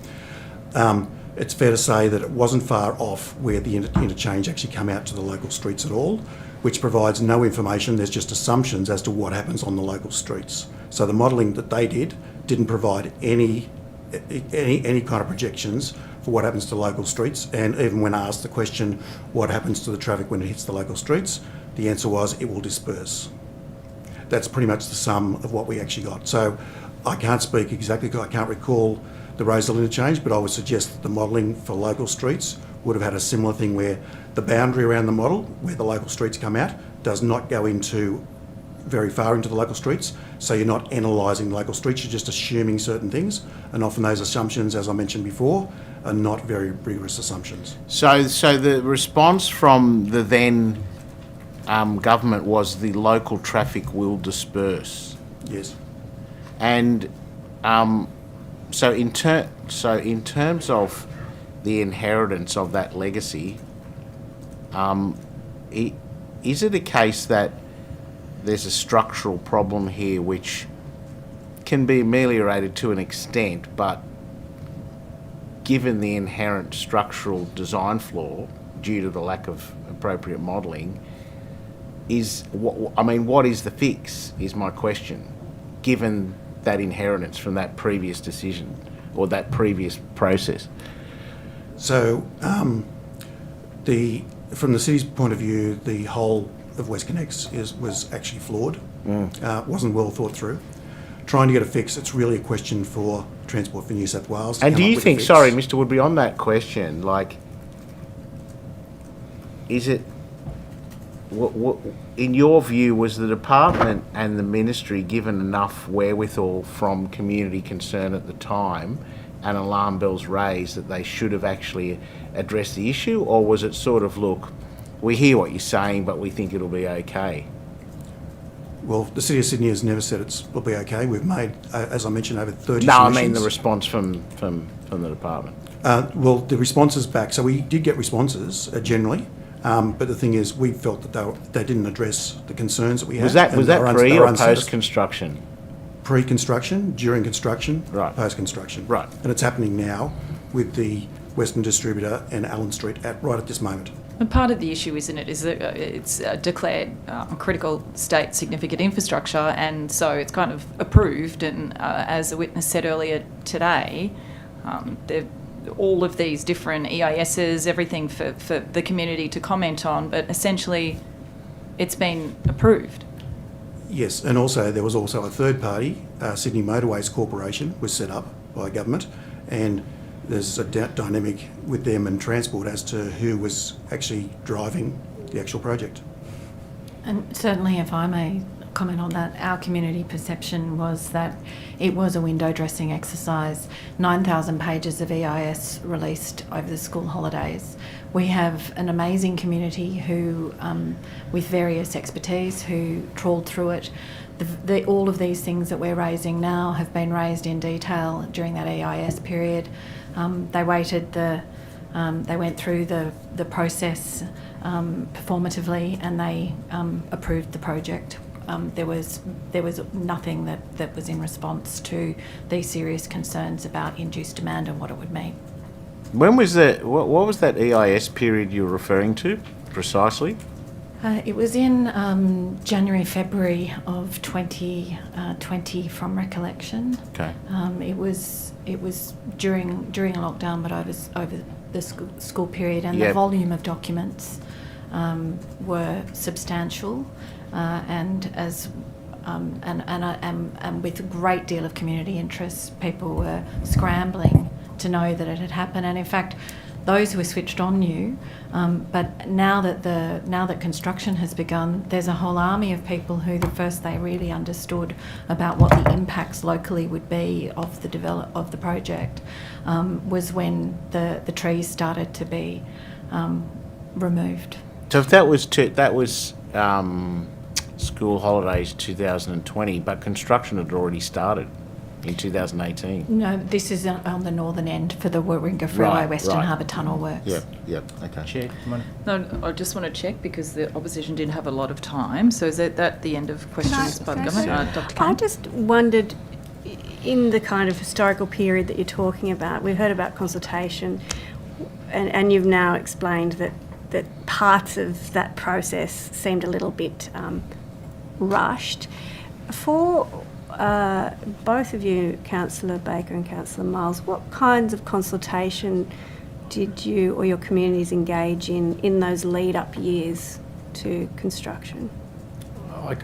It's fair to say that it wasn't far off where the interchange actually come out to the local streets at all, which provides no information. There's just assumptions as to what happens on the local streets. So the modelling that they didn't provide any kind of projections for what happens to local streets. And even when asked the question, what happens to the traffic when it hits the local streets, the answer was it will disperse. That's pretty much the sum of what we actually got. So I can't speak exactly because I can't recall the Rozelle Interchange, but I would suggest that the modelling for local streets would have had a similar thing where the boundary around the model, where the local streets come out, does not go into very far into the local streets. So you're not analysing local streets, you're just assuming certain things. And often those assumptions, as I mentioned before, are not very rigorous assumptions. So the response from the then government was the local traffic will disperse. Yes. And so in terms of the inheritance of that legacy, is it a case that there's a structural problem here which can be ameliorated to an extent, but given the inherent structural design flaw due to the lack of appropriate modelling, what is the fix, is my question, given that inheritance from that previous decision or that previous process? So from the city's point of view, the whole of WestConnex was actually flawed, wasn't well thought through. Trying to get a fix, it's really a question for Transport for New South Wales. And do you think, sorry, Mr. Woodbury, on that question, like, is it, what, in your view, was the department and the ministry given enough wherewithal from community concern at the time and alarm bells raised that they should have actually addressed the issue, or was it sort of, look, we hear what you're saying, but we think it'll be okay? Well, the City of Sydney has never said it'll be okay. We've made, as I mentioned, over 30 No, submissions. I mean the response from the department. Well, the responses back, so we did get responses generally, but the thing is, we felt that they didn't address the concerns that we had. Was that pre or post-construction? Pre-construction, during construction, right. Post-construction. Right. And it's happening now with the Western Distributor and Allen Street right at this moment. And part of the issue, isn't it, is that it's declared critical state significant infrastructure, and so it's kind of approved. And as the witness said earlier today, all of these different EISs, everything for the community to comment on, but essentially it's been approved. Yes, and also there was also a third party, Sydney Motorways Corporation, was set up by government, and there's a dynamic with them and Transport as to who was actually driving the actual project. And certainly, if I may comment on that, our community perception was that it was a window dressing exercise. 9,000 pages of EIS released over the school holidays. We have an amazing community who, with various expertise, who trawled through it. All of these things that we're raising now have been raised in detail during that EIS period. They went through the process performatively, and they approved the project. There was nothing that was in response to these serious concerns about induced demand and what it would mean. When was that? What was that EIS period you were referring to precisely? It was in January, February of 2020, from recollection. Okay. It was during a lockdown, but over the school period, and the volume of documents were substantial, and with a great deal of community interest, people were scrambling to know that it had happened. And in fact, those who were switched on knew, but now that construction has begun, there's a whole army of people who the first they really understood about what the impacts locally would be of the project was when the trees started to be removed. So if that was school holidays 2020, but construction had already started in 2018. No, this is on the northern end for the Warringah Freeway Western Harbour Tunnel works. Yep, okay. Chair, No, I just want to check because the opposition didn't have a lot of time. So is that the end of questions by the government? Dr. Kane? I just wondered, in the kind of historical period that you're talking about, we've heard about consultation, and you've now explained that parts of that process seemed a little bit rushed. For both of you, Councillor Baker and Councillor Miles, what kinds of consultation did you or your communities engage in those lead-up years to construction?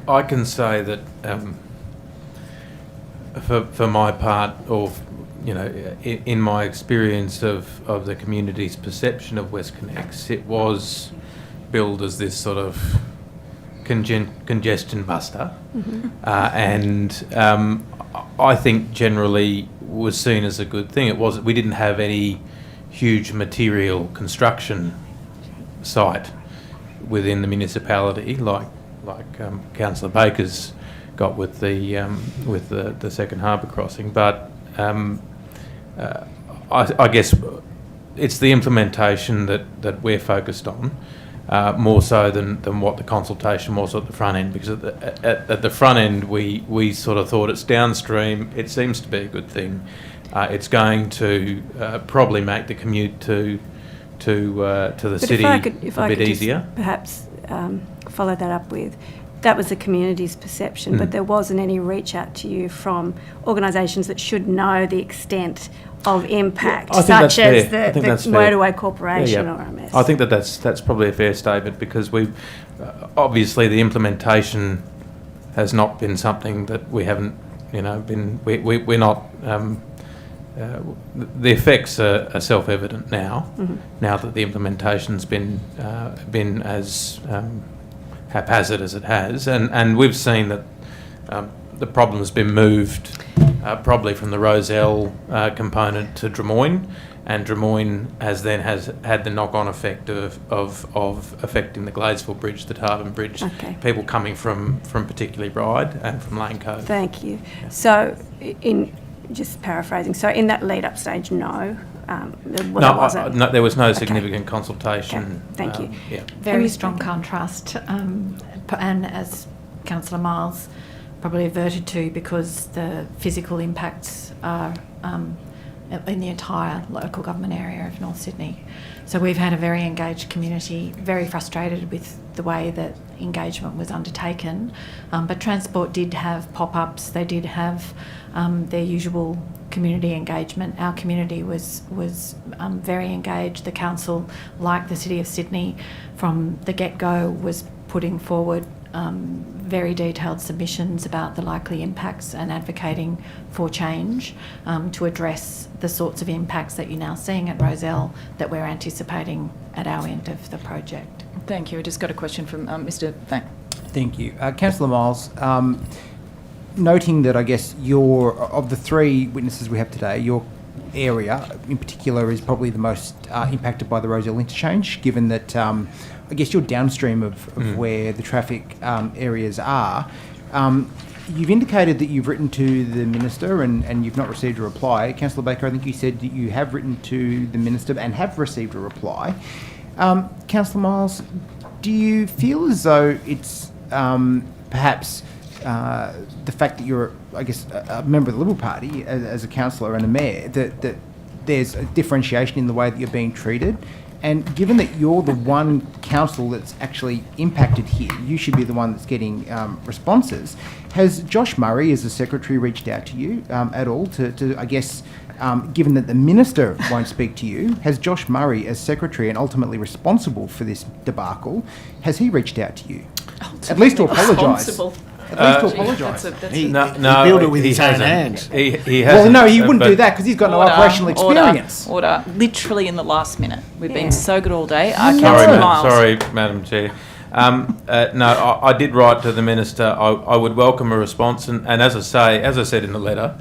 I can say that for my part, or in my experience of the community's perception of WestConnex, it was billed as this sort of congestion buster, and I think generally was seen as a good thing. We didn't have any huge material construction site within the municipality like Councillor Baker's got with the second harbour crossing, but I guess it's the implementation that we're focused on, more so than what the consultation was at the front end, because at the front end we sort of thought it's downstream, it seems to be a good thing. It's going to probably make the commute to the city a bit easier. Perhaps follow that up with, that was the community's perception, but there wasn't any reach out to you from organisations that should know the extent of impact, such as the Motorway Corporation or RMS. I think that's probably a fair statement, because we've obviously the implementation has not been something that we haven't, we're not. The effects are self-evident now. Now that the implementation's been as haphazard as it has, and we've seen that the problem's been moved probably from the Rozelle component to Drummoyne, and Drummoyne has had the knock-on effect of affecting the Gladesville Bridge, the Tarban Bridge, people coming from particularly Ryde and from Lane Cove. Thank you. So, just paraphrasing, so in that lead-up stage, no, there was no significant consultation. Thank you. Very strong contrast, and as Councillor Miles probably averted to, because the physical impacts are in the entire local government area of North Sydney. So we've had a very engaged community, very frustrated with the way that engagement was undertaken. But Transport did have pop-ups, they did have their usual community engagement. Our community was very engaged. The council, like the City of Sydney, from the get-go was putting forward very detailed submissions about the likely impacts and advocating for change to address the sorts of impacts that you're now seeing at Rozelle that we're anticipating at our end of the project. Thank you. I just got a question from Mr. Thank you. Councillor Miles, noting that I guess of the three witnesses we have today, your area in particular is probably the most impacted by the Rozelle Interchange, given that I guess you're downstream of where the traffic areas are. You've indicated that you've written to the Minister and you've not received a reply. Councillor Baker, I think you said that you have written to the Minister and have received a reply. Councillor Miles, do you feel as though it's perhaps the fact that you're, I guess, a member of the Liberal Party as a councillor and a mayor, that there's a differentiation in the way that you're being treated? And given that you're the one council that's actually impacted here, you should be the one that's getting responses. Has Josh Murray, as the Secretary, reached out to you at all to I guess, given that the Minister won't speak to you, has Josh Murray, as Secretary and ultimately responsible for this debacle, has he reached out to you? At least to apologise. At least to apologise. He built it with his own hands. He hasn't. Well, no, he wouldn't do that because he's got no operational experience. Order. Literally in the last minute. We've been so good all day. Sorry, Madam Chair. No, I did write to the Minister. I would welcome a response, and as I said in the letter,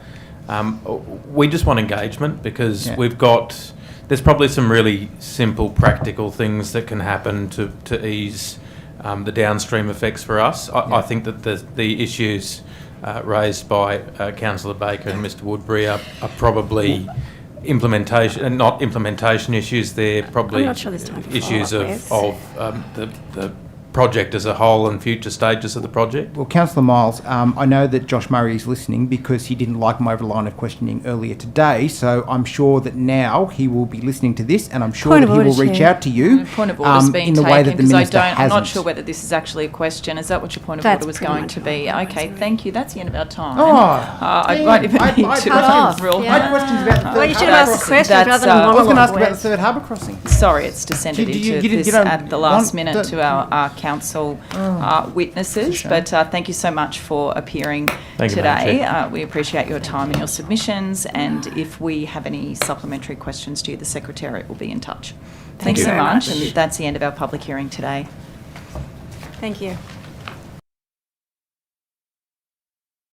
we just want engagement, because there's probably some really simple, practical things that can happen to ease the downstream effects for us. I think that the issues raised by Councillor Baker and Mr. Woodbury are probably implementation, and not implementation issues. They're probably issues of the project as a whole and future stages of the project. Well, Councillor Miles, I know that Josh Murray is listening because he didn't like my line of questioning earlier today, so I'm sure that now he will be listening to this, and I'm sure that he will reach out to you point of order's being in the way that the Minister hasn't. I'm not sure whether this is actually a question. Is that what your point of order was going to be? Okay, thank you. That's the end of our time. I won't even need to I had questions about the third you should have asked a question rather than I was going to ask about the third harbour crossing. Sorry, it's descended into this at the last minute to our council witnesses. shame. But thank you so much for appearing Thank you, Madam today. Chair. We appreciate your time and your submissions. And if we have any supplementary questions to you, the Secretariat will be in touch. Thanks you so very much. much. And that's the end of our public hearing today. Thank you.